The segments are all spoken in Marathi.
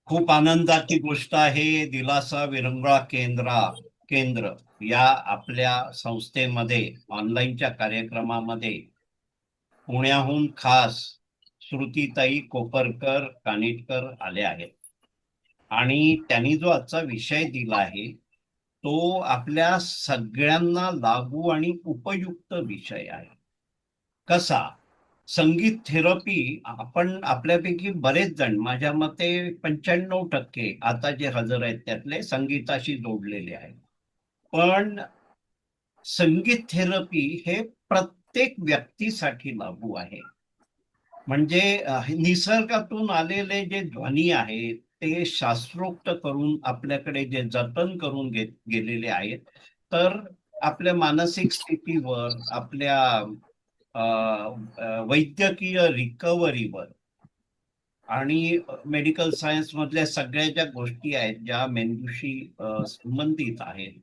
खूप आनंदाची गोष्ट आहे. दिलासा विरंगुळा केंद्र या आपल्या संस्थेमध्ये ऑनलाईनच्या कार्यक्रमामध्ये पुण्याहून खास श्रुतीताई कोपरकर कानिटकर आले आहेत. आणि त्यांनी जो आजचा विषय दिला आहे तो आपल्या सगळ्यांना लागू आणि उपयुक्त विषय आहे. कसा? संगीत थेरपी आपण आपल्यापैकी बरेच जण, माझ्या मते 95% आता जे हजर आहेत त्यातले संगीताशी जोडलेले आहेत. पण संगीत थेरपी हे प्रत्येक व्यक्तीसाठी लागू आहे. म्हणजे निसर्गातून आलेले जे ध्वनी आहेत ते शास्त्रोक्त करून आपल्याकडे जे जतन करून गेलेले आहेत, तर आपल्या मानसिक स्थितीवर, आपल्या वैद्यकीय रिकव्हरीवर आणि मेडिकल सायन्स मधल्या सगळ्या ज्या गोष्टी आहेत ज्या मेंदूशी संबंधित आहेत,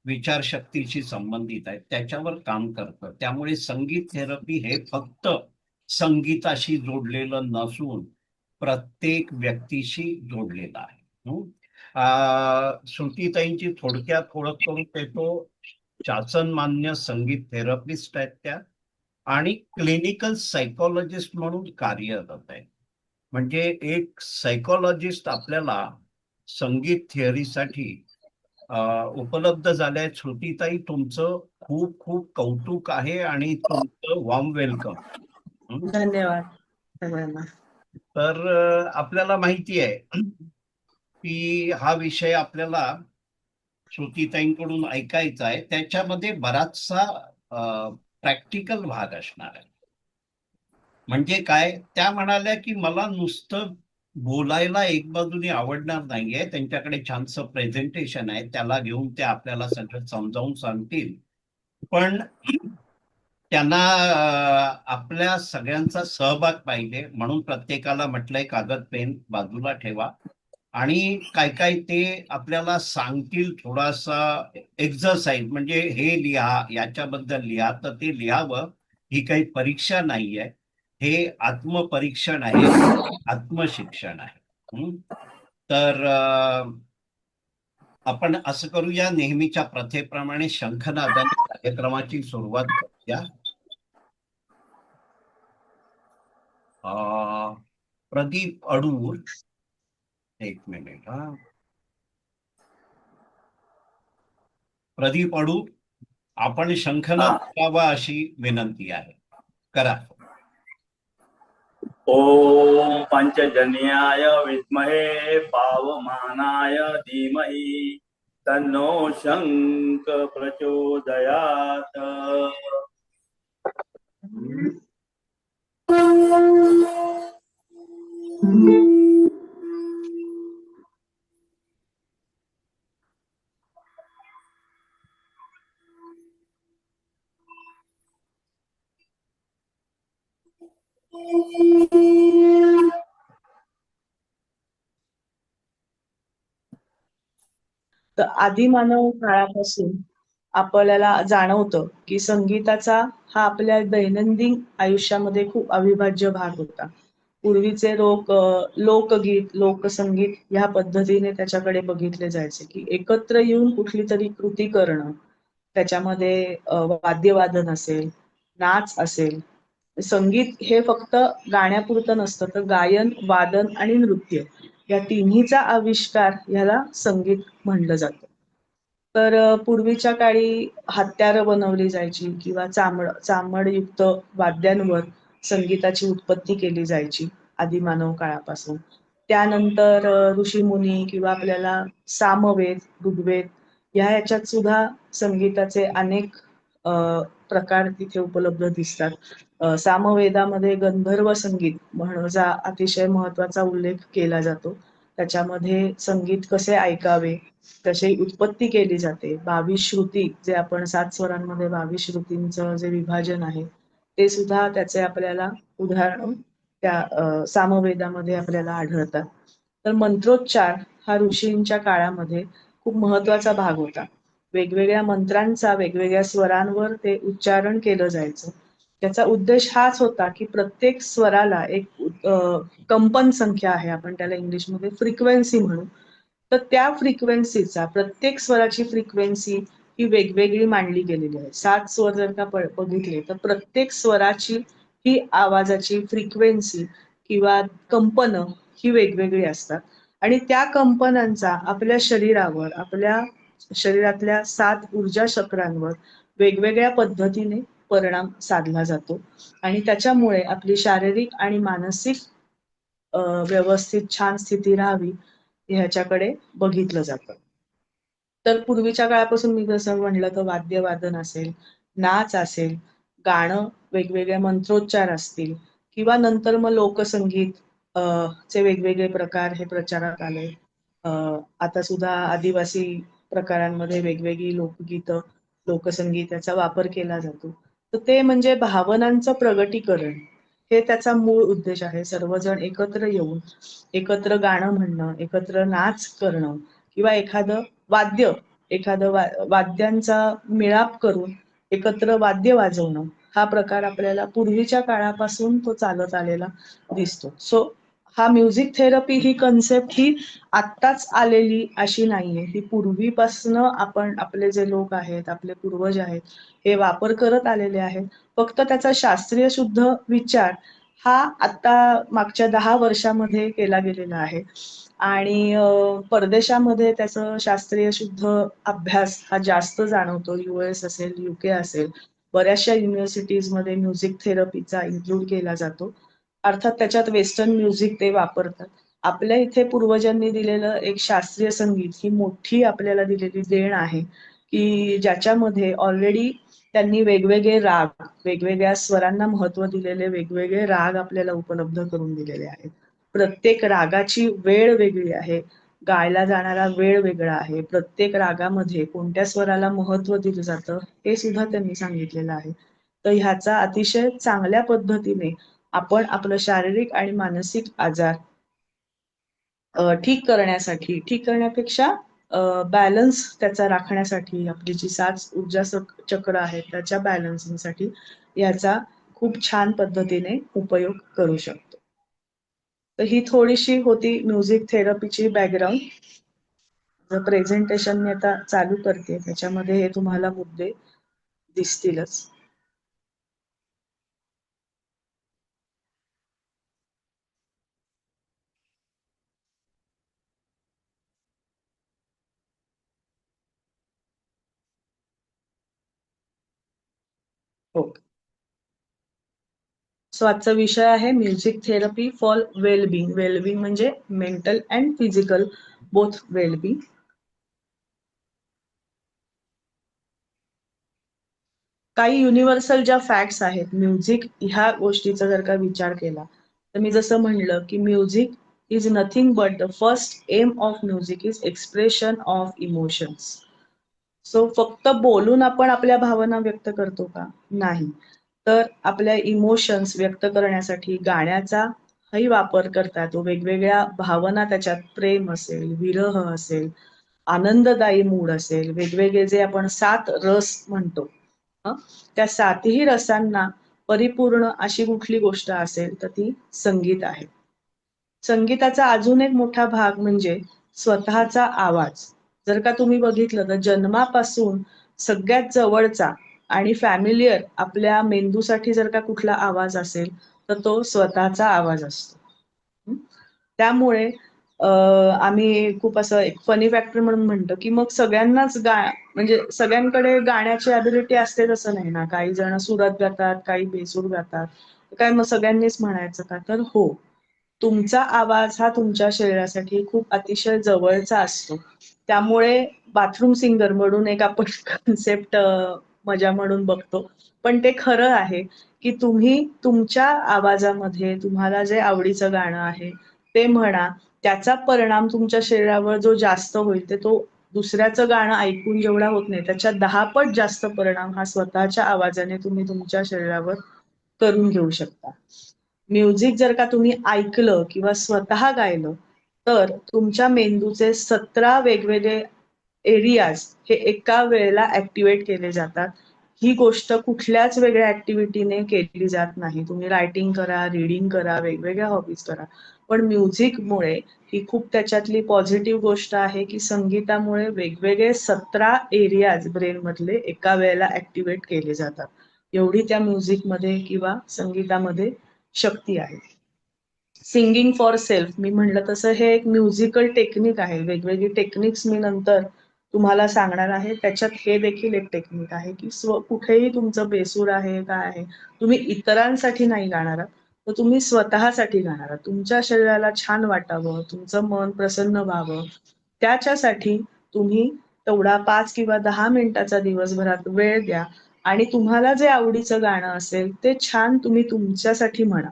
विचारशक्तीशी संबंधित आहेत, त्याच्यावर काम करतं. त्यामुळे संगीत थेरपी हे फक्त संगीताशी जोडलेलं नसून प्रत्येक व्यक्तीशी जोडलेलं आहे. श्रुतीताईंची थोडक्यात ओळख करून देतो. शासनमान्य संगीत थेरपिस्ट आहेत त्या आणि क्लिनिकल सायकोलॉजिस्ट म्हणून कार्यरत आहे. म्हणजे एक सायकोलॉजिस्ट आपल्याला संगीत थिअरीसाठी उपलब्ध झाले आहेत. श्रुतीताई, तुमचं खूप खूप कौतुक आहे आणि तुमचं वॉर्म वेलकम. धन्यवाद सगळ्यांना. तर आपल्याला माहिती आहे की हा विषय आपल्याला श्रुतीताईंकडून ऐकायचा आहे. त्याच्यामध्ये बराचसा प्रॅक्टिकल भाग असणार आहे. म्हणजे काय, त्या म्हणाल्या की मला नुसतं बोलायला एक बाजूने आवडणार नाहीये. त्यांच्याकडे छानसं प्रेझेंटेशन आहे, त्याला घेऊन ते आपल्याला सगळं समजावून सांगतील. पण त्यांना आपल्या सगळ्यांचा सहभाग पाहिजे, म्हणून प्रत्येकाला म्हटलंय कागद पेन बाजूला ठेवा आणि काय काय ते आपल्याला सांगतील. थोडासा एक्झरसाइज म्हणजे हे लिहा, याच्याबद्दल लिहा, तर ते लिहावं. ही काही परीक्षा नाहीये, हे आत्मपरीक्षण आहे, आत्मशिक्षण आहे. तर आपण असं करूया, नेहमीच्या प्रथेप्रमाणे शंखनादाने कार्यक्रमाची सुरुवात करूया. प्रदीप अडूर, एक मिनिट. प्रदीप अडूर, आपण शंखनाद करावा अशी विनंती आहे. करा. ओम पंचजन्याय विद्महे पावमानाय धीमहि तन्नो शंख प्रचोदयात्. तर आदिमानव काळापासून आपल्याला जाणवतं की संगीताचा हा आपल्या दैनंदिन आयुष्यामध्ये खूप अविभाज्य भाग होता. पूर्वीचे लोकगीत, लोकसंगीत ह्या पद्धतीने त्याच्याकडे बघितले जायचे की एकत्र येऊन कुठली तरी कृती करणं, त्याच्यामध्ये वाद्यवादन असेल, नाच असेल. संगीत हे फक्त गाण्यापुरतं नसतं, तर गायन, वादन आणि नृत्य या तिन्हीचा आविष्कार ह्याला संगीत म्हणलं जातं. तर पूर्वीच्या काळी हत्यारं बनवली जायची किंवा चामडयुक्त वाद्यांवर संगीताची उत्पत्ती केली जायची आदिमानव काळापासून. त्यानंतर ऋषीमुनी किंवा आपल्याला सामवेद, ऋग्वेद ह्याच्यात सुद्धा संगीताचे अनेक प्रकार तिथे उपलब्ध दिसतात. सामवेदामध्ये गंधर्व संगीत म्हणूनचा अतिशय महत्वाचा उल्लेख केला जातो. त्याच्यामध्ये संगीत कसे ऐकावे, कशी उत्पत्ती केली जाते, 22 श्रुती, जे आपण 7 स्वरांमध्ये 22 श्रुतींचं जे विभाजन आहे ते सुद्धा त्याचे आपल्याला उदाहरण त्या सामवेदामध्ये आपल्याला आढळतात. तर मंत्रोच्चार हा ऋषींच्या काळामध्ये खूप महत्वाचा भाग होता. वेगवेगळ्या मंत्रांचा वेगवेगळ्या स्वरांवर ते उच्चारण केलं जायचं. त्याचा उद्देश हाच होता की प्रत्येक स्वराला एक कंपन संख्या आहे, आपण त्याला इंग्लिशमध्ये फ्रिक्वेन्सी म्हणू. तर त्या फ्रिक्वेन्सीचा, प्रत्येक स्वराची फ्रिक्वेन्सी ही वेगवेगळी मांडली गेलेली आहे. 7 स्वर जर का बघितले तर प्रत्येक स्वराची ही आवाजाची फ्रिक्वेन्सी किंवा कंपनं ही वेगवेगळी असतात आणि त्या कंपनांचा आपल्या शरीरावर, आपल्या शरीरातल्या 7 ऊर्जा चक्रांवर वेगवेगळ्या पद्धतीने परिणाम साधला जातो आणि त्याच्यामुळे आपली शारीरिक आणि मानसिक व्यवस्थित छान स्थिती राहावी ह्याच्याकडे बघितलं जातं. तर पूर्वीच्या काळापासून मी जसं म्हणलं तर वाद्यवादन असेल, नाच असेल, गाणं, वेगवेगळे मंत्रोच्चार असतील किंवा नंतर मग लोकसंगीत चे वेगवेगळे प्रकार हे प्रचारात आले. आता सुद्धा आदिवासी प्रकारांमध्ये वेगवेगळी लोकगीतं, लोकसंगीत याचा वापर केला जातो. तर ते म्हणजे भावनांचं प्रगटीकरण हे त्याचा मूळ उद्देश आहे. सर्वजण एकत्र येऊन एकत्र गाणं म्हणणं, एकत्र नाच करणं किंवा एखादं वाद्यांचा मिळाप करून एकत्र वाद्य वाजवणं हा प्रकार आपल्याला पूर्वीच्या काळापासून तो चालत आलेला दिसतो. सो हा म्युझिक थेरपी ही कन्सेप्ट ही आत्ताच आलेली अशी नाहीये. ही पूर्वीपासनं आपण, आपले जे लोक आहेत, आपले पूर्वज आहेत, हे वापर करत आलेले आहेत. फक्त त्याचा शास्त्रीय शुद्ध विचार हा आता मागच्या 10 वर्षामध्ये केला गेलेला आहे आणि परदेशामध्ये त्याचं शास्त्रीय शुद्ध अभ्यास हा जास्त जाणवतो. US असेल, UK असेल, बऱ्याचशा युनिव्हर्सिटीजमध्ये म्युझिक थेरपीचा इन्क्लूड केला जातो. अर्थात त्याच्यात वेस्टर्न म्युझिक ते वापरतात. आपल्या इथे पूर्वजांनी दिलेलं एक शास्त्रीय संगीत ही मोठी आपल्याला दिलेली देण आहे की ज्याच्यामध्ये ऑलरेडी त्यांनी वेगवेगळे राग, वेगवेगळ्या स्वरांना महत्व दिलेले वेगवेगळे राग आपल्याला उपलब्ध करून दिलेले आहेत. प्रत्येक रागाची वेळ वेगळी आहे, गायला जाणारा वेळ वेगळा आहे, प्रत्येक रागामध्ये कोणत्या स्वराला महत्व दिलं जातं हे सुद्धा त्यांनी सांगितलेलं आहे. तर ह्याचा अतिशय चांगल्या पद्धतीने आपण आपलं शारीरिक आणि मानसिक आजार ठीक करण्यापेक्षा बॅलन्स त्याचा राखण्यासाठी, आपली जी 7 ऊर्जा चक्र आहेत त्याच्या बॅलन्सिंगसाठी याचा खूप छान पद्धतीने उपयोग करू शकतो. तर ही थोडीशी होती म्युझिक थेरपीची बॅकग्राऊंड. जर प्रेझेंटेशन मी आता चालू करते त्याच्यामध्ये हे तुम्हाला मुद्दे दिसतीलच. हो. सो आजचा विषय आहे music therapy for wellbeing. Wellbeing म्हणजे mental and physical both wellbeing. काही युनिव्हर्सल ज्या फॅक्ट्स आहेत म्युझिक ह्या गोष्टीचा जर का विचार केला तर मी जसं म्हणलं की music is nothing but the first aim of music is expression of emotions. So फक्त बोलून आपण आपल्या भावना व्यक्त करतो का? नाही. तर आपल्या इमोशन्स व्यक्त करण्यासाठी गाण्याचाही वापर करता येतो. वेगवेगळ्या भावना त्याच्यात, प्रेम असेल, विरह असेल, आनंददायी मूड असेल, वेगवेगळे जे आपण 7 रस म्हणतो, त्या 7ही रसांना परिपूर्ण अशी कुठली गोष्ट असेल तर ती संगीत आहे. संगीताचा अजून एक मोठा भाग म्हणजे स्वतःचा आवाज. जर का तुम्ही बघितलं तर जन्मापासून सगळ्यात जवळचा आणि फॅमिलियर आपल्या मेंदूसाठी जर का कुठला आवाज असेल तर तो स्वतःचा आवाज असतो. त्यामुळे आम्ही खूप असं एक फनी फॅक्टर म्हणून म्हणतो की मग सगळ्यांनाच म्हणजे सगळ्यांकडे गाण्याची ॲबिलिटी असते तसं नाही ना. काही जण सुरात गातात, काही बेसूर गातात. काय मग सगळ्यांनीच म्हणायचं का? तर हो, तुमचा आवाज हा तुमच्या शरीरासाठी खूप अतिशय जवळचा असतो. त्यामुळे बाथरूम सिंगर म्हणून एक आपण कन्सेप्ट मजा म्हणून बघतो. पण ते खरं आहे की तुम्ही तुमच्या आवाजामध्ये तुम्हाला जे आवडीचं गाणं आहे ते म्हणा. त्याचा परिणाम तुमच्या शरीरावर जो जास्त होईल ते तो दुसऱ्याचं गाणं ऐकून जेवढा होत नाही त्याच्या 10 पट जास्त परिणाम हा स्वतःच्या आवाजाने तुम्ही तुमच्या शरीरावर करून घेऊ शकता. म्युझिक जर का तुम्ही ऐकलं किंवा स्वतः गायलं तर तुमच्या मेंदूचे 17 वेगवेगळे एरियाज हे एका वेळेला ऍक्टिव्हेट केले जातात. ही गोष्ट कुठल्याच वेगळ्या ऍक्टिव्हिटीने केली जात नाही. तुम्ही रायटिंग करा, रीडिंग करा, वेगवेगळ्या हॉबीज करा, पण म्युझिकमुळे ही खूप त्याच्यातली पॉझिटिव्ह गोष्ट आहे की संगीतामुळे वेगवेगळे 17 एरियाज ब्रेन मधले एका वेळेला ऍक्टिव्हेट केले जातात. एवढी त्या म्युझिकमध्ये किंवा संगीतामध्ये शक्ती आहे. सिंगिंग फॉर सेल्फ मी म्हटलं तसं हे एक म्युझिकल टेक्निक आहे. वेगवेगळी टेक्निक्स मी नंतर तुम्हाला सांगणार आहे. त्याच्यात हे देखील एक टेक्निक आहे की कुठेही तुमचं बेसूर आहे काय आहे, तुम्ही इतरांसाठी नाही गाणार आहात, तर तुम्ही स्वतःसाठी गाणार आहात. तुमच्या शरीराला छान वाटावं, तुमचं मन प्रसन्न व्हावं, त्याच्यासाठी तुम्ही तेवढा 5 किंवा 10 मिनिटाचा दिवसभरात वेळ द्या आणि तुम्हाला जे आवडीचं गाणं असेल ते छान तुम्ही तुमच्यासाठी म्हणा.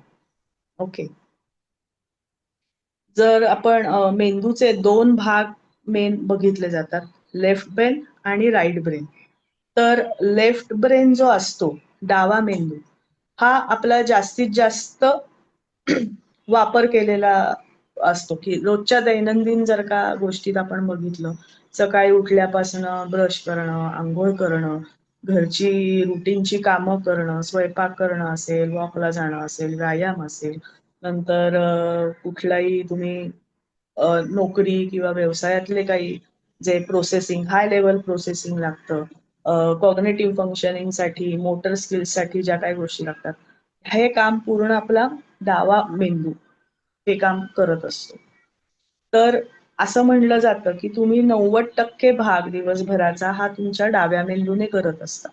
ओके. जर आपण मेंदूचे 2 भाग मेन बघितले जातात, लेफ्ट ब्रेन आणि राईट ब्रेन. तर लेफ्ट ब्रेन जो असतो, डावा मेंदू, हा आपला जास्तीत जास्त वापर केलेला असतो की रोजच्या दैनंदिन जर का गोष्टीत आपण बघितलं, सकाळी उठल्यापासून ब्रश करणं, आंघोळ करणं, घरची रुटीनची कामं करणं, स्वयंपाक करणं असेल, वॉकला जाणं असेल, व्यायाम असेल, नंतर कुठलाही तुम्ही नोकरी किंवा व्यवसायातले काही जे प्रोसेसिंग, हाय लेवल प्रोसेसिंग लागतं, कॉग्नेटिव्ह फंक्शनिंगसाठी, मोटर स्किल्ससाठी ज्या काही गोष्टी लागतात, हे काम पूर्ण आपला डावा मेंदू हे काम करत असतो. तर असं म्हणलं जातं की तुम्ही 90% भाग दिवसभराचा हा तुमच्या डाव्या मेंदूने करत असता.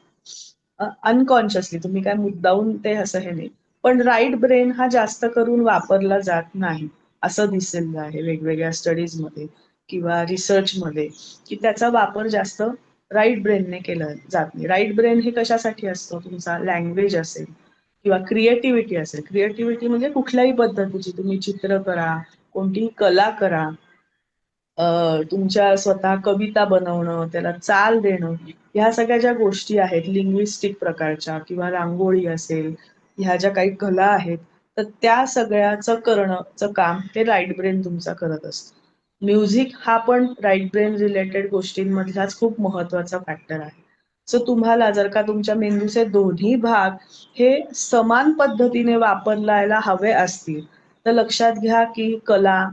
अनकॉन्शियसली, तुम्ही काय मुद्दाहून ते असं हे नाही. पण राईट ब्रेन हा जास्त करून वापरला जात नाही असं दिसलेलं आहे वेगवेगळ्या स्टडीजमध्ये किंवा रिसर्चमध्ये, की त्याचा वापर जास्त राईट ब्रेनने केला जात नाही. राईट ब्रेन हे कशासाठी असतो? तुमचा लँग्वेज असेल किंवा क्रिएटिव्हिटी असेल. क्रिएटिव्हिटी म्हणजे कुठल्याही पद्धतीची तुम्ही चित्र करा, कोणतीही कला करा, तुमच्या स्वतः कविता बनवणं, त्याला चाल देणं, ह्या सगळ्या ज्या गोष्टी आहेत लिंग्विस्टिक प्रकारच्या किंवा रांगोळी असेल, ह्या ज्या काही कला आहेत, तर त्या सगळ्याचं करणंचं काम ते राईट ब्रेन तुमचा करत असतं. म्युझिक हा पण राईट ब्रेन रिलेटेड गोष्टींमधलाच खूप महत्वाचा फॅक्टर आहे. सो तुम्हाला जर का तुमच्या मेंदूचे दोन्ही भाग हे समान पद्धतीने वापरलायला हवे असतील, तर लक्षात घ्या की कला,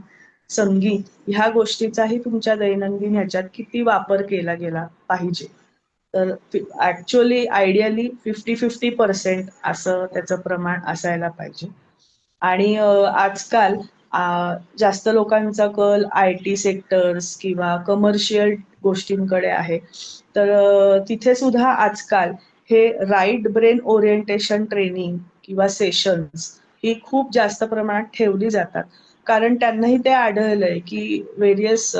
संगीत ह्या गोष्टीचाही तुमच्या दैनंदिन ह्याच्यात किती वापर केला गेला पाहिजे. तर ऍक्च्युअली आयडियली 50-50% असं त्याचं प्रमाण असायला पाहिजे. आणि आजकाल जास्त लोकांचा कल आय टी सेक्टर्स किंवा कमर्शियल गोष्टींकडे आहे. तर तिथे सुद्धा आजकाल हे राईट ब्रेन ओरिएंटेशन ट्रेनिंग किंवा सेशन्स ही खूप जास्त प्रमाणात ठेवली जातात. कारण त्यांनाही ते आढळलंय की व्हेरियस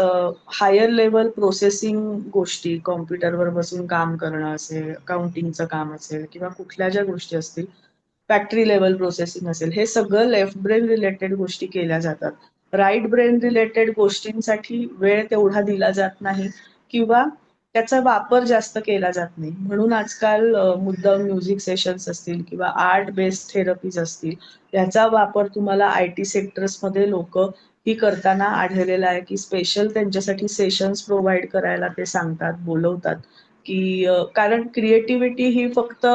हायर लेवल प्रोसेसिंग गोष्टी, कॉम्प्युटरवर बसून काम करणं असेल, अकाउंटिंगचं काम असेल किंवा कुठल्या ज्या गोष्टी असतील, फॅक्टरी लेवल प्रोसेसिंग असेल, हे सगळं लेफ्ट ब्रेन रिलेटेड गोष्टी केल्या जातात. राईट ब्रेन रिलेटेड गोष्टींसाठी वेळ तेवढा दिला जात नाही किंवा त्याचा वापर जास्त केला जात नाही. म्हणून आजकाल मुद्दाम म्युझिक सेशन्स असतील किंवा आर्ट बेस्ड थेरपीज असतील, याचा वापर तुम्हाला आय टी सेक्टर्समध्ये लोक ही करताना आढळलेला आहे की स्पेशल त्यांच्यासाठी सेशन्स प्रोव्हाइड करायला ते सांगतात, बोलवतात की कारण क्रिएटिव्हिटी ही फक्त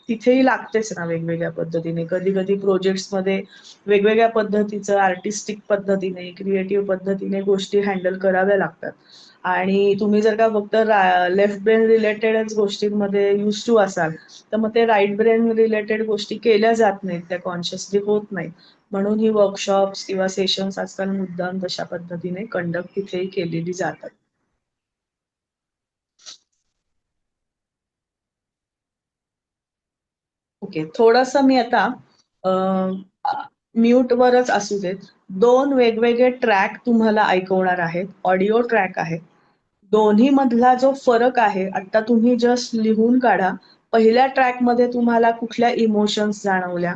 तिथेही लागतेच ना वेगवेगळ्या पद्धतीने. कधी कधी प्रोजेक्ट्समध्ये वेगवेगळ्या पद्धतीचं आर्टिस्टिक पद्धतीने, क्रिएटिव्ह पद्धतीने गोष्टी हँडल कराव्या लागतात. आणि तुम्ही जर का फक्त लेफ्ट ब्रेन रिलेटेडच गोष्टींमध्ये युज टू असाल, तर मग ते राईट ब्रेन रिलेटेड गोष्टी केल्या जात नाहीत, त्या कॉन्शियसली होत नाहीत. म्हणून ही वर्कशॉप्स किंवा सेशन्स आजकाल मुद्दाम तशा पद्धतीने कंडक्ट तिथेही केलेली जातात. ओके, थोडस मी आता म्यूटवरच असू देत, 2 वेगवेगळे ट्रॅक तुम्हाला ऐकवणार आहेत, ऑडिओ ट्रॅक आहे. दोन्ही मधला जो फरक आहे आता तुम्ही जस्ट लिहून काढा. पहिल्या ट्रॅक मध्ये तुम्हाला कुठल्या इमोशन्स जाणवल्या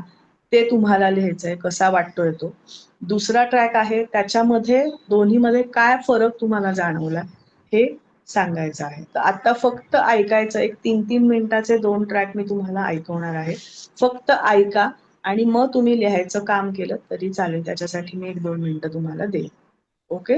ते तुम्हाला लिहायचंय, कसा वाटतोय तो. दुसरा ट्रॅक आहे त्याच्यामध्ये दोन्हीमध्ये काय फरक तुम्हाला जाणवला हे सांगायचं आहे. तर आता फक्त ऐकायचं, एक 3-3 मिनिटाचे 2 ट्रॅक मी तुम्हाला ऐकवणार आहे. फक्त ऐका आणि मग तुम्ही लिहायचं काम केलं तरी चालेल. त्याच्यासाठी मी 1-2 मिनिटं तुम्हाला देईन. ओके.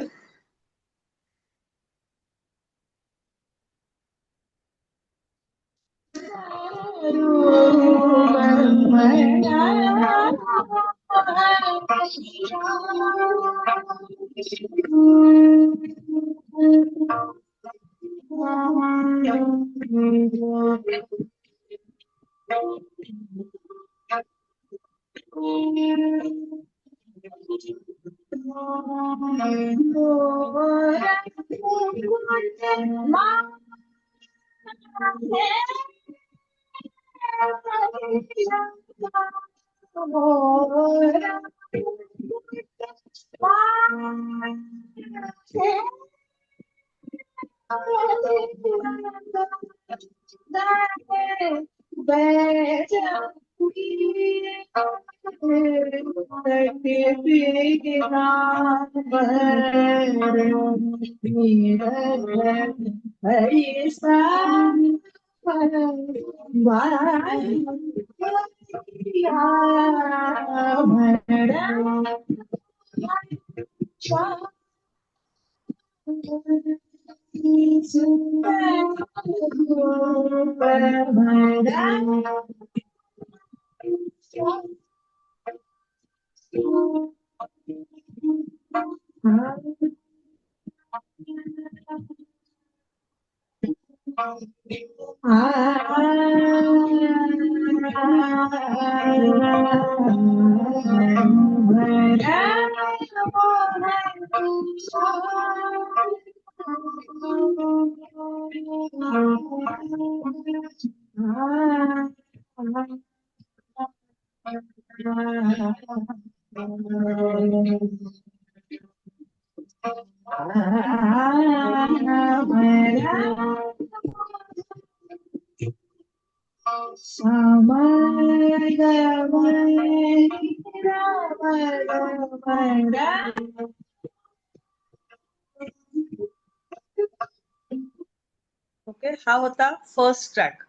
ओके, हा होता फर्स्ट ट्रॅक.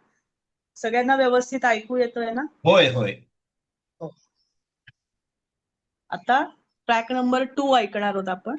सगळ्यांना व्यवस्थित ऐकू येतोय ना? होय होय. आता ट्रॅक नंबर 2 ऐकणार आहोत आपण.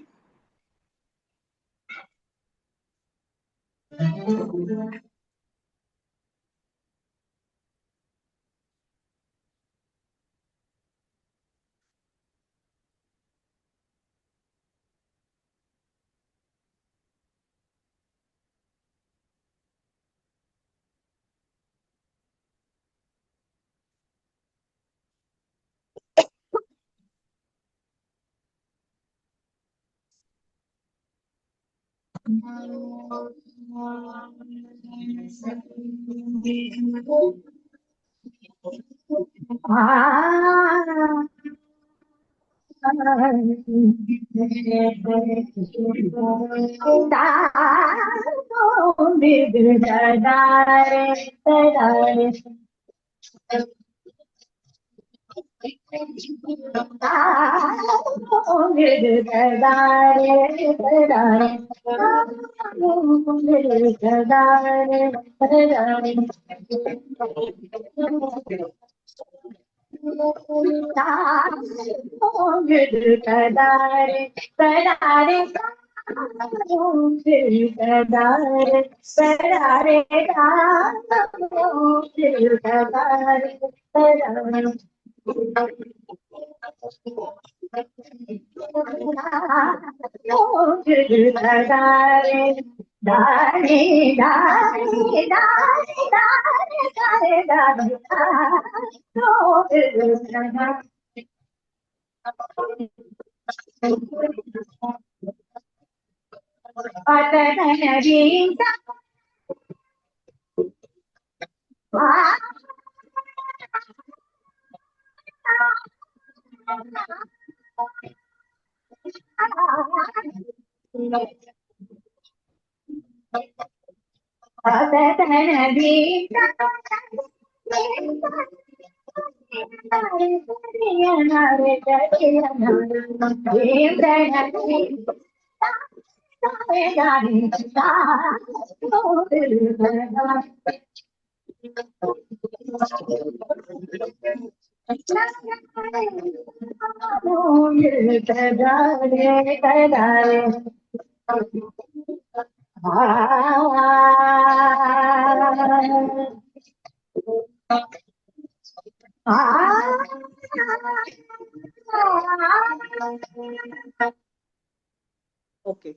ओके.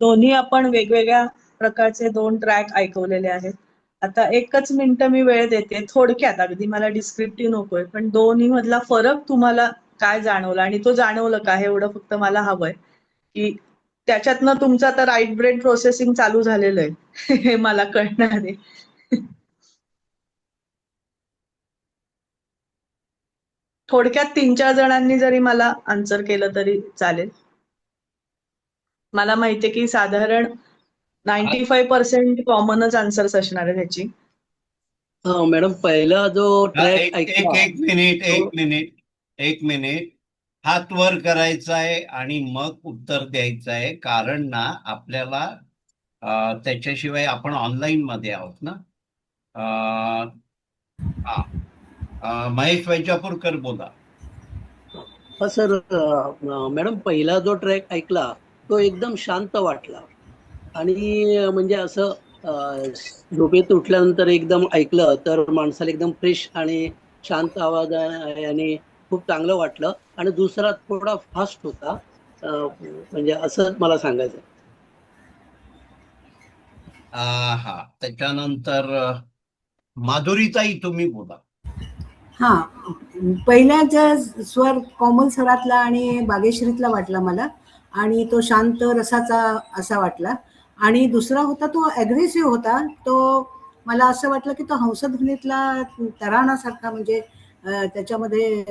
दोन्ही आपण वेगवेगळ्या प्रकारचे 2 ट्रॅक ऐकवलेले आहेत. आता 1च मिनिटं मी वेळ देते. थोडक्यात अगदी मला डिस्क्रिप्टिव्ह नकोय, पण दोन्ही मधला फरक तुम्हाला काय जाणवला आणि तो जाणवलं का हे एवढं फक्त मला हवंय, की त्याच्यातनं तुमचं आता राईट ब्रेन प्रोसेसिंग चालू झालेलं आहे. हे मला कळणार आहे. थोडक्यात 3-4 जणांनी जरी मला आन्सर केलं तरी चालेल. मला माहितीये की साधारण 95% कॉमनच आन्सर्स असणार आहे ह्याची. मॅडम पहिला जो ट्रॅक एक ऐकला एक मिनिट तो- एक मिनिट हात वर करायचा आहे आणि मग उत्तर द्यायचं आहे, कारण ना आपल्याला त्याच्याशिवाय आपण ऑनलाईन मध्ये आहोत ना. महेश वैजापूरकर बोला. हा सर, मॅडम पहिला जो ट्रॅक ऐकला तो एकदम शांत वाटला आणि म्हणजे असं झोपेत उठल्यानंतर एकदम ऐकलं तर माणसाला एकदम फ्रेश आणि शांत आवाज आणि खूप चांगलं वाटलं. आणि दुसरा थोडा फास्ट होता, म्हणजे असं मला सांगायचं. हा त्याच्यानंतर माधुरीताई तुम्ही बोला. हा, पहिल्याचा स्वर कोमल स्वरातला आणि बागेश्रीतला वाटला मला, आणि तो शांत रसाचा असा वाटला. आणि दुसरा होता तो ॲग्रेसिव्ह होता. तो मला असं वाटलं की तो हंसध्वनीतला तराणासारखा, म्हणजे त्याच्यामध्ये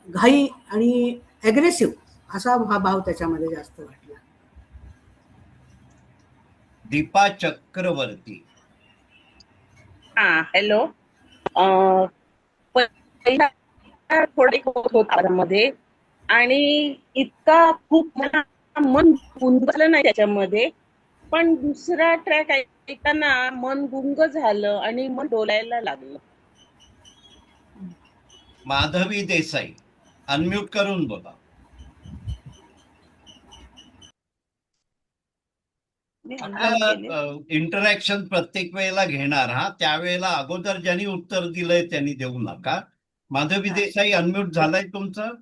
घाई आणि ॲग्रेसिव्ह असा भाव त्याच्यामध्ये जास्त वाटला. दीपा चक्रवर्ती. हॅलो. पहिला थोडे होता मध्ये, आणि इतका खूप मला मन गुंतलं नाही त्याच्यामध्ये. पण दुसरा ट्रॅक ऐकताना मन गुंग झालं आणि मन डोलायला लागलं. माधवी देसाई अनम्यूट करून बोला. आपल्याला इंटरॅक्शन प्रत्येक वेळेला घेणार, हा त्यावेळेला अगोदर ज्यांनी उत्तर दिलंय त्यांनी देऊ नका. माधवी देसाई अनम्यूट झालाय तुमचं.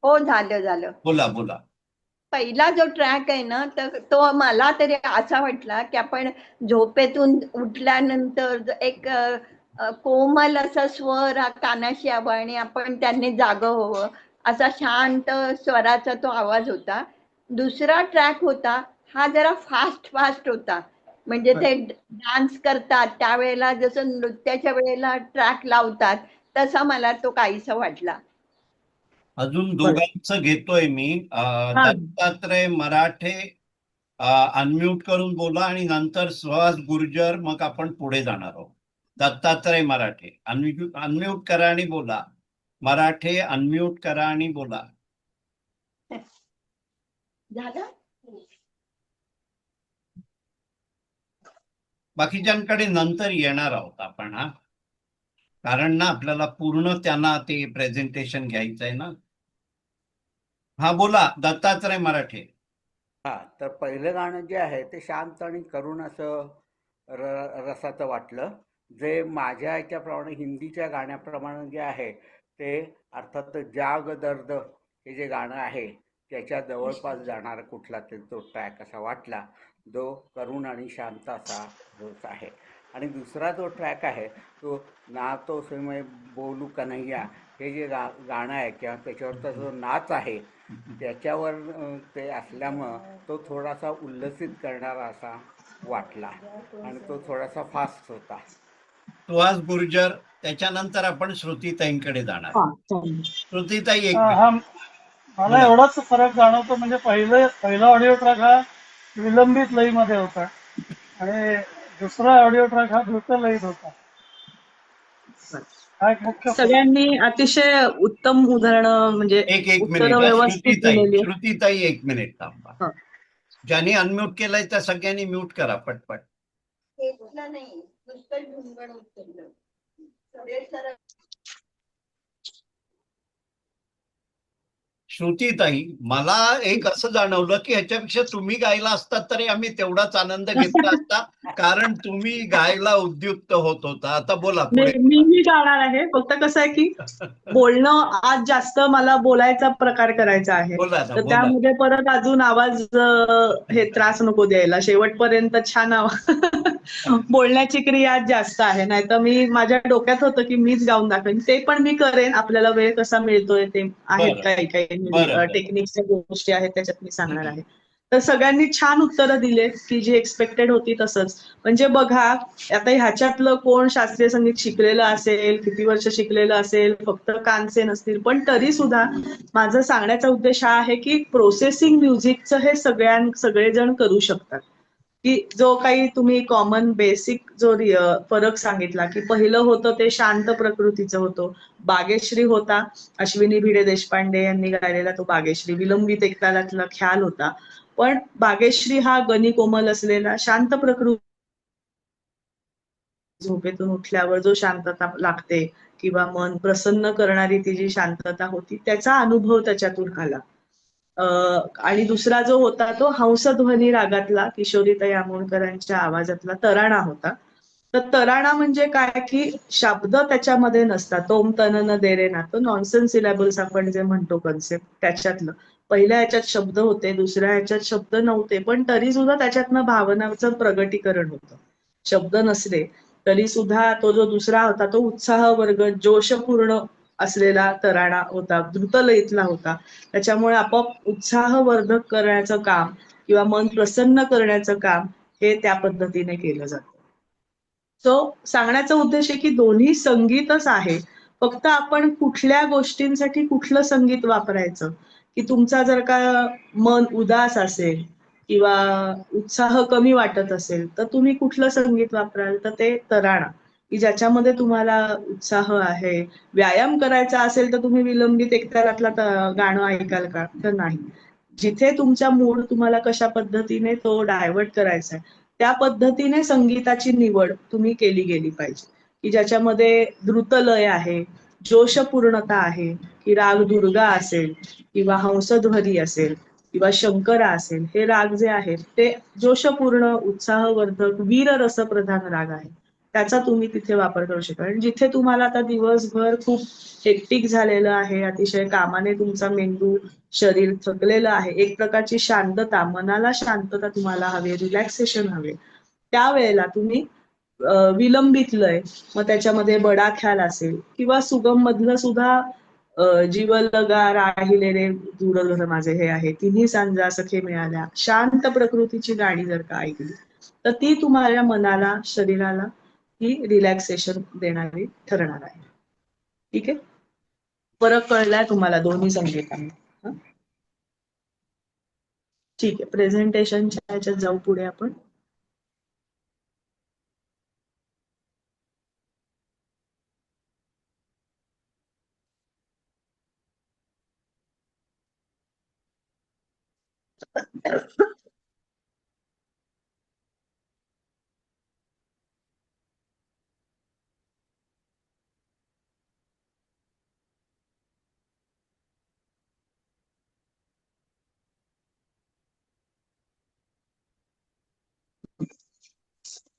हो, झालं. बोला बोला. पहिला जो ट्रॅक आहे ना, तर तो मला तरी असा वाटला की आपण झोपेतून उठल्यानंतर एक कोमल असा स्वर हा कानाशी यावा आणि आपण त्यांनी जागं व्हावं, असा शांत स्वराचा तो आवाज होता. दुसरा ट्रॅक होता हा जरा फास्ट होता, म्हणजे ते डान्स करतात त्यावेळेला जसं नृत्याच्या वेळेला ट्रॅक लावतात तसा मला तो काहीसा वाटला. अजून दोघांचं घेतोय मी. दत्तात्रय मराठे अनम्यूट करून बोला आणि नंतर सुहास गुर्जर, मग आपण पुढे जाणार आहोत. दत्तात्रय मराठे अनम्यूट करा आणि बोला. मराठे अनम्यूट करा आणि बोला. झालं. बाकीच्यांकडे नंतर येणार आहोत आपण, हा, कारण ना आपल्याला पूर्ण त्यांना ते प्रेझेंटेशन घ्यायचं आहे ना. हा बोला दत्तात्रय मराठे. हा, तर पहिलं गाणं जे आहे ते शांत आणि करुण असं रसाचं वाटलं. जे माझ्या याच्याप्रमाणे हिंदीच्या गाण्याप्रमाणे जे आहे ते अर्थात जाग दर्द हे जे गाणं आहे त्याच्या जवळपास जाणारा कुठला तरी तो ट्रॅक असा वाटला, जो करुण आणि शांत असा होत आहे. आणि दुसरा जो ट्रॅक आहे तो ना तो समय बोलू कन्हैया हे जे गाणं आहे किंवा त्याच्यावरचा जो नाच आहे त्याच्यावर ते असल्यामुळं तो थोडासा उल्लसित करणारा असा वाटला आणि तो थोडासा फास्ट होता. सुहास गुर्जर, त्याच्यानंतर आपण श्रुतीताईंकडे जाणार. श्रुतीताई एक मला एवढाच फरक जाणवतो, म्हणजे पहिला ऑडिओ ट्रॅक हा विलंबित लयीमध्ये होता आणि दुसरा ऑडिओ ट्रॅक हा द्रुत लयीत होता. सगळ्यांनी अतिशय उत्तम उदाहरणं, म्हणजे एक उत्तरं मिनिट. व्यवस्थित दिलेली आहेत. श्रुतीताई एक मिनिट थांबा. हा. ज्यांनी अनम्यूट केलंय त्या सगळ्यांनी म्यूट करा पटपट. नाही, नुसतं ढुंगण उचललं. श्रुतीताई, मला एक असं जाणवलं की ह्याच्यापेक्षा तुम्ही गायला असतात तरी आम्ही तेवढाच आनंद घेतला असता कारण तुम्ही गायला उद्युक्त होत होता. आता बोला पुढे. मी गाणार आहे. फक्त कसं आहे की बोलणं आज जास्त मला बोलायचा प्रकार करायचा आहे. बोला ना, तर बोला. त्यामध्ये परत अजून आवाज हे त्रास नको द्यायला. शेवटपर्यंत छान बोलण्याची क्रिया आज जास्त आहे. नाहीतर मी माझ्या डोक्यात होतं की मीच गाऊन दाखवेन. ते पण मी करेन. आपल्याला वेळ कसा मिळतोय ते आहेत बरं. काही बरं. टेक्निक्सच्या गोष्टी आहेत त्याच्यात मी सांगणार आहे. तर सगळ्यांनी छान उत्तरं दिलेत की जी एक्सपेक्टेड होती तसंच. म्हणजे बघा आता ह्याच्यातलं कोण शास्त्रीय संगीत शिकलेलं असेल, किती वर्ष शिकलेलं असेल, फक्त कानचे नसतील, पण तरी सुद्धा माझं सांगण्याचा उद्देश हा आहे की प्रोसेसिंग म्युझिकचं हे सगळेजण करू शकतात. की जो काही तुम्ही कॉमन बेसिक जो फरक सांगितला की पहिलं होतं ते शांत प्रकृतीचं होतं. बागेश्री होता अश्विनी भिडे देशपांडे यांनी गायलेला तो बागेश्री. विलंबित एकतालातला ख्याल होता. पण बागेश्री हा गणी कोमल असलेला शांत प्रकृती, झोपेतून उठल्यावर जो शांतता लागते किंवा मन प्रसन्न करणारी ती जी शांतता होती त्याचा अनुभव त्याच्यातून आला. आणि दुसरा जो होता तो हंसध्वनी रागातला किशोरीताई आमोणकरांच्या आवाजातला तराणा होता. तर तराणा म्हणजे काय की शब्द त्याच्यामध्ये नसतात. तोम तनन देरे ना, तो नॉनसेन्स सिलॅबल्स आपण जे म्हणतो कन्सेप्ट त्याच्यातलं. पहिल्या ह्याच्यात शब्द होते, दुसऱ्या ह्याच्यात शब्द नव्हते, पण तरी सुद्धा त्याच्यातनं भावनाचं प्रगटीकरण होतं. शब्द नसले तरी सुद्धा तो जो दुसरा होता तो उत्साह वर्ग जोशपूर्ण असलेला तराणा होता, द्रुतलयीतला होता. त्याच्यामुळे आपोआप उत्साहवर्धक करण्याचं काम किंवा मन प्रसन्न करण्याचं काम हे त्या पद्धतीने केलं जातं. सो सांगण्याचा उद्देश आहे की दोन्ही संगीतच आहे. फक्त आपण कुठल्या गोष्टींसाठी कुठलं संगीत वापरायचं, की तुमचा जर का मन उदास असेल किंवा उत्साह कमी वाटत असेल तर तुम्ही कुठलं संगीत वापराल, तर ते तराणा की ज्याच्यामध्ये तुम्हाला उत्साह आहे. व्यायाम करायचा असेल तर तुम्ही विलंबित एकतालातला गाणं ऐकाल का, तर नाही. जिथे तुमचा मूड तुम्हाला कशा पद्धतीने तो डायव्हर्ट करायचा आहे त्या पद्धतीने संगीताची निवड तुम्ही केली गेली पाहिजे, की ज्याच्यामध्ये द्रुतलय आहे, जोशपूर्णता आहे, की राग दुर्गा असेल किंवा हंसध्वनी असेल किंवा शंकरा असेल. हे राग जे आहेत ते जोशपूर्ण, उत्साहवर्धक, वीर रसप्रधान राग आहे. त्याचा तुम्ही तिथे वापर करू शकता. आणि जिथे तुम्हाला आता दिवसभर खूप हेक्टिक झालेलं आहे, अतिशय कामाने तुमचा मेंदू शरीर थकलेलं आहे, एक प्रकारची शांतता, मनाला शांतता तुम्हाला हवी, रिलॅक्सेशन हवे, त्यावेळेला तुम्ही विलंबित लय, मग त्याच्यामध्ये बडा ख्याल असेल किंवा सुगम मधलं सुद्धा जीवलगा राहिले रे दूर माझे हे आहे, तिन्ही सांजा सखे मिळाल्या, शांत प्रकृतीची गाणी जर का ऐकली तर ती तुम्हाला मनाला, शरीराला ही रिलॅक्सेशन देणारी ठरणार आहे. ठीक आहे. फरक कळलाय तुम्हाला दोन्ही संगीतांना? ठीक आहे. प्रेझेंटेशनच्या ह्याच्यात जाऊ पुढे आपण.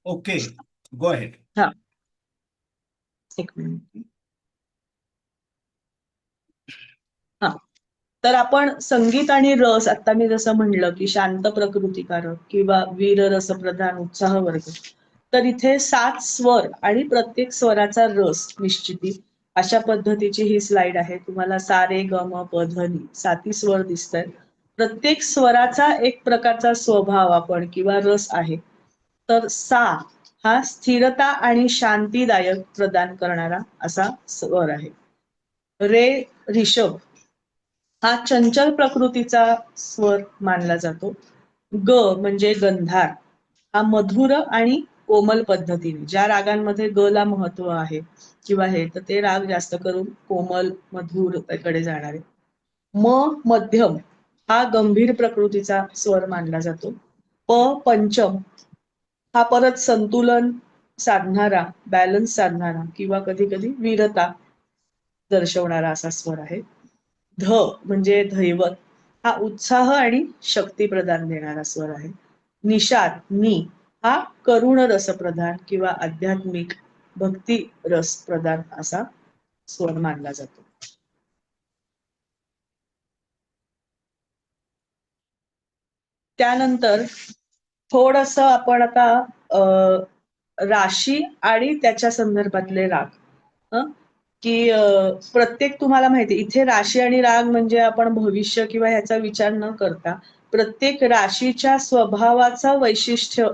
Okay, go ahead. हा, एक मिनिट. हा, तर आपण संगीत आणि रस, आता मी जसं म्हणलं की शांत प्रकृतिकारक किंवा वीर रसप्रधान उत्साहवर्धक, तर इथे 7 स्वर आणि प्रत्येक स्वराचा रस निश्चिती अशा पद्धतीची ही स्लाइड आहे. तुम्हाला सा रे ग म प ध नि 7 स्वर दिसत आहेत. प्रत्येक स्वराचा एक प्रकारचा स्वभाव आपण किंवा रस आहे. तर सा हा स्थिरता आणि शांतीदायक प्रदान करणारा असा स्वर आहे. रे रिषभ हा चंचल प्रकृतीचा स्वर मानला जातो. ग म्हणजे गंधार हा मधुर आणि कोमल पद्धतीने, ज्या रागांमध्ये ग ला महत्व आहे किंवा हे, तर ते राग जास्त करून कोमल मधुर कडे जाणारे. म मध्यम हा गंभीर प्रकृतीचा स्वर मानला जातो. प पंचम हा परत संतुलन साधणारा, बॅलन्स साधणारा किंवा कधी कधी वीरता दर्शवणारा असा स्वर आहे. ध म्हणजे दैवत हा उत्साह आणि शक्ती प्रदान देणारा स्वर आहे. निषाद नि हा करुण रसप्रधान किंवा आध्यात्मिक भक्ती रस प्रधान असा स्वर मानला जातो. त्यानंतर थोडस आपण आता राशी आणि त्याच्या संदर्भातले राग, हं? की प्रत्येक तुम्हाला माहिती इथे राशी आणि राग म्हणजे आपण भविष्य किंवा ह्याचा विचार न करता प्रत्येक राशीच्या स्वभावाचा वैशिष्ट्य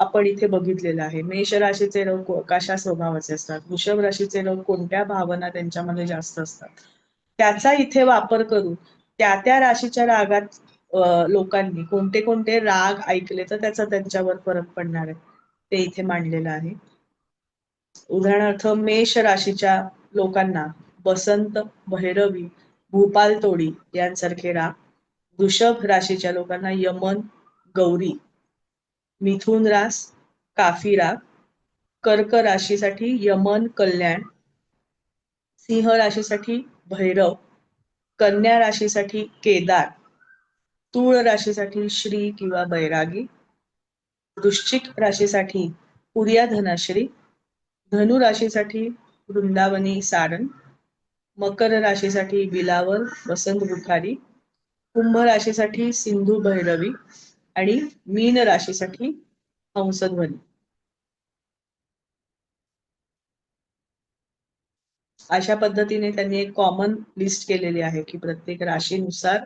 आपण इथे बघितलेलं आहे. मेष राशीचे लोक कशा स्वभावाचे असतात, वृषभ राशीचे लोक कोणत्या भावना त्यांच्यामध्ये जास्त असतात, त्याचा इथे वापर करून त्या त्या राशीच्या रागात लोकांनी कोणते कोणते राग ऐकले तर त्याचा त्यांच्यावर फरक पडणार आहे ते इथे मांडलेलं आहे. उदाहरणार्थ मेष राशीच्या लोकांना बसंत, भैरवी, भूपाल तोडी यांसारखे राग, वृषभ राशीच्या लोकांना यमन, गौरी, मिथुन रास, काफी राग, कर्क राशीसाठी यमन, कल्याण, सिंह राशीसाठी भैरव, कन्या राशीसाठी केदार, तूळ राशीसाठी श्री किंवा बैरागी, वृश्चिक राशीसाठी पुर्या धनाश्री, धनु राशीसाठी वृंदावनी सारन, मकर राशीसाठी बिलावर, वसंत बुखारी, कुंभ राशीसाठी सिंधू भैरवी आणि मीन राशीसाठी हंसध्वनी. अशा पद्धतीने त्यांनी एक कॉमन लिस्ट केलेली आहे की प्रत्येक राशीनुसार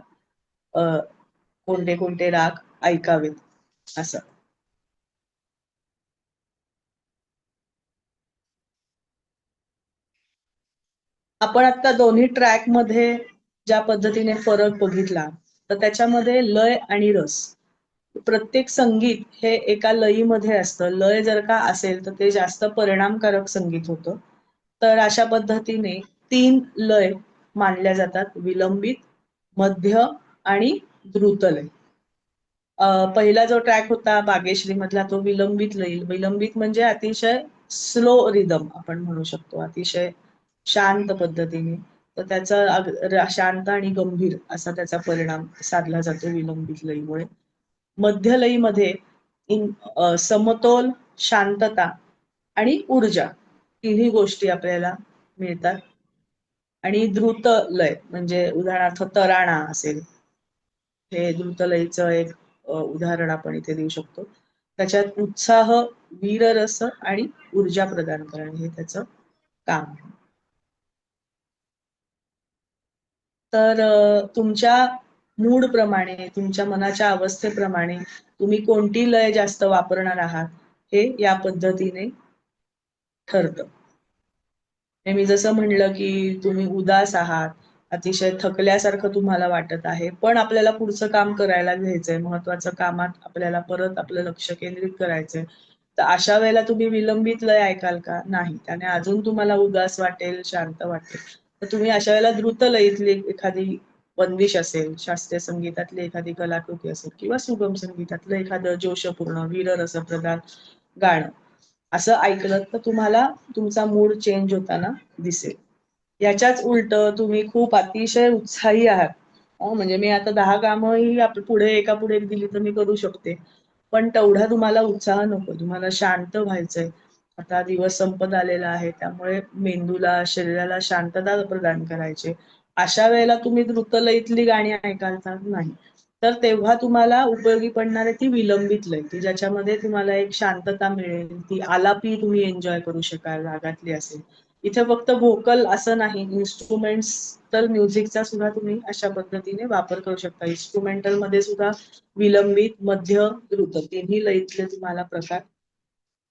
कोणते कोणते राग ऐकावेत असं. आपण आता दोन्ही ट्रॅक मध्ये ज्या पद्धतीने फरक बघितला तर त्याच्यामध्ये लय आणि रस, प्रत्येक संगीत हे एका लयीमध्ये असतं. लय जर का असेल तर ते जास्त परिणामकारक संगीत होतं. तर अशा पद्धतीने 3 लय मानल्या जातात, विलंबित, मध्य आणि द्रुतलय. पहिला जो ट्रॅक होता बागेश्री मधला तो विलंबित लय. विलंबित म्हणजे अतिशय स्लो रिदम आपण म्हणू शकतो, अतिशय शांत पद्धतीने. तर त्याचा शांत आणि गंभीर असा त्याचा परिणाम साधला जातो विलंबित लयीमुळे. मध्यलयीमध्ये समतोल, शांतता आणि ऊर्जा तिन्ही गोष्टी आपल्याला मिळतात. आणि द्रुत लय म्हणजे उदाहरणार्थ तराणा असेल, हे द्रुतलयीचं एक उदाहरण आपण इथे देऊ शकतो. त्याच्यात उत्साह, वीररस आणि ऊर्जा प्रदान करणे हे त्याचं काम आहे. तर तुमच्या मूड प्रमाणे, तुमच्या मनाच्या अवस्थेप्रमाणे तुम्ही कोणती लय जास्त वापरणार आहात हे या पद्धतीने ठरतं. मी जसं म्हणलं की तुम्ही उदास आहात, अतिशय थकल्यासारखं तुम्हाला वाटत आहे, पण आपल्याला पुढचं काम करायला घ्यायचंय, महत्वाचं कामात आपल्याला परत आपलं लक्ष केंद्रित करायचंय, तर अशा वेळेला तुम्ही विलंबित लय ऐकाल का? नाही. त्याने अजून तुम्हाला उदास वाटेल, शांत वाटेल. तर तुम्ही अशा वेळेला द्रुत लयीतली एखादी बंदिश असेल, शास्त्रीय संगीतातली एखादी कलाकृती असेल किंवा सुगम संगीतातलं एखादं जोशपूर्ण वीररसप्रधान गाणं असं ऐकलं तर तुम्हाला तुमचा मूड चेंज होताना दिसेल. याच्याच उलट तुम्ही खूप अतिशय उत्साही आहात, म्हणजे मी आता 10 कामंही पुढे एका पुढे एक दिली तर मी करू शकते, पण तेवढा तुम्हाला उत्साह नको, तुम्हाला शांत व्हायचंय. आता दिवस संपत आलेला आहे, त्यामुळे मेंदूला, शरीराला शांतता प्रदान करायची. अशा वेळेला तुम्ही द्रुतलयीतली गाणी ऐकाल तर नाही. तर तेव्हा तुम्हाला उपयोगी पडणार आहे ती विलंबित लय, की ज्याच्यामध्ये तुम्हाला एक शांतता मिळेल, ती आलापी तुम्ही एन्जॉय करू शकाल, रागातली असेल. इथे फक्त व्होकल असं नाही, इन्स्ट्रुमेंट्स तर म्युझिकचा सुद्धा तुम्ही अशा पद्धतीने वापर करू शकता. इन्स्ट्रुमेंटल मध्ये सुद्धा विलंबित, मध्य, द्रुत तिन्ही लयीतले तुम्हाला प्रकार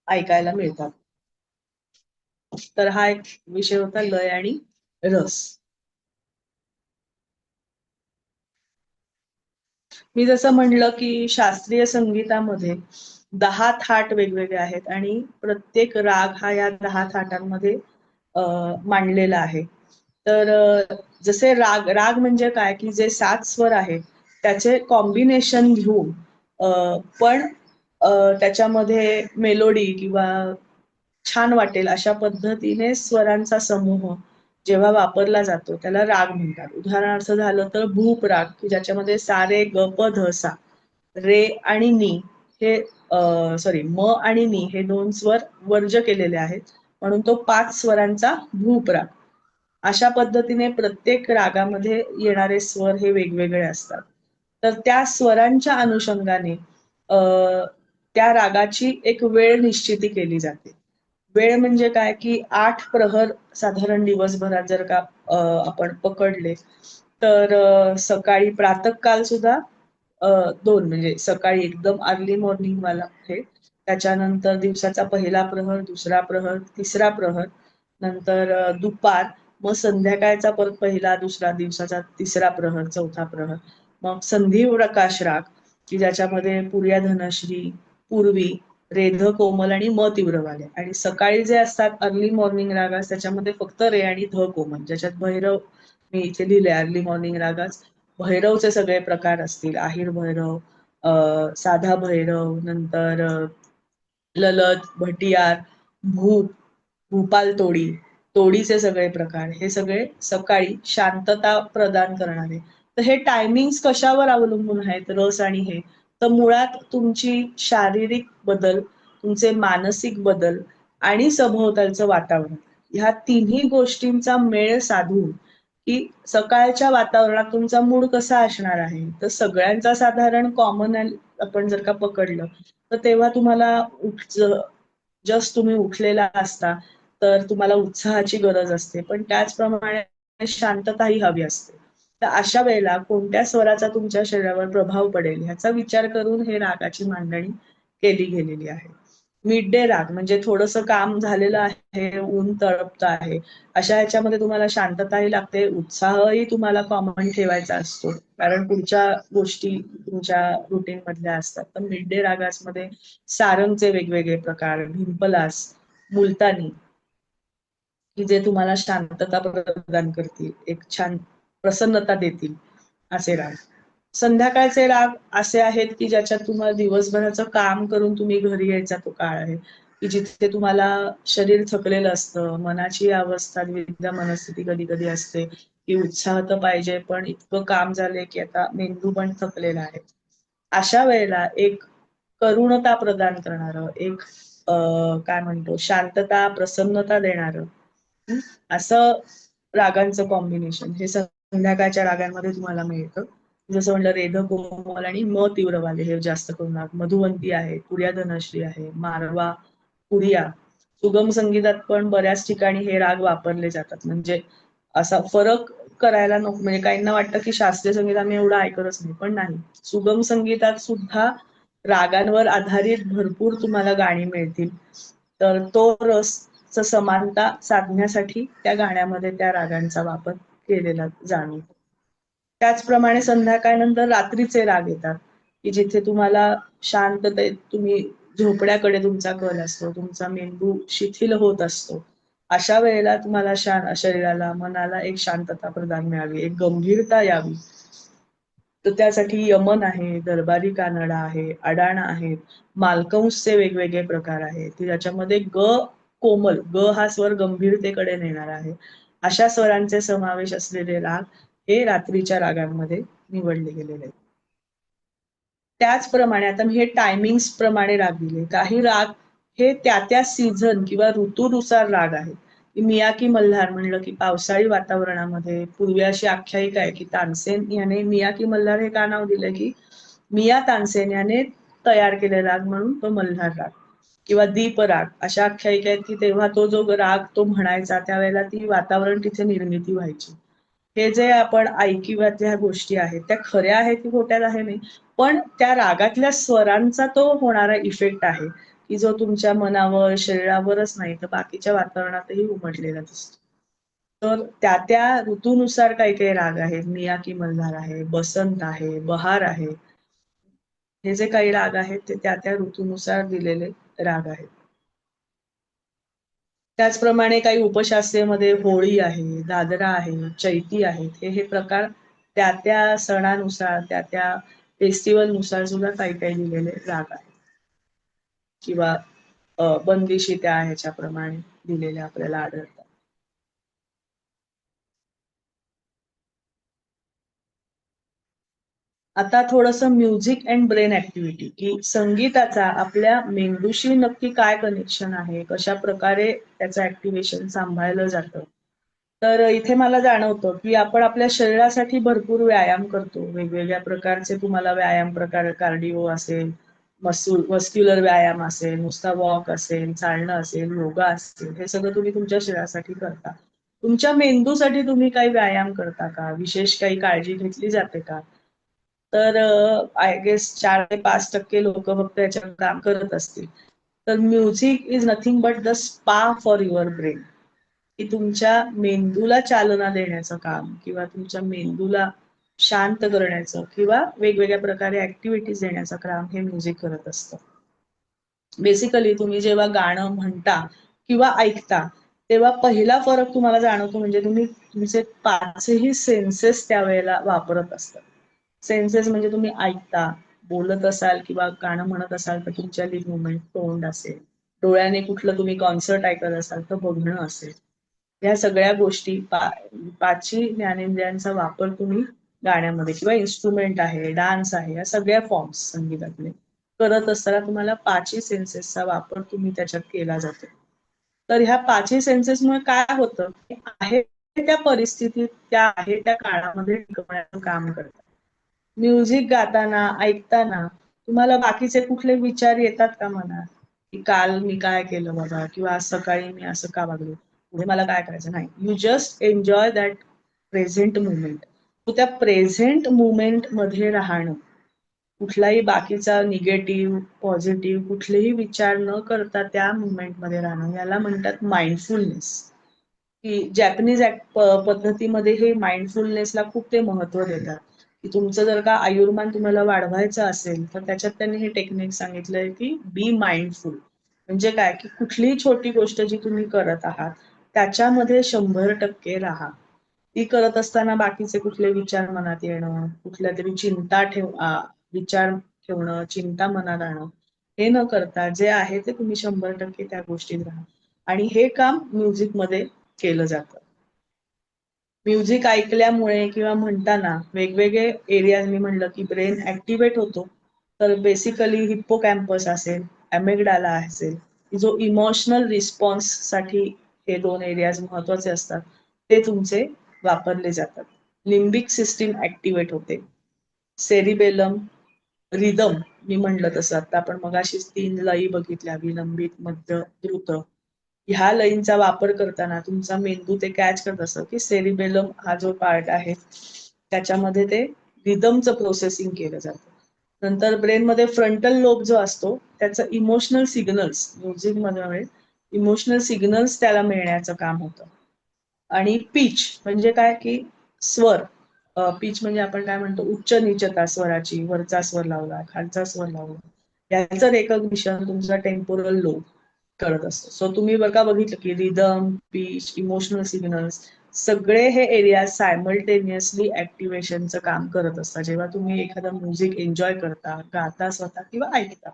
ऐकायला मिळतात. तर हा एक विषय होता लय आणि रस. मी जसं म्हणलं की शास्त्रीय संगीतामध्ये 10 थाट वेगवेगळे आहेत आणि प्रत्येक राग हा या 10 थाटांमध्ये मांडलेला आहे. तर जसे राग, राग म्हणजे काय की जे 7 स्वर आहे त्याचे कॉम्बिनेशन घेऊन पण त्याच्यामध्ये मेलोडी किंवा छान वाटेल अशा पद्धतीने स्वरांचा समूह जेव्हा वापरला जातो त्याला राग म्हणतात. उदाहरणार्थ झालं तर भूप राग, की ज्याच्यामध्ये सा रे ग प ध सा, रे आणि नी हे सॉरी म आणि नी हे 2 स्वर वर्ज केलेले आहेत, म्हणून तो 5 स्वरांचा भूप राग. अशा पद्धतीने प्रत्येक रागामध्ये येणारे स्वर हे वेगवेगळे असतात. तर त्या स्वरांच्या अनुषंगाने त्या रागाची एक वेळ निश्चिती केली जाते. वेळ म्हणजे काय, की 8 प्रहर साधारण दिवसभरात जर का आपण पकडले, तर सकाळी प्रातःकाल सुद्धा 2 म्हणजे सकाळी एकदम अर्ली मॉर्निंग वाला आहे. त्याच्यानंतर दिवसाचा पहिला प्रहर, दुसरा प्रहर, तिसरा प्रहर, नंतर दुपार, मग संध्याकाळचा परत पहिला, दुसरा, दिवसाचा तिसरा प्रहर, चौथा प्रहर. मग संधी प्रकाश राग, की ज्याच्यामध्ये पुर्या धनश्री, पूर्वी, रेध कोमल आणि म तीव्रवाले. आणि सकाळी जे असतात अर्ली मॉर्निंग रागास, त्याच्यामध्ये फक्त रे आणि ध कोमल, ज्याच्यात भैरव मी इथे लिहिले अर्ली मॉर्निंग रागास भैरवचे सगळे प्रकार असतील. आहिर भैरव, साधा भैरव, नंतर ललत, भटियार, भूप, भूपाल तोडी, तोडीचे सगळे प्रकार, हे सगळे सकाळी शांतता प्रदान करणारे. तर हे टायमिंग्स कशावर अवलंबून आहेत, रस आणि हे, तर मुळात तुमची शारीरिक बदल, तुमचे मानसिक बदल आणि सभोवतालचं वातावरण, ह्या तिन्ही गोष्टींचा मेळ साधून की सकाळच्या वातावरणात तुमचा मूड कसा असणार आहे. तर सगळ्यांचा साधारण कॉमन आपण जर का पकडलं, तर तेव्हा तुम्हाला जस्ट तुम्ही उठलेला असता तर तुम्हाला उत्साहाची गरज असते, पण त्याचप्रमाणे शांतताही हवी असते. तर अशा वेळेला कोणत्या स्वराचा तुमच्या शरीरावर प्रभाव पडेल ह्याचा विचार करून हे रागाची मांडणी केली गेलेली आहे. मिड डे राग म्हणजे थोडंसं काम झालेलं आहे, ऊन तळपत आहे, अशा ह्याच्यामध्ये तुम्हाला शांतताही लागते, उत्साहही तुम्हाला कॉमन ठेवायचा असतो, कारण पुढच्या गोष्टी तुमच्या रुटीन मधल्या असतात. तर मिड डे रागासमध्ये सारंगचे वेगवेगळे प्रकार, भिंपलास, मुलतानी, की जे तुम्हाला शांतता प्रदान करतील, एक छान प्रसन्नता देतील, असे राग. संध्याकाळचे राग असे आहेत की ज्याच्यात तुम्हाला दिवसभराचं काम करून तुम्ही घरी यायचा तो काळ आहे, की जिथे तुम्हाला शरीर थकलेलं असतं, मनाची अवस्था, द्विधा मनस्थिती कधी कधी असते की उत्साह तर पाहिजे, पण इतकं काम झालंय की आता मेंदू पण थकलेला आहे. अशा वेळेला एक करुणता प्रदान करणारं, एक काय म्हणतो शांतता, प्रसन्नता देणारं असं रागांचं कॉम्बिनेशन हे संध्याकाळच्या रागांमध्ये तुम्हाला मिळतं. जसं म्हणलं रेध कोमल आणि म तीव्रवाले हे जास्त करून राग. मधुवंती आहे, पुर्या धनश्री आहे, मारवा, पुरिया. सुगम संगीतात पण बऱ्याच ठिकाणी हे राग वापरले जातात. म्हणजे असा फरक करायला नको, म्हणजे काहींना वाटतं की शास्त्रीय संगीत आम्ही एवढं ऐकतच नाही, पण नाही. सुगम संगीतात सुद्धा रागांवर आधारित भरपूर तुम्हाला गाणी मिळतील. तर तो रस समानता साधण्यासाठी त्या गाण्यामध्ये त्या रागांचा वापर केलेला जाणवतो. त्याचप्रमाणे संध्याकाळनंतर रात्रीचे राग येतात, की जिथे तुम्हाला शांततेत तुम्ही झोपड्याकडे तुमचा कल असतो, तुमचा मेंदू शिथिल होत असतो. अशा वेळेला तुम्हाला शरीराला, मनाला एक शांतता प्रदान मिळावी, एक गंभीरता यावी. तर त्यासाठी यमन आहे, दरबारी कानडा आहे, अडाणा आहेत, मालकंसचे वेगवेगळे प्रकार आहेत, की ज्याच्यामध्ये कोमल, हा स्वर गंभीरतेकडे नेणार आहे. अशा स्वरांचे समावेश असलेले राग हे रात्रीच्या रागांमध्ये निवडले गेलेले आहेत. त्याचप्रमाणे आता मी हे टायमिंग्स प्रमाणे राग दिले. काही राग हे त्या सीझन किंवा ऋतूनुसार राग आहेत. मियाकी मल्हार म्हणलं की पावसाळी वातावरणामध्ये पूर्वी अशी आख्यायिका आहे की तानसेन याने मियाकी मल्हार हे का नाव दिलं, की मिया तानसेन याने तयार केले राग म्हणून तो मल्हार राग किंवा दीप राग, अशा आख्यायिका आहेत की तेव्हा तो जो राग तो म्हणायचा त्यावेळेला ती वातावरण तिथे निर्मिती व्हायची. हे जे आपण ऐकिवातल्या गोष्टी आहेत त्या खऱ्या आहेत की खोट्या आहे नाही, पण त्या रागातल्या स्वरांचा तो होणारा इफेक्ट आहे की जो तुमच्या मनावर, शरीरावरच नाही तर बाकीच्या वातावरणातही उमटलेला दिसतो. तर त्या ऋतूनुसार काही काही राग आहेत. मियाकी मल्हार आहे, बसंत आहे, बहार आहे. हे जे काही राग आहेत ते त्या ऋतूनुसार दिलेले राग आहेत. त्याचप्रमाणे काही उपशास्त्रीमध्ये होळी आहे, दादरा आहे, चैती आहेत. हे प्रकार त्या सणानुसार, त्या फेस्टिवल नुसार सुद्धा काही काही दिलेले राग आहेत किंवा बंदिशी त्या ह्याच्याप्रमाणे दिलेले आपल्याला आढळतात. आता थोडंसं म्युझिक अँड ब्रेन ऍक्टिव्हिटी, की संगीताचा आपल्या मेंदूशी नक्की काय कनेक्शन आहे, कशा प्रकारे त्याचं ऍक्टिव्हेशन सांभाळलं जातं. तर इथे मला जाणवतं की आपण आपल्या शरीरासाठी भरपूर व्यायाम करतो. वेगवेगळ्या प्रकारचे तुम्हाला व्यायाम प्रकार, कार्डिओ असेल, मस्क्युलर व्यायाम असेल, नुसता वॉक असेल, चालणं असेल, योगा असेल, हे सगळं तुम्ही तुमच्या शरीरासाठी करता. तुमच्या मेंदूसाठी तुम्ही काही व्यायाम करता का? विशेष काही काळजी घेतली जाते का? तर आय गेस 4 ते 5% लोक फक्त याच्यावर काम करत असतील. तर music is nothing but the spa for your brain, की तुमच्या मेंदूला चालना देण्याचं काम किंवा तुमच्या मेंदूला शांत करण्याचं किंवा वेगवेगळ्या प्रकारे ऍक्टिव्हिटीज देण्याचं काम हे म्युझिक करत असतं. बेसिकली तुम्ही जेव्हा गाणं म्हणता किंवा ऐकता तेव्हा पहिला फरक तुम्हाला जाणवतो म्हणजे तुम्ही तुमचे 5ही सेन्सेस त्यावेळेला वापरत असतात. सेन्सेस म्हणजे तुम्ही ऐकता, बोलत असाल किंवा गाणं म्हणत असाल तर तुमच्या लिप मुवमेंट, तोंड असेल, डोळ्याने कुठलं तुम्ही कॉन्सर्ट ऐकत असाल तर बघणं असेल. या सगळ्या गोष्टी 5ही ज्ञानेंद्रियांचा वापर तुम्ही गाण्यामध्ये किंवा इन्स्ट्रुमेंट आहे, डान्स आहे, या सगळ्या फॉर्म्स संगीतातले करत असताना तुम्हाला 5ही सेन्सेसचा वापर तुम्ही त्याच्यात केला जातो. तर ह्या 5ही सेन्सेसमुळे काय होतं, की आहे त्या परिस्थितीत, त्या आहे त्या काळामध्ये टिकवण्याचं काम करतात. म्युझिक गाताना, ऐकताना तुम्हाला बाकीचे कुठले विचार येतात का मनात, की काल मी काय केलं बाबा किंवा आज सकाळी मी असं का वागलो, पुढे मला काय करायचं नाही. You just enjoy that present movement. तू त्या प्रेझेंट मुवमेंट मध्ये राहणं, कुठलाही बाकीचा निगेटिव्ह, पॉझिटिव्ह कुठलेही विचार न करता त्या मुवमेंट मध्ये राहणं, याला म्हणतात माइंडफुलनेस. की जॅपनीज पद्धतीमध्ये हे माइंडफुलनेसला खूप ते महत्व देतात, की तुमचं जर का आयुर्मान तुम्हाला वाढवायचं असेल तर त्याच्यात त्यांनी हे टेक्निक सांगितलंय की बी माइंडफुल. म्हणजे काय, की कुठलीही छोटी गोष्ट जी तुम्ही करत आहात त्याच्यामध्ये 100% राहा. ती करत असताना बाकीचे कुठले विचार मनात येणं, कुठल्या तरी विचार ठेवणं, चिंता मनात आणणं, हे न करता जे आहे ते तुम्ही 100% त्या गोष्टीत राहा. आणि हे काम म्युझिकमध्ये केलं जातं. म्युझिक ऐकल्यामुळे किंवा म्हणताना वेगवेगळे एरियाज, मी म्हणलं की ब्रेन ऍक्टिव्हेट होतो. तर बेसिकली हिप्पोकॅम्पस असेल, अॅमिग्डाला असेल, जो इमोशनल रिस्पॉन्स साठी हे 2 एरियाज महत्वाचे असतात, ते तुमचे वापरले जातात. लिम्बिक सिस्टीम ऍक्टिव्हेट होते. सेरिबेलम, रिदम, मी म्हणलं तसं आता आपण मगाशीच 3 लयी बघितल्या, विलंबित, मध्य, द्रुत. ह्या लयींचा वापर करताना तुमचा मेंदू ते कॅच करत असतं की सेरिबेलम हा जो पार्ट आहे त्याच्यामध्ये ते रिदमचं प्रोसेसिंग केलं जातं. नंतर ब्रेनमध्ये फ्रंटल लोब जो असतो त्याचं इमोशनल सिग्नल्स, म्युझिकमध्ये इमोशनल सिग्नल्स त्याला मिळण्याचं काम होतं. आणि पिच म्हणजे काय, की स्वर. पिच म्हणजे आपण काय म्हणतो, उच्च नीचता स्वराची, वरचा स्वर लावला, खालचा स्वर लावला, याचं रेकॉग्निशन तुमचा टेम्पोरल लोब करत असतो. सो तुम्ही बरं का बघितलं की रिदम, पिच, इमोशनल सिग्नल्स सगळे हे एरिया सायमल्टेनियसली ऍक्टिव्हेशनचं काम करत असतात जेव्हा तुम्ही एखादं म्युझिक एन्जॉय करता, गाता स्वतः किंवा ऐकता.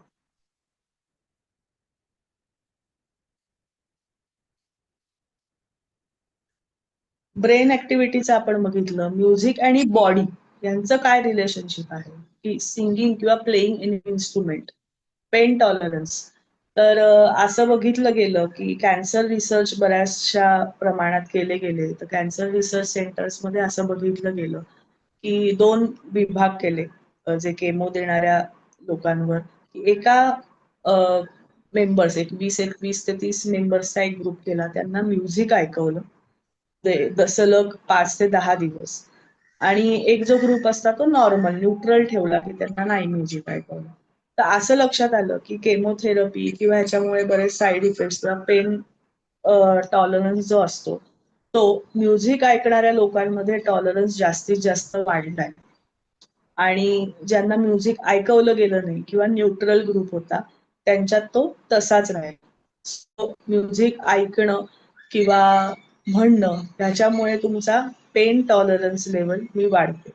ब्रेन ऍक्टिव्हिटीचं आपण बघितलं. म्युझिक आणि बॉडी यांचं काय रिलेशनशिप आहे, की सिंगिंग किंवा playing in instrument, pain tolerance. तर असं बघितलं गेलं की कॅन्सर रिसर्च बऱ्याचशा प्रमाणात केले गेले. तर कॅन्सर रिसर्च सेंटर्समध्ये असं बघितलं गेलं की 2 विभाग केले, जे केमो देणाऱ्या लोकांवर, की एका मेंबर्स, एक 20 ते 30 मेंबर्सचा एक ग्रुप केला, त्यांना म्युझिक ऐकवलं सलग 5 ते 10 दिवस. आणि एक जो ग्रुप असता तो नॉर्मल न्यूट्रल ठेवला, की त्यांना नाही म्युझिक ऐकवलं. तर असं लक्षात आलं की केमोथेरपी किंवा ह्याच्यामुळे बरेच साईड इफेक्ट्स किंवा पेन टॉलरन्स जो असतो तो म्युझिक ऐकणाऱ्या लोकांमध्ये टॉलरन्स जास्तीत जास्त वाढलाय. आणि ज्यांना म्युझिक ऐकवलं गेलं नाही किंवा न्यूट्रल ग्रुप होता त्यांच्यात तो तसाच राहील. म्युझिक ऐकणं किंवा म्हणणं त्याच्यामुळे तुमचा पेन टॉलरन्स लेवल ही वाढते.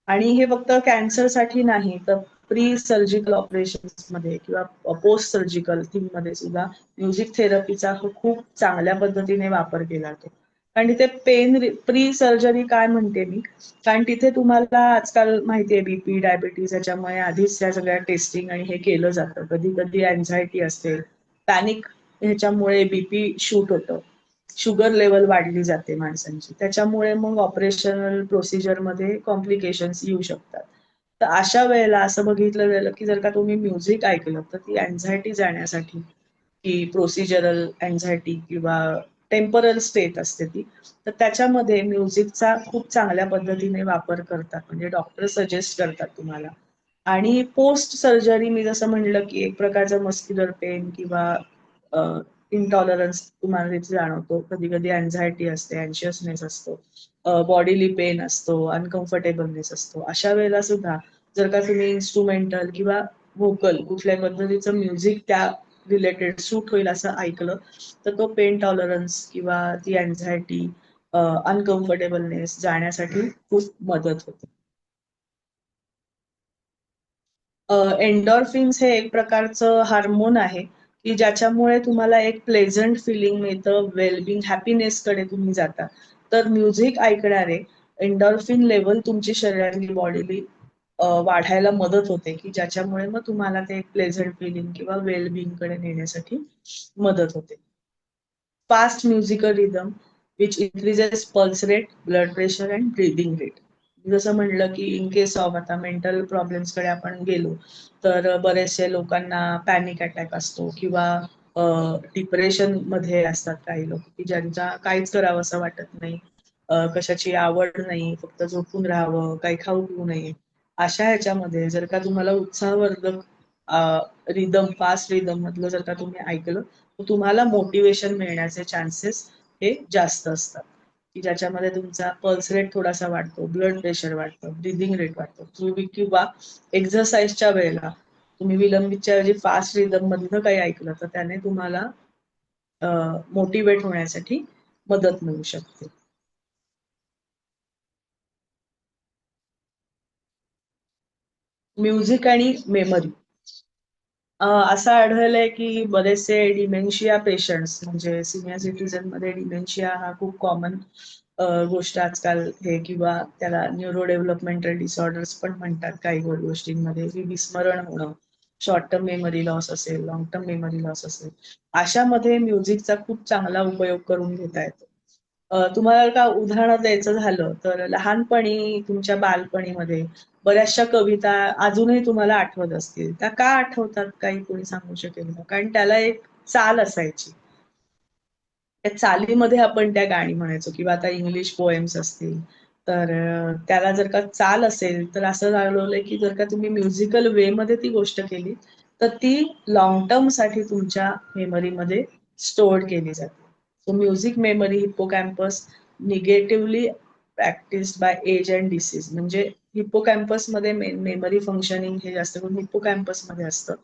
आणि हे फक्त कॅन्सरसाठी नाही तर प्री सर्जिकल ऑपरेशन्स मध्ये किंवा पोस्ट सर्जिकल थिंग मध्ये सुद्धा म्युझिक थेरपीचा खूप चांगल्या पद्धतीने वापर केला जातो. कारण तिथे पेन प्री सर्जरी काय म्हणते मी, कारण तिथे तुम्हाला आजकाल माहितीये बीपी डायबिटीज याच्यामुळे आधीच त्या सगळ्या टेस्टिंग आणि हे केलं जातं. कधी कधी अँझायटी असते, पॅनिक ह्याच्यामुळे बीपी शूट होतं, शुगर लेवल वाढली जाते माणसांची, त्याच्यामुळे मग ऑपरेशनल प्रोसिजरमध्ये कॉम्प्लिकेशन्स येऊ शकतात. तर अशा वेळेला असं बघितलं गेलं की जर का तुम्ही म्युझिक ऐकलं तर ती अँझायटी जाण्यासाठी, की प्रोसिजरल अँझायटी किंवा टेम्परल स्टेट असते ती, तर त्याच्यामध्ये म्युझिकचा खूप चांगल्या पद्धतीने वापर करतात, म्हणजे डॉक्टर सजेस्ट करतात तुम्हाला. आणि पोस्ट सर्जरी मी जसं म्हणलं की एक प्रकारचं मस्क्युलर पेन किंवा इंटॉलरन्स तुम्हाला तिथे जाणवतो, कधी कधी अँझायटी असते, अँशियसनेस असतो, बॉडीली पेन असतो, अनकम्फर्टेबलनेस असतो. अशा वेळेला सुद्धा जर का तुम्ही इन्स्ट्रुमेंटल किंवा व्होकल कुठल्या पद्धतीचं म्युझिक त्या रिलेटेड सूट होईल असं ऐकलं तर तो पेन टॉलरन्स किंवा ती अँझायटी, अनकम्फर्टेबलनेस जाण्यासाठी खूप मदत होते. एन्डॉर्फिन्स हे एक प्रकारचं हार्मोन आहे की ज्याच्यामुळे तुम्हाला एक प्लेझंट फिलिंग मिळतं, वेलबिंग, हॅपीनेस कडे तुम्ही जाता. तर म्युझिक ऐकणारे एन्डॉर्फिन लेवल तुमची शरीरातली बॉडीली वाढायला मदत होते, की ज्याच्यामुळे मग तुम्हाला ते एक प्लेझंट फिलिंग किंवा वेलबिंग कडे नेण्यासाठी मदत होते. Fast musical rhythm which increases pulse rate, blood pressure and breathing rate. जसं म्हणलं की इन केस ऑफ आता मेंटल प्रॉब्लेम्सकडे आपण गेलो तर बरेचसे लोकांना पॅनिक अटॅक असतो किंवा डिप्रेशन मध्ये असतात काही लोक की ज्यांचा काहीच करावं असं वाटत नाही, कशाची आवड नाही, फक्त झोपून राहावं, काही खाऊ पिऊ नये. अशा ह्याच्यामध्ये जर का तुम्हाला उत्साहवर्धक रिदम, फास्ट रिदम मधलं जर का तुम्ही ऐकलं तर तुम्हाला मोटिवेशन मिळण्याचे चान्सेस हे जास्त असतात, की ज्याच्यामध्ये तुमचा पल्स रेट थोडासा वाढतो, ब्लड प्रेशर वाढतं, ब्रिदिंग रेट वाढतो. तुम्ही किंवा एक्झरसाइजच्या वेळेला तुम्ही विलंबीच्या ऐवजी फास्ट रिदम मधलं काही ऐकलं तर त्याने तुम्हाला मोटिवेट होण्यासाठी मदत मिळू शकते. म्युझिक आणि मेमरी. असं आढळलंय की बरेचसे डिमेन्शिया पेशंट्स, म्हणजे सिनियर सिटीजन मध्ये डिमेन्शिया हा खूप कॉमन गोष्ट आजकाल हे, किंवा त्याला न्यूरो डेव्हलपमेंटल डिसऑर्डर्स पण म्हणतात काही गोष्टींमध्ये, की विस्मरण होणं, शॉर्ट टर्म मेमरी लॉस असेल, लॉंग टर्म मेमरी लॉस असेल, अशामध्ये म्युझिकचा खूप चांगला उपयोग करून घेता येतो. तुम्हाला का उदाहरण द्यायचं झालं तर लहानपणी तुमच्या बालपणीमध्ये बऱ्याचशा कविता अजूनही तुम्हाला आठवत असतील. त्या का आठवतात काही कोणी सांगू शकेल का? कारण त्याला एक चाल असायची. त्या चालीमध्ये आपण त्या गाणी म्हणायचो, किंवा आता इंग्लिश पोएम्स असतील तर त्याला जर का चाल असेल तर असं जाणवलंय की जर का तुम्ही म्युझिकल वे मध्ये ती गोष्ट केली तर ती लॉंग टर्म साठी तुमच्या मेमरीमध्ये स्टोअर केली जाते. So music memory hippocampus negatively practised by age and disease. म्हणजे हिप्पोकॅम्पस मध्ये मेमरी फंक्शनिंग हे जास्त करून हिप्पोकॅम्पस मध्ये असतं.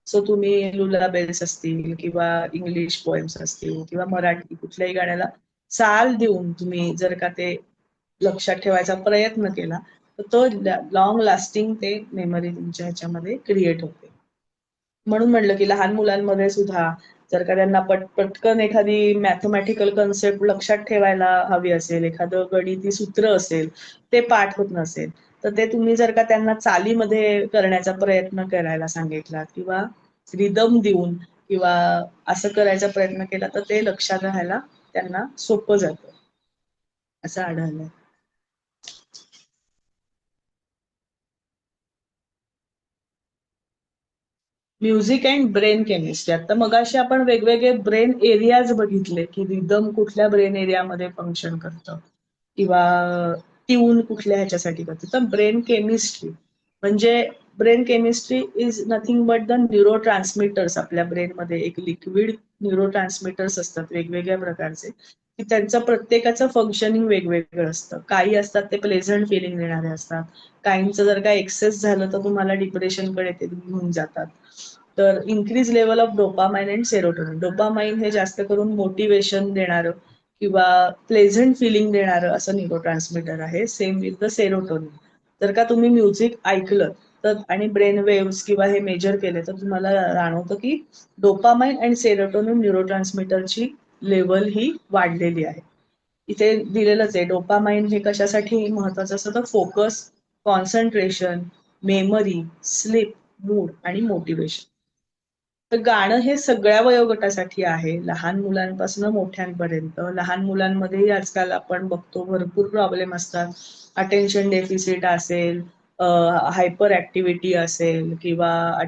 सो तुम्ही लुलाबेल्स असतील किंवा इंग्लिश पोएम्स असतील किंवा मराठी कुठल्याही गाण्याला चाल देऊन तुम्ही जर का ते लक्षात ठेवायचा प्रयत्न केला तर तो लॉंग लास्टिंग ते मेमरी तुमच्या ह्याच्यामध्ये क्रिएट होते. म्हणून म्हणलं की लहान मुलांमध्ये सुद्धा जर का त्यांना पटकन एखादी मॅथमॅटिकल कन्सेप्ट लक्षात ठेवायला हवी असेल, एखादं गणिती सूत्र असेल, ते पाठ होत नसेल, तर ते तुम्ही जर का त्यांना चालीमध्ये करण्याचा प्रयत्न करायला सांगितला किंवा रिदम देऊन किंवा असं करायचा प्रयत्न केला तर ते लक्षात राहायला त्यांना सोपं जातं, असं आढळलंय. Music and brain chemistry. आता मगाशी आपण वेगवेगळे ब्रेन एरियाज बघितले की रिदम कुठल्या ब्रेन एरियामध्ये फंक्शन करतं किंवा ट्यून कुठल्या ह्याच्यासाठी करतं. तर ब्रेन केमिस्ट्री म्हणजे brain chemistry is nothing but the neuro transmitters. आपल्या ब्रेनमध्ये एक लिक्विड न्यूरो ट्रान्समिटर्स असतात वेगवेगळ्या प्रकारचे, की त्यांचं प्रत्येकाचं फंक्शनिंग वेगवेगळं असतं. काही असतात ते प्लेझंट फिलिंग देणारे असतात, काहींचं जर का एक्सेस झालं तर तुम्हाला डिप्रेशनकडे ते घेऊन जातात. तर increase level of dopamine and serotonin. Dopamine हे जास्त करून मोटिवेशन देणारं किंवा प्लेझंट फिलिंग देणारं असं न्यूरो ट्रान्समिटर आहे. Same with the serotonin. जर का तुम्ही म्युझिक ऐकलं तर आणि ब्रेन वेव्स किंवा हे मेजर केले तर तुम्हाला जाणवतं की डोपामाइन आणि सेरोटोनिन न्यूरो ट्रान्समिटरची लेवल ही वाढलेली आहे. इथे दिलेलंच आहे. डोपामाइन हे कशासाठी महत्वाचं असतं, तर focus, concentration, memory, sleep, mood आणि मोटिवेशन. तर गाणं हे सगळ्या वयोगटासाठी आहे, लहान मुलांपासून मोठ्यांपर्यंत. लहान मुलांमध्येही आजकाल आपण बघतो भरपूर प्रॉब्लेम असतात. अटेन्शन डेफिसिट असेल, हायपर ऍक्टिव्हिटी असेल, किंवा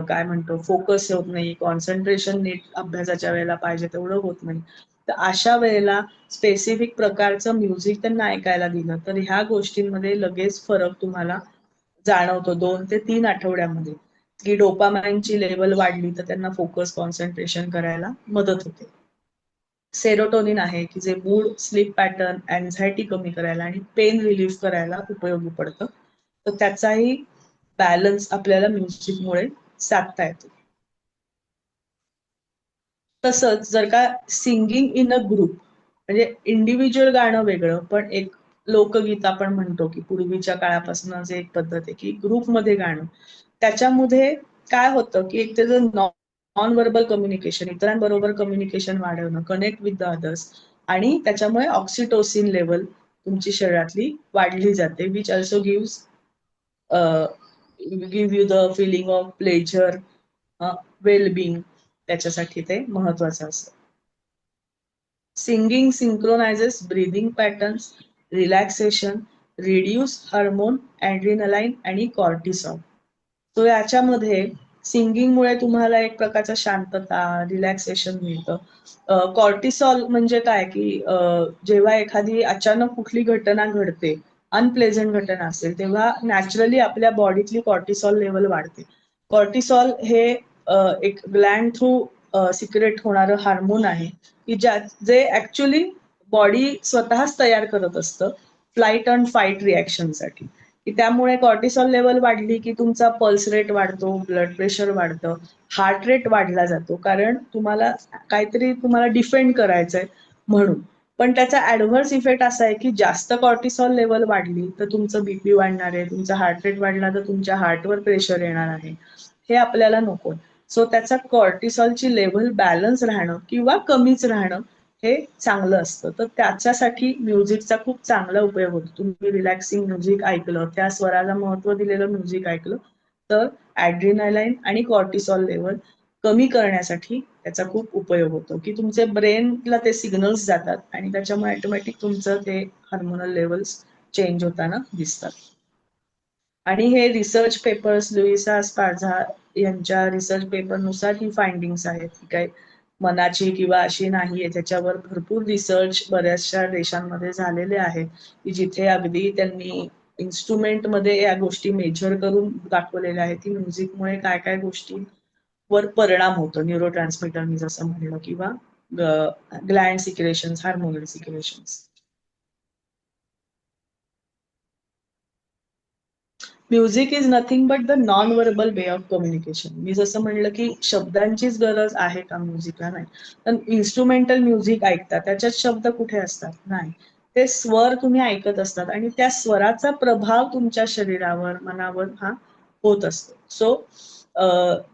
काय म्हणतो, फोकस होत नाही, कॉन्सन्ट्रेशन नीट अभ्यासाच्या वेळेला पाहिजे तेवढं होत नाही. तर अशा वेळेला स्पेसिफिक प्रकारचं म्युझिक त्यांना ऐकायला दिलं तर ह्या गोष्टींमध्ये लगेच फरक तुम्हाला जाणवतो 2 ते 3 आठवड्यामध्ये, की डोपामाइनची लेवल वाढली तर त्यांना फोकस, कॉन्सन्ट्रेशन करायला मदत होते. सेरोटोनिन आहे की जे मूड, स्लीप पॅटर्न, अँझायटी कमी करायला आणि पेन रिलीफ करायला उपयोगी पडतं. तर त्याचाही बॅलन्स आपल्याला म्युझिकमुळे साधता येतो. तसंच जर का सिंगिंग इन अ ग्रुप, म्हणजे इंडिव्हिज्युअल गाणं वेगळं, पण एक लोकगीत आपण म्हणतो की पूर्वीच्या काळापासून जे एक पद्धत आहे की ग्रुपमध्ये गाणं, त्याच्यामध्ये काय होतं की एक त्याचं नॉन व्हर्बल कम्युनिकेशन, इतरांबरोबर कम्युनिकेशन वाढवणं, कनेक्ट विथ द अदर्स, आणि त्याच्यामुळे ऑक्सिटोसिन लेवल तुमची शरीरातली वाढली जाते, which also give you the feeling of pleasure, wellbeing. त्याच्यासाठी ते महत्वाचं असतं. Singing synchronises breathing patterns, relaxation, reduce hormone adrenaline आणि कॉर्टिसॉल. तो याच्यामध्ये सिंगिंगमुळे तुम्हाला एक प्रकारचा शांतता, रिलॅक्सेशन मिळतं. कॉर्टिसॉल म्हणजे काय की जेव्हा एखादी अचानक कुठली घटना घडते, अनप्लेझंट घटना असेल, तेव्हा नॅचरली आपल्या बॉडीतली कॉर्टिसॉल लेवल वाढते. कॉर्टिसॉल हे एक ग्लँड थ्रू सिक्रेट होणारं हार्मोन आहे की जे ऍक्च्युली बॉडी स्वतःच तयार करत असतं फ्लाईट अँड फाईट रिॲक्शनसाठी. की त्यामुळे कॉर्टिसॉल लेवल वाढली की तुमचा पल्स रेट वाढतो, ब्लड प्रेशर वाढतं, हार्ट रेट वाढला जातो, कारण तुम्हाला डिफेंड करायचंय म्हणून. पण त्याचा ऍडव्हर्स इफेक्ट असा आहे की जास्त कॉर्टिसॉल लेवल वाढली तर तुमचं बीपी वाढणार आहे, तुमचा हार्ट रेट वाढला तर तुमच्या हार्टवर प्रेशर येणार आहे. हे आपल्याला नको. सो त्याचा कॉर्टिसॉलची लेवल बॅलन्स राहणं किंवा कमीच राहणं हे चांगलं असतं. तर त्याच्यासाठी म्युझिकचा खूप चांगला उपयोग होतो. तुम्ही रिलॅक्सिंग म्युझिक ऐकलं, त्या स्वराला महत्व दिलेलं म्युझिक ऐकलं तर ऍड्रिनालाइन आणि कॉर्टिसॉल लेवल कमी करण्यासाठी त्याचा खूप उपयोग होतो, की तुमचे ब्रेनला ते सिग्नल्स जातात आणि त्याच्यामुळे ऑटोमॅटिक तुमचं ते हार्मोनल लेवल्स चेंज होताना दिसतात. आणि हे रिसर्च पेपर्स, लुईसा स्पार्झा यांच्या रिसर्च पेपरनुसार ही फाइंडिंग्स आहेत, की काय मनाची किंवा अशी नाहीये. त्याच्यावर भरपूर रिसर्च बऱ्याचशा देशांमध्ये झालेले आहेत, की जिथे अगदी त्यांनी इन्स्ट्रुमेंटमध्ये या गोष्टी मेजर करून दाखवलेल्या आहेत, की म्युझिकमुळे काय काय गोष्टींवर परिणाम होतो, न्यूरो ट्रान्समिटर मी जसं म्हणलं, किंवा gland secretions, hormonal secretions. Music is nothing but the non verbal way of communication. मी जसं म्हणलं की शब्दांचीच गरज आहे का म्युझिकला, नाही. तर इन्स्ट्रुमेंटल म्युझिक ऐकतात त्याच्यात शब्द कुठे असतात, नाही. ते स्वर तुम्ही ऐकत असतात आणि त्या स्वराचा प्रभाव तुमच्या शरीरावर, मनावर हा होत असतो. सो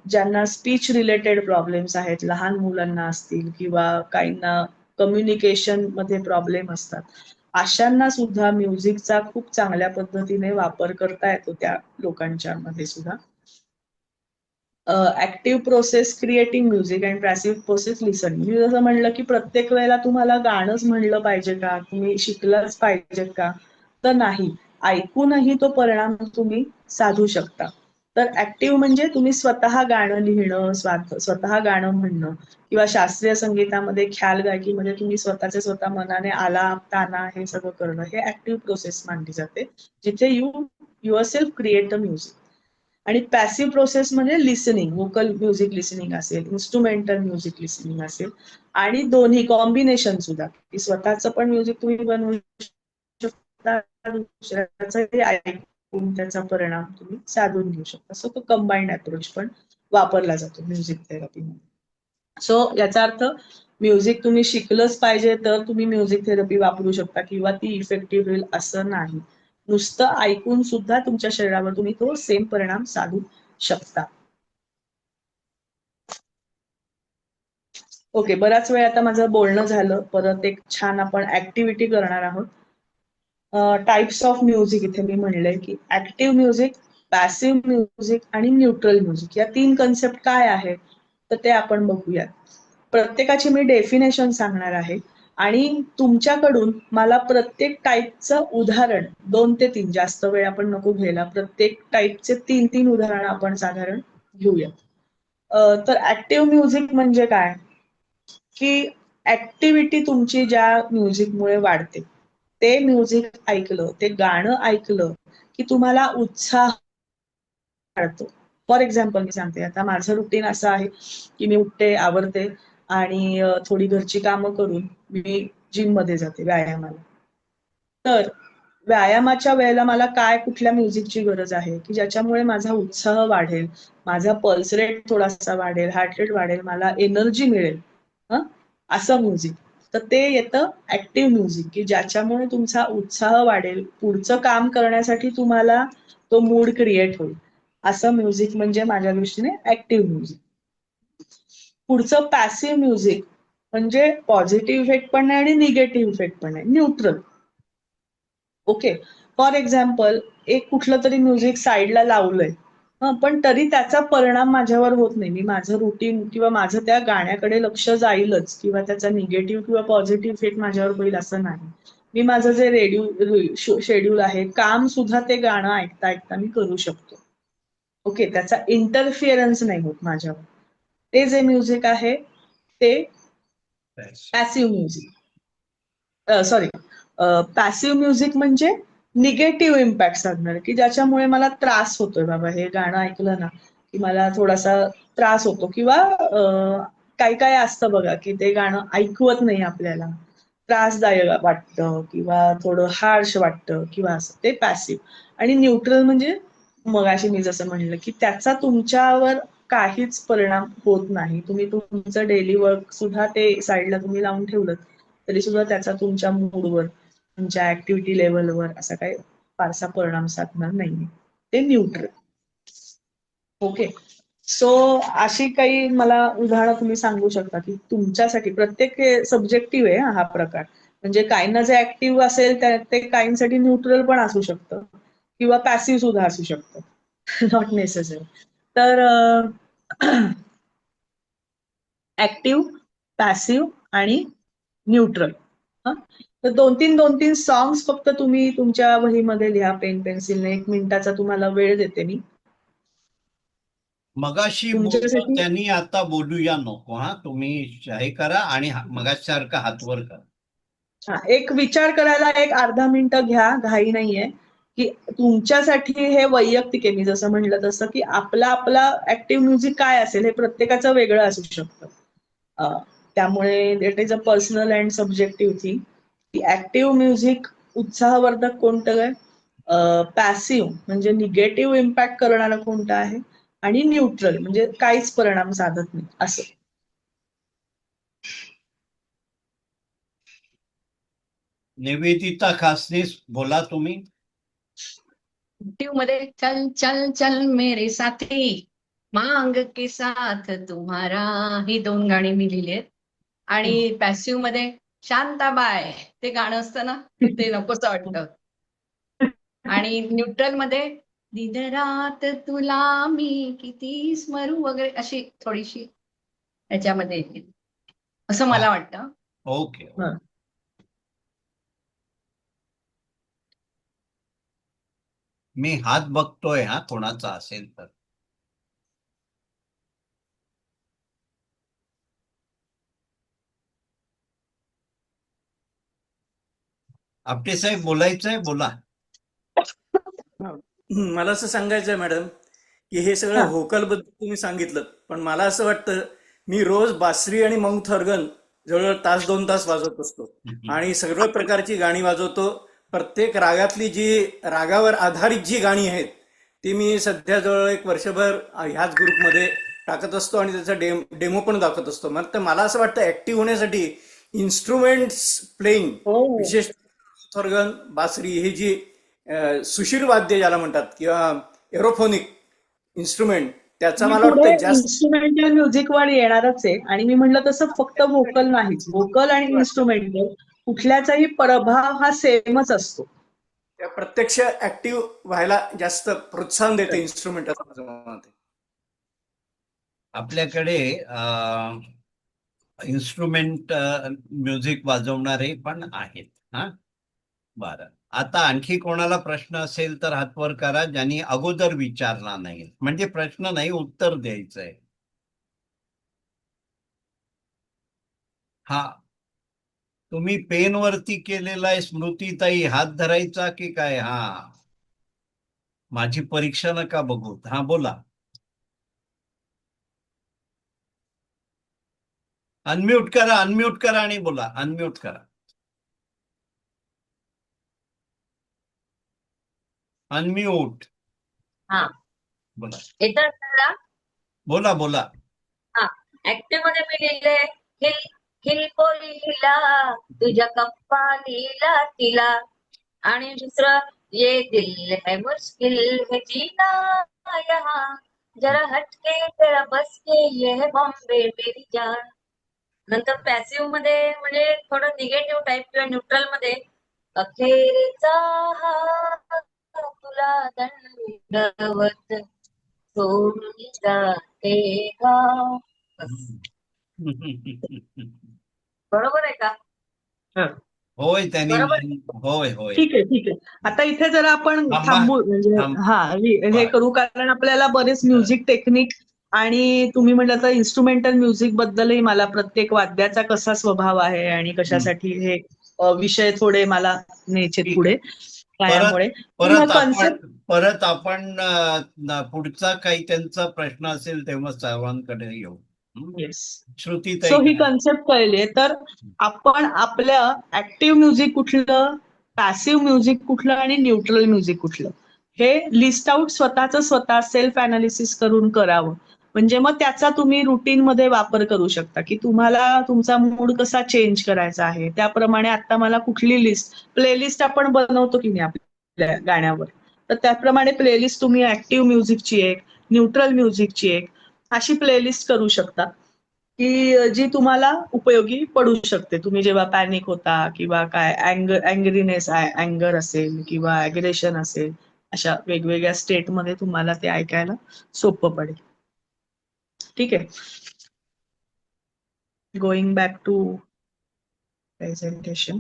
ज्यांना स्पीच रिलेटेड प्रॉब्लेम्स आहेत, लहान मुलांना असतील किंवा काहींना कम्युनिकेशन मध्ये प्रॉब्लेम असतात, अशांना सुद्धा म्युझिकचा खूप चांगल्या पद्धतीने वापर करता येतो त्या लोकांच्या मध्ये सुद्धा. Active process creating music and passive process listening. मी जसं म्हणलं की प्रत्येक वेळेला तुम्हाला गाणंच म्हणलं पाहिजे का, तुम्ही शिकलंच पाहिजे का, तर नाही. ऐकूनही तो परिणाम तुम्ही साधू शकता. तर ऍक्टिव्ह म्हणजे तुम्ही स्वतः गाणं लिहिणं, स्वतः गाणं म्हणणं, किंवा शास्त्रीय संगीतामध्ये, ख्याल गायकीमध्ये तुम्ही स्वतःचे स्वतः मनाने आलाप, ताना हे सगळं करणं, हे ऍक्टिव्ह प्रोसेस मानली जाते, जिथे your self create the music. आणि पॅसिव्ह प्रोसेस म्हणजे लिसनिंग, व्होकल म्युझिक लिसनिंग असेल, इन्स्ट्रुमेंटल म्युझिक लिसनिंग असेल, आणि दोन्ही कॉम्बिनेशन सुद्धा, की स्वतःचं पण म्युझिक तुम्ही बनवू शकता, दुसऱ्याचंही ऐकून त्याचा परिणाम तुम्ही साधून घेऊ शकता. सो तो कंबाईंड अप्रोच पण वापरला जातो म्युझिक थेरपीमध्ये. सो याचा अर्थ म्युझिक तुम्ही शिकलंच पाहिजे तर तुम्ही म्युझिक थेरपी वापरू शकता किंवा ती इफेक्टिव्ह होईल असं नाही. नुसतं ऐकून सुद्धा तुमच्या शरीरावर तुम्ही तो सेम परिणाम साधू शकता. ओके, बराच वेळ आता माझं बोलणं झालं. परत एक छान आपण ऍक्टिव्हिटी करणार आहोत. टाइप्स ऑफ म्युझिक इथे मी म्हणलंय की ऍक्टिव्ह म्युझिक, पॅसिव्ह म्युझिक आणि न्यूट्रल म्युझिक या 3 कन्सेप्ट काय आहेत तर ते आपण बघूयात. प्रत्येकाची मी डेफिनेशन सांगणार आहे आणि तुमच्याकडून मला प्रत्येक टाईपचं उदाहरण 2 ते 3, जास्त वेळ आपण नको घ्यायला, प्रत्येक टाईपचे 3-3 उदाहरण आपण साधारण घेऊयात. तर ऍक्टिव्ह म्युझिक म्हणजे काय की ऍक्टिव्हिटी तुमची ज्या म्युझिकमुळे वाढते, ते म्युझिक ऐकलं, ते गाणं ऐकलं की तुम्हाला उत्साह वाढतो. फॉर एक्झाम्पल मी सांगते, आता माझं रुटीन असं आहे की मी उठते, आवरते आणि थोडी घरची कामं करून मी जिम मध्ये जाते व्यायामाला. तर व्यायामाच्या वेळेला मला काय कुठल्या म्युझिकची गरज आहे की ज्याच्यामुळे माझा उत्साह वाढेल, माझा पल्स रेट थोडासा वाढेल, हार्ट रेट वाढेल, मला एनर्जी मिळेल. असं म्युझिक. तर ते येतं ऍक्टिव्ह म्युझिक की ज्याच्यामुळे तुमचा उत्साह वाढेल, पुढचं काम करण्यासाठी तुम्हाला तो मूड क्रिएट होईल. असं म्युझिक म्हणजे माझ्या दृष्टीने ऍक्टिव्ह म्युझिक. पुढचं पॅसिव्ह म्युझिक म्हणजे पॉझिटिव्ह इफेक्ट पण नाही आणि निगेटिव्ह इफेक्ट पण नाही, न्यूट्रल. ओके, फॉर एक्झाम्पल एक कुठलं तरी म्युझिक साईडला लावलंय, पण तरी त्याचा परिणाम माझ्यावर होत नाही. मी माझं रुटीन किंवा माझं त्या गाण्याकडे लक्ष जाईलच किंवा त्याचा निगेटिव्ह किंवा पॉझिटिव्ह इफेक्ट माझ्यावर होईल असं नाही. मी माझं जे शेड्यूल आहे, काम सुद्धा ते गाणं ऐकता ऐकता मी करू शकतो. ओके, त्याचा इंटरफिअरन्स नाही होत माझ्यावर. ते जे म्युझिक आहे ते passive music. Sorry, passive music म्हणजे निगेटिव्ह इम्पॅक्ट साधणार की ज्याच्यामुळे मला त्रास होतोय. बाबा हे गाणं ऐकलं ना की मला थोडासा त्रास होतो किंवा काही काय असतं बघा की ते गाणं ऐकवत नाही आपल्याला, त्रासदायक वाटतं किंवा थोडं हार्श वाटतं किंवा असं, ते पॅसिव्ह. आणि न्यूट्रल म्हणजे मगाशी मी जसं म्हणलं की त्याचा तुमच्यावर काहीच परिणाम होत नाही. तुम्ही तुमचं डेली वर्क सुद्धा ते साईडला तुम्ही लावून ठेवलं तरी सुद्धा त्याचा तुमच्या मूडवर, तुमच्या ऍक्टिव्हिटी लेवलवर असा काही फारसा परिणाम साधणार नाहीये. ते न्यूट्रल. ओके, सो अशी काही मला उदाहरणं तुम्ही सांगू शकता की तुमच्यासाठी, प्रत्येक सब्जेक्टिव्ह आहे हा प्रकार. म्हणजे काहींना जे ऍक्टिव्ह असेल ते काहींसाठी न्यूट्रल पण असू शकतं किंवा पॅसिव्ह सुद्धा असू शकतं. Not necessary. तर ऍक्टिव्ह, पॅसिव्ह आणि न्यूट्रल. तर 2-3 सॉंग्स फक्त तुम्ही तुमच्या वहीमध्ये लिहा पेन पेन्सिलने. 1 मिनिटाचा तुम्हाला वेळ देते मी मगाशी बोलतो तुमच्यासाठी. त्यांनी आता बोलूया नको. तुम्ही हे करा आणि मगासारखं हातवर करा. एक विचार करायला एक अर्धा मिनिटं घ्या, घाई नाहीये की तुमच्यासाठी हे वैयक्तिक आहे. मी जसं म्हणलं तसं की आपला ऍक्टिव्ह म्युझिक काय असेल हे प्रत्येकाचं वेगळं असू शकतं. त्यामुळे it is a personal and subjective thing. Active music उत्साहवर्धक कोणतं आहे, पॅसिव्ह म्हणजे निगेटिव्ह इम्पॅक्ट करणारं कोणतं आहे, आणि न्यूट्रल म्हणजे काहीच परिणाम साधत नाही असं. निवेदिता खासनीस बोला तुम्ही. ऍक्टिव्ह मध्ये चल चल चल मेरे साथी, मांग के साथ तुम्हारा, ही 2 गाणी मी लिहिली आहेत. आणि पॅसिव्ह मध्ये शांताबाय ते गाणं असतं ना, ते नकोसं वाटतं. आणि न्यूट्रल मध्ये दिन रात तुला मी किती स्मरू वगैरे अशी थोडीशी त्याच्यामध्ये येते असं मला वाटतं. ओके. मी हात बघतोय कोणाचा असेल तर. आपटे साहेब बोलायचंय, बोला. मला असं सांगायचंय मॅडम की हे सगळं व्होकल बद्दल तुम्ही सांगितलं, पण मला असं वाटतं मी रोज बासरी आणि मौथ ऑर्गन जवळजवळ 1-2 तास वाजवत असतो आणि सर्व प्रकारची गाणी वाजवतो. प्रत्येक रागातली जी रागावर आधारित जी गाणी आहेत ती मी सध्या जवळ 1 वर्षभर ह्याच ग्रुपमध्ये टाकत असतो आणि त्याचा डेमो पण दाखवत असतो. मग मला असं वाटतं ऍक्टिव्ह होण्यासाठी इन्स्ट्रुमेंट्स प्लेइंग, विशेष ऑर्गन, बासरी, हे जी सुशील वाद्य ज्याला म्हणतात किंवा एरोफोनिक इन्स्ट्रुमेंट, त्याचा मी मला पुढे वाटतं जास्त इन्स्ट्रुमेंटल म्युझिक वर येणारच आहे आणि मी म्हटलं तसं फक्त व्होकल नाहीच, व्होकल आणि इन्स्ट्रुमेंटल कुठल्याचाही प्रभाव हा सेमच असतो. त्या प्रत्यक्ष ऍक्टिव्ह व्हायला जास्त प्रोत्साहन देते इन्स्ट्रुमेंट असं माझं मत आहे. आपल्याकडे इन्स्ट्रुमेंट म्युझिक वाजवणारे पण आहेत. हा, बरं. आता आणखी कोणाला प्रश्न असेल तर हात वर करा, ज्यांनी अगोदर विचारला नाही. म्हणजे प्रश्न नाही, उत्तर द्यायचंय. हा, तुम्ही पेन वरती केलेला आहे स्मृतीताई, हात धरायचा की काय? हा, माझी परीक्षा नका बघू. हा, बोला. अनम्यूट करा आणि बोला. अनम्यूट करा. अनम्यूट. हा, बोला येतात बोला बोला. हा, ऍक्टिव्ह मध्ये मी लिहिले हिल हिल कोली हिला तुझ्या कप्पालीला तिला, आणि दुसरं ये दिल है मुश्किल है जीना यहाँ, जरा हटके जरा बसके ये है बॉम्बे मेरी जान. नंतर पॅसिव्ह मध्ये म्हणजे थोडं निगेटिव्ह टाईप किंवा न्यूट्रल मध्ये अखेरचा हा तुला दंडवत सोडून जाते गाव. बरोबर आहे का? होय, त्यांनी बरोबर. होय होय. ठीक आहे. आता इथे जरा आपण थांबा. थांबू, म्हणजे हे बरं. करू, कारण आपल्याला बरेच म्युझिक टेक्निक आणि तुम्ही म्हटलं तर इन्स्ट्रुमेंटल म्युझिक बद्दलही मला प्रत्येक वाद्याचा कसा स्वभाव आहे आणि कशासाठी हे विषय थोडे मला न्यायचे ठीक पुढे आहे. त्यामुळे परत आपण पुढचा काही त्यांचा प्रश्न असेल तेव्हा सर्वांकडे येऊ. येस. श्रुतीताई सो ही करा. कन्सेप्ट कळली. तर आपण आपलं ऍक्टिव्ह म्युझिक कुठलं, पॅसिव्ह म्युझिक कुठलं आणि न्यूट्रल म्युझिक कुठलं, हे लिस्ट आउट स्वतः सेल्फ अनालिसिस करून करावं. म्हणजे मग त्याचा तुम्ही रुटीन मध्ये वापर करू शकता की तुम्हाला तुमचा मूड कसा चेंज करायचा आहे. त्याप्रमाणे आता मला कुठली प्लेलिस्ट आपण बनवतो की नाही आपल्या गाण्यावर, तर त्याप्रमाणे प्लेलिस्ट तुम्ही ऍक्टिव्ह म्युझिकची एक, न्यूट्रल म्युझिकची एक अशी प्लेलिस्ट करू शकता की जी तुम्हाला उपयोगी पडू शकते. तुम्ही जेव्हा पॅनिक होता किंवा काय अँग्रीनेस अँगर असेल किंवा ॲग्रेशन असेल, अशा वेगवेगळ्या स्टेटमध्ये तुम्हाला ते ऐकायला सोपं पडेल. ठीक आहे. Going back to presentation.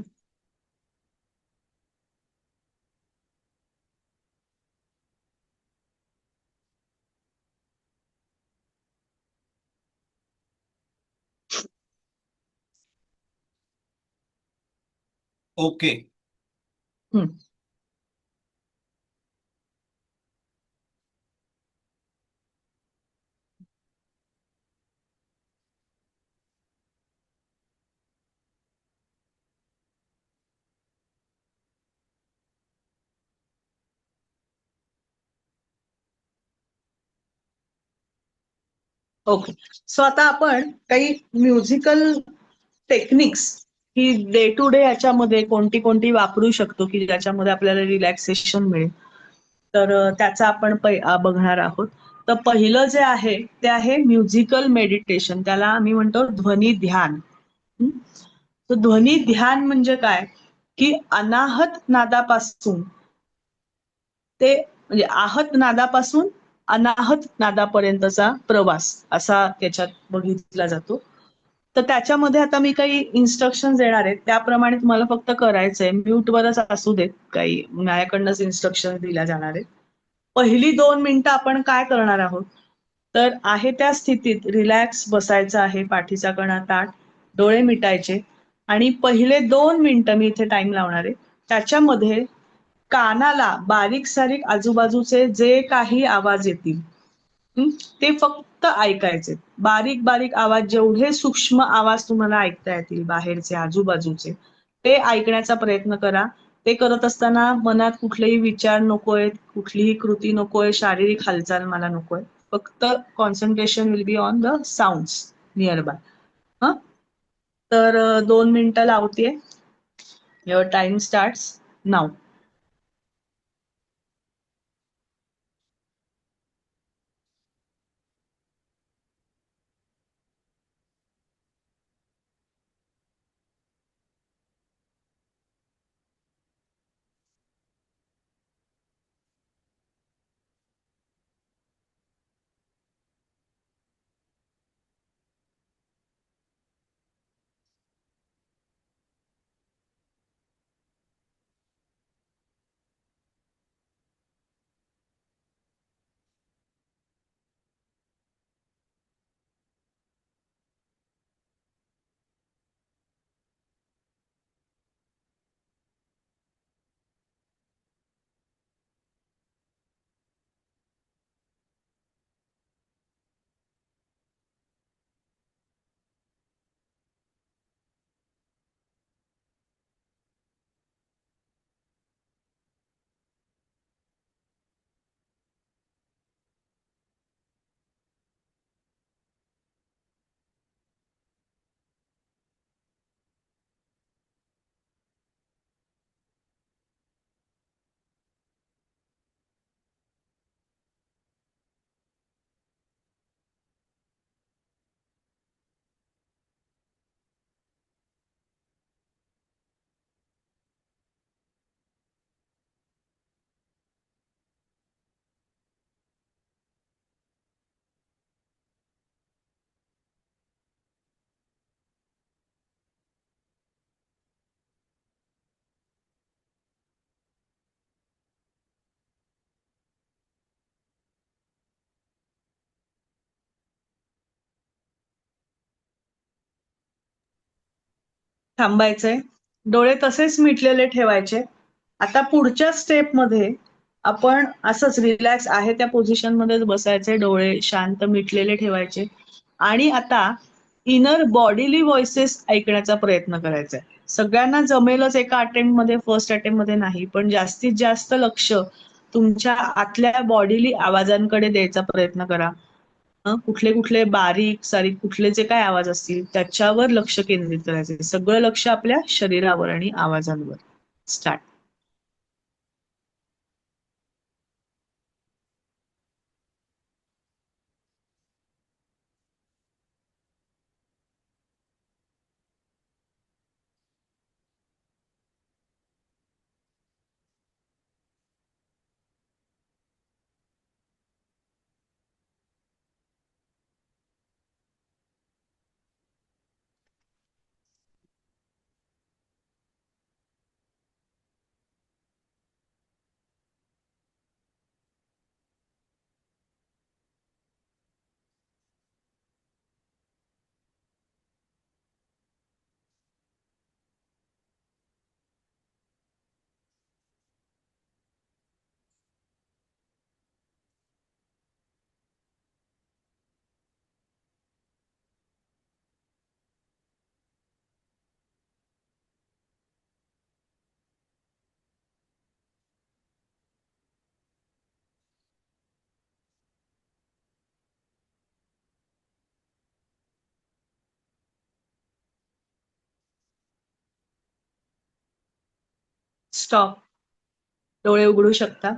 Okay. Okay. So आता आपण काही म्युझिकल टेक्निक्स ही डे टू डे याच्यामध्ये कोणती कोणती वापरू शकतो की ज्याच्यामध्ये आपल्याला रिलॅक्सेशन मिळेल, तर त्याचा आपण बघणार आहोत. तर पहिलं जे आहे ते आहे म्युझिकल मेडिटेशन. त्याला आम्ही म्हणतो ध्वनी ध्यान. तर ध्वनी ध्यान म्हणजे काय की अनाहत नादापासून ते म्हणजे आहत नादापासून अनाहत नादापर्यंतचा प्रवास असा त्याच्यात बघितला जातो. तर त्याच्यामध्ये आता मी काही इन्स्ट्रक्शन देणार आहेत, त्याप्रमाणे तुम्हाला फक्त करायचंय. म्यूटवरच असू देत, काही माझ्याकडनंच इन्स्ट्रक्शन दिल्या जाणार आहेत. पहिली 2 मिनिटं आपण काय करणार आहोत, तर आहे त्या स्थितीत रिलॅक्स बसायचं आहे. पाठीचा कणा ताठ, डोळे मिटायचे आणि पहिले 2 मिनिटं मी इथे टाइम लावणार आहे. त्याच्यामध्ये कानाला बारीक सारीक आजूबाजूचे जे काही आवाज येतील ते फक्त ऐकायचे. बारीक बारीक आवाज, जेवढे सूक्ष्म आवाज तुम्हाला ऐकता येतील बाहेरचे आजूबाजूचे, ते ऐकण्याचा प्रयत्न करा. ते करत असताना मनात कुठलेही विचार नकोय, कुठलीही कृती नकोय, शारीरिक हालचाल मला नकोय. फक्त concentration will be on the sounds nearby. तर 2 मिनिटं लावतेय. Your time starts now. थांबायचंय, डोळे तसेच मिटलेले ठेवायचे. आता पुढच्या स्टेपमध्ये आपण असंच रिलॅक्स आहे त्या पोझिशन मध्येच बसायचे, डोळे शांत मिटलेले ठेवायचे आणि आता इनर बॉडीली व्हॉइसेस ऐकण्याचा प्रयत्न करायचा आहे. सगळ्यांना जमेलच एका अटेम्प्ट मध्ये, फर्स्ट अटेम्प्ट मध्ये नाही, पण जास्तीत जास्त लक्ष तुमच्या आतल्या बॉडीली आवाजांकडे द्यायचा प्रयत्न करा. कुठले कुठले बारीक सारीक कुठले जे काय आवाज असतील त्याच्यावर लक्ष केंद्रित करायचे. सगळं लक्ष आपल्या शरीरावर आणि आवाजांवर. स्टार्ट. स्टॉप. डोळे उघडू शकता.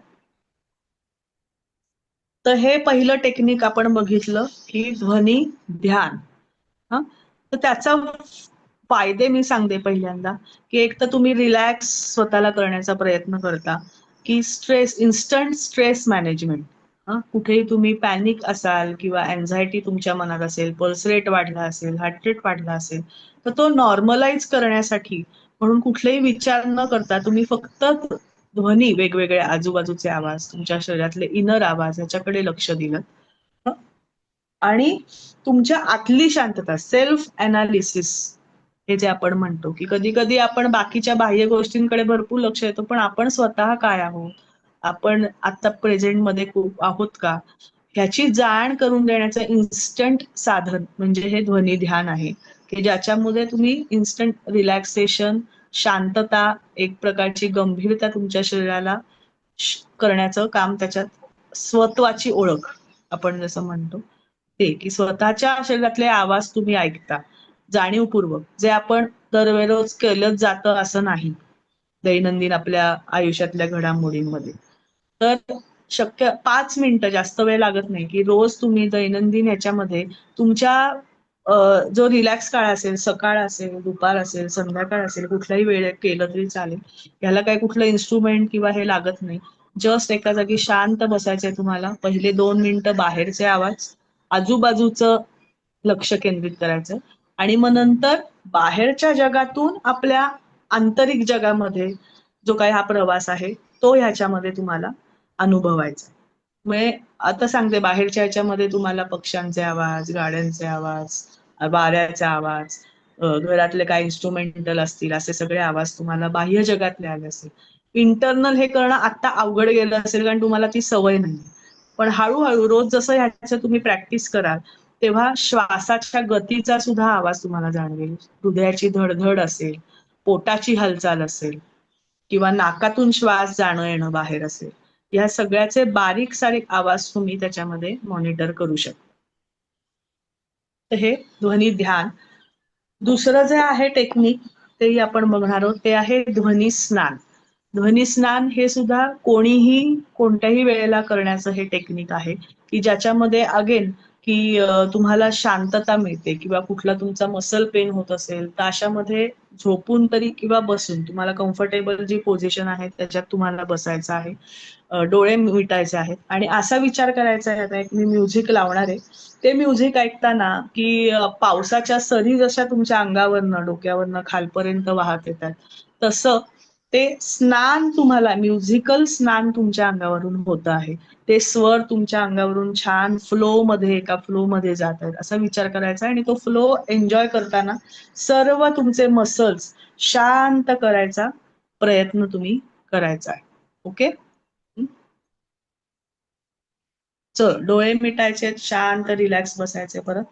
तर हे पहिलं टेक्निक आपण बघितलं की ध्वनी ध्यान. तर त्याचा फायदे मी सांगते पहिल्यांदा की एक तर तुम्ही रिलॅक्स स्वतःला करण्याचा प्रयत्न करता, की इन्स्टंट स्ट्रेस मॅनेजमेंट. कुठेही तुम्ही पॅनिक असाल किंवा अँझायटी तुमच्या मनात असेल, पल्स रेट वाढला असेल, हार्ट रेट वाढला असेल, तर तो नॉर्मलाइज करण्यासाठी म्हणून कुठलेही विचार न करता तुम्ही फक्त ध्वनी, वेगवेगळे आजूबाजूचे आवाज, तुमच्या शरीरातले इनर आवाज याच्याकडे लक्ष दिलं आणि तुमच्या आतली शांतता, सेल्फ अनालिसिस हे जे आपण म्हणतो, की कधी कधी आपण बाकीच्या बाह्य गोष्टींकडे भरपूर लक्ष देतो, पण आपण स्वतः काय आहोत, आपण आता प्रेझेंट मध्ये खूप आहोत का, ह्याची जाण करून देण्याचं इन्स्टंट साधन म्हणजे हे ध्वनी ध्यान आहे, की ज्याच्यामध्ये तुम्ही इन्स्टंट रिलॅक्सेशन, शांतता, एक प्रकारची गंभीरता तुमच्या शरीराला करण्याचं काम त्याच्यात, स्वत्वाची ओळख आपण जसं म्हणतो ते, की स्वतःच्या शरीरातले आवाज तुम्ही ऐकता जाणीवपूर्वक, जे आपण दरवेळेस केलंच जातं असं नाही दैनंदिन आपल्या आयुष्यातल्या घडामोडींमध्ये. तर शक्य 5 मिनिटं, जास्त वेळ लागत नाही, की रोज तुम्ही दैनंदिन ह्याच्यामध्ये तुमच्या जो रिलॅक्स काळ असेल, सकाळ असेल, दुपार असेल, संध्याकाळ असेल, कुठल्याही वेळेत केलं तरी चालेल. ह्याला काही कुठलं इन्स्ट्रुमेंट किंवा हे लागत नाही. जस्ट एका जागी शांत बसायचंय तुम्हाला. पहिले 2 मिनिटं बाहेरचे आवाज, आजूबाजूचं लक्ष केंद्रित करायचं आणि मग नंतर बाहेरच्या जगातून आपल्या आंतरिक जगामध्ये जो काही हा प्रवास आहे तो ह्याच्यामध्ये तुम्हाला अनुभवायचा. म्हणजे आता सांगते, बाहेरच्या ह्याच्यामध्ये तुम्हाला पक्ष्यांचे आवाज, गाड्यांचे आवाज, वाऱ्याचा आवाज, घरातले काही इन्स्ट्रुमेंटल असतील असे सगळे आवाज तुम्हाला बाह्य जगातले आले असेल. इंटरनल हे करणं आता अवघड गेलं असेल कारण तुम्हाला ती सवय नाही, पण हळूहळू रोज जसं ह्याचं तुम्ही प्रॅक्टिस कराल तेव्हा श्वासाच्या गतीचा सुद्धा आवाज तुम्हाला जाणवेल, हृदयाची धडधड असेल, पोटाची हालचाल असेल किंवा नाकातून श्वास जाणं येणं बाहेर असेल, या सगळ्याचे बारीक सारीक आवाज तुम्ही त्याच्यामध्ये मॉनिटर करू शकता. तर हे ध्वनी ध्यान. दुसरं जे आहे टेक्निक तेही आपण बघणार आहोत, ते आहे ध्वनी स्नान. ध्वनी स्नान हे सुद्धा कोणीही कोणत्याही वेळेला करण्याचं हे टेक्निक आहे, की ज्याच्यामध्ये अगेन की तुम्हाला शांतता मिळते किंवा कुठला तुमचा मसल पेन होत असेल तर अशामध्ये झोपून तरी किंवा बसून तुम्हाला कम्फर्टेबल जी पोझिशन आहे त्याच्यात तुम्हाला बसायचं आहे, डोळे मिटायचे आहेत आणि असा विचार करायचा आहे. आता एक मी म्युझिक लावणार आहे, ते म्युझिक ऐकताना की पावसाच्या सरी जशा तुमच्या अंगावरनं, डोक्यावरनं खालपर्यंत वाहत येतात, तसं ते स्नान तुम्हाला म्युझिकल स्नान तुमच्या अंगावरून होत आहे. ते स्वर तुमच्या अंगावरून छान एका फ्लो मध्ये जात आहेत असा विचार करायचा आणि तो फ्लो एन्जॉय करताना सर्व तुमचे मसल्स शांत करायचा प्रयत्न तुम्ही करायचा आहे. ओके. चल, डोळे मिटायचे, शांत रिलॅक्स बसायचे परत.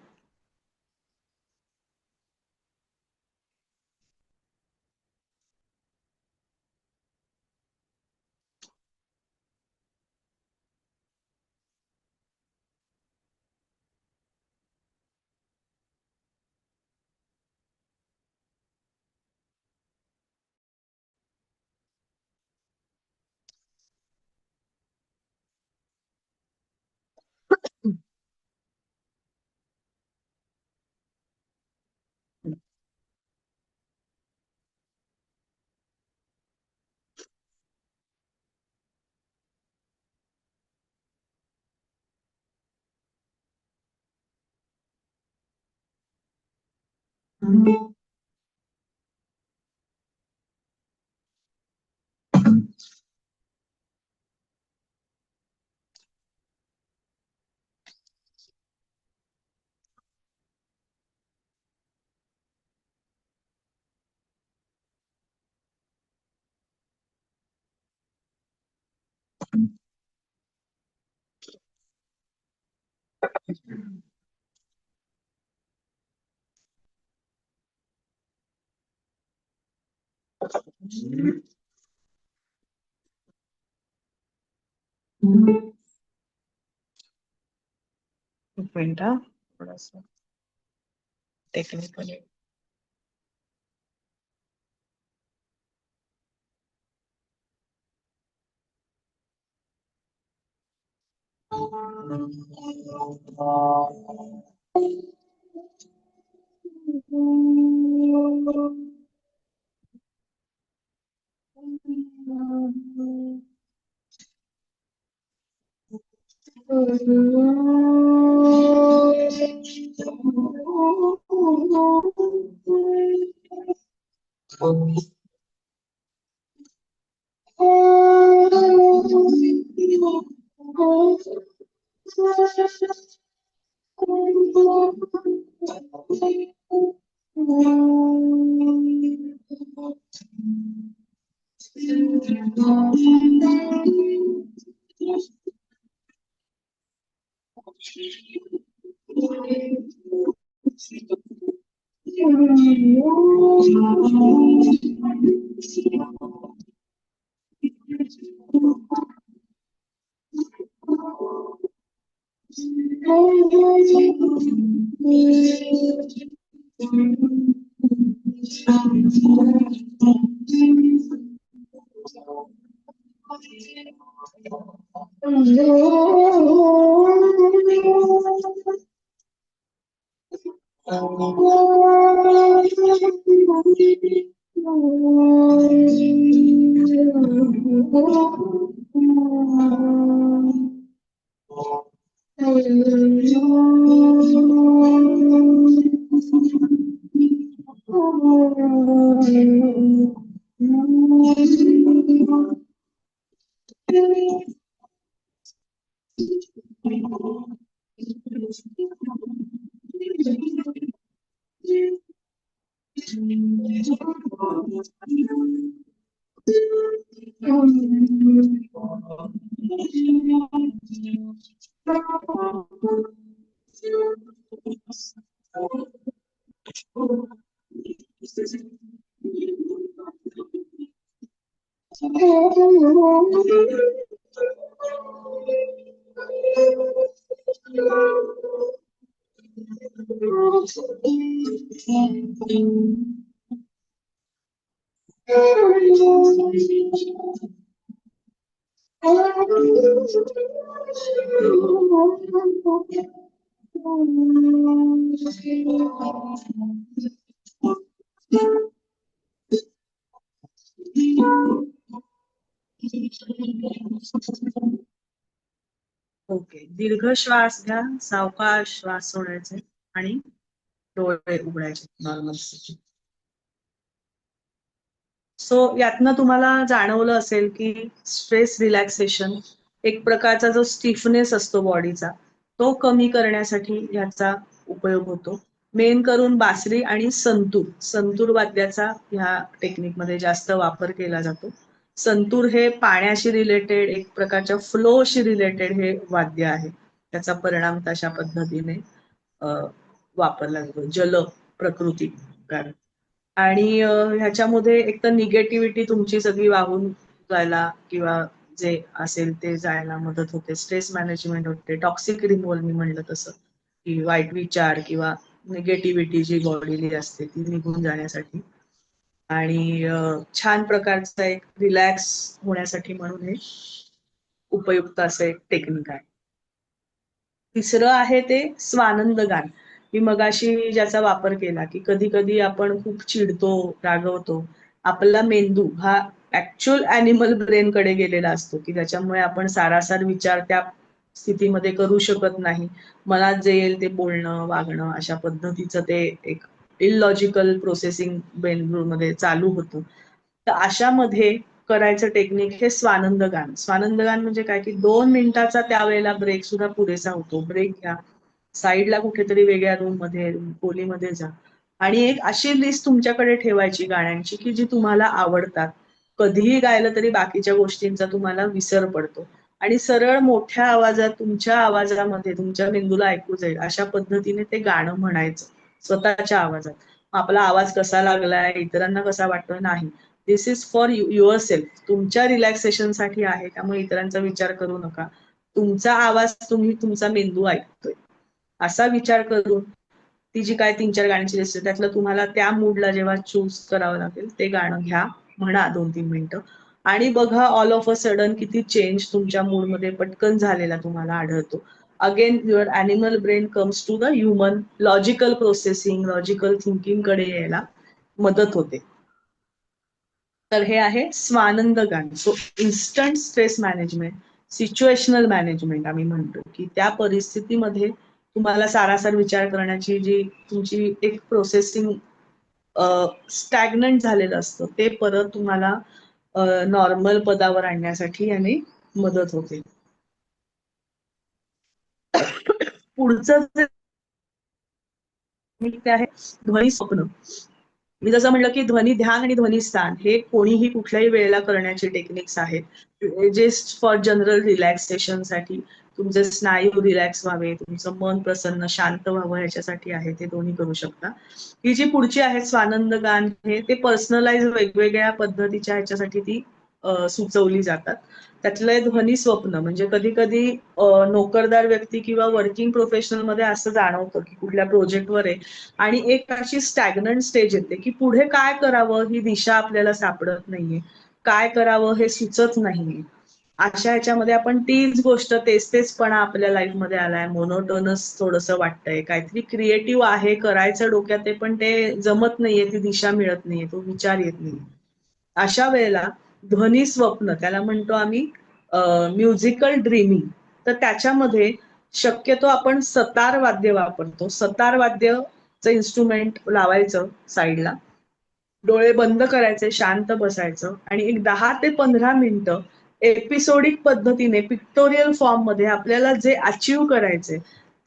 एक मिनिट हा, थोडस टेक्निकली. ओके. दीर्घ श्वास घ्या, सावकाश श्वास सोडायचे आणि डोळे उघडायचे नॉर्मल. सो यातनं तुम्हाला जाणवलं असेल की स्ट्रेस रिलॅक्सेशन, एक प्रकारचा जो स्टिफनेस असतो बॉडीचा, तो कमी करण्यासाठी याचा उपयोग होतो. मेन करून बासरी आणि संतूर वाद्याचा ह्या टेक्निकमध्ये जास्त वापर केला जातो. संतूर हे पाण्याशी रिलेटेड, एक प्रकारच्या फ्लोशी रिलेटेड हे वाद्य आहे. त्याचा परिणाम तशा पद्धतीने वापरला जातो, जल प्रकृती कारण. आणि ह्याच्यामध्ये एक तर निगेटिव्हिटी तुमची सगळी वाहून जायला किंवा जे असेल ते जायला मदत होते. स्ट्रेस मॅनेजमेंट होते, टॉक्सिक रिमूव्हल मी म्हणलं तसं, की वाईट विचार किंवा निगेटिव्हिटी जी बॉडीली असते ती निघून जाण्यासाठी. आणि छान प्रकारचा एक रिलॅक्स होण्यासाठी म्हणून हे उपयुक्त असं एक टेक्निक आहे. तिसरं आहे ते स्वानंद गान. मी मगाशी ज्याचा वापर केला की कधी कधी आपण खूप चिडतो, रागवतो, आपला मेंदू हा ऍक्च्युअल अॅनिमल ब्रेन कडे गेलेला असतो की त्याच्यामुळे आपण सारासार विचार त्या स्थितीमध्ये करू शकत नाही. मनात जे येईल ते बोलणं, वागणं, अशा पद्धतीचं ते एक इलॉजिकल प्रोसेसिंग मध्ये चालू होतं. तर अशामध्ये करायचं टेक्निक हे स्वानंद गान. स्वानंद गान म्हणजे काय की 2 मिनिटाचा त्यावेळेला ब्रेक सुद्धा पुरेसा होतो. ब्रेक घ्या, साईडला कुठेतरी वेगळ्या रूम मध्ये, खोलीमध्ये जा आणि एक अशी लिस्ट तुमच्याकडे ठेवायची गाण्यांची की जी तुम्हाला आवडतात. कधीही गायलं तरी बाकीच्या गोष्टींचा तुम्हाला विसर पडतो आणि सरळ मोठ्या आवाजात, तुमच्या आवाजामध्ये तुमच्या मेंदूला ऐकू जाईल अशा पद्धतीने ते गाणं म्हणायचं स्वतःच्या आवाजात. आपला आवाज कसा लागलाय, इतरांना कसा वाटतोय, नाही. दिस इज फॉर युअर सेल्फ, तुमच्या रिलॅक्सेशनसाठी आहे. त्यामुळे इतरांचा विचार करू नका. तुमचा आवाज तुम्ही, तुमचा मेंदू ऐकतोय असा विचार करून ती जी काय 3-4 गाण्यांची लिस्ट आहे त्यातलं तुम्हाला त्या मूडला जेव्हा चूज करावं लागेल ते गाणं घ्या, म्हणा 2-3 मिनिटं आणि बघा ऑल ऑफ अ सडन किती चेंज तुमच्या मूडमध्ये पटकन झालेला तुम्हाला आढळतो. Again your animal brain comes to the human logical processing, logical thinking कडे यायला मदत होते. तर हे आहे स्वानंद गान. So instant stress management, situational management आम्ही म्हणतो की त्या परिस्थितीमध्ये तुम्हाला सारासार विचार करण्याची जी तुमची एक प्रोसेसिंग स्टॅग्नंट झालेलं असतं ते परत तुम्हाला नॉर्मल पदावर आणण्यासाठी याने मदत होते. पुढचं जे ते आहे ध्वनी स्वप्न. मी जसं म्हणलं की ध्वनी ध्यान आणि ध्वनी स्थान हे कोणीही कुठल्याही वेळेला करण्याचे टेक्निक्स आहेत, जे फॉर जनरल रिलॅक्सेशनसाठी, तुमचे स्नायू रिलॅक्स व्हावे, तुमचं मन प्रसन्न शांत व्हावं ह्याच्यासाठी आहे. ते दोन्ही करू शकता. ही जी पुढची आहे स्वानंद गान, हे ते पर्सनलाइज वेगवेगळ्या पद्धतीच्या ह्याच्यासाठी ती सुचवली जातात. त्यातलं ध्वनी स्वप्न म्हणजे कधी कधी नोकरदार व्यक्ती किंवा वर्किंग प्रोफेशनल मध्ये असं जाणवतं की कुठल्या प्रोजेक्टवर आहे आणि एक अशी स्टॅग्नंट स्टेज येते की पुढे काय करावं ही दिशा आपल्याला सापडत नाहीये, काय करावं हे सुचत नाहीये. अशा ह्याच्यामध्ये आपण तीच गोष्ट तेचपणा आपल्या लाईफ मध्ये आलाय, मोनोटोनस थोडंसं वाटतंय, काहीतरी क्रिएटिव्ह आहे करायचं डोक्यात ते पण ते जमत नाहीये, ती दिशा मिळत नाहीये, तो विचार येत नाही. अशा वेळेला ध्वनी स्वप्न त्याला म्हणतो आम्ही म्युझिकल ड्रीमिंग. तर त्याच्यामध्ये शक्यतो आपण सतार वाद्य वापरतो. सतार वाद्यचं इन्स्ट्रुमेंट लावायचं साईडला, डोळे बंद करायचे, शांत बसायचं आणि एक 10 ते 15 मिनिटं एपिसोडिक पद्धतीने पिक्टोरियल फॉर्म मध्ये आपल्याला जे अचीव्ह करायचे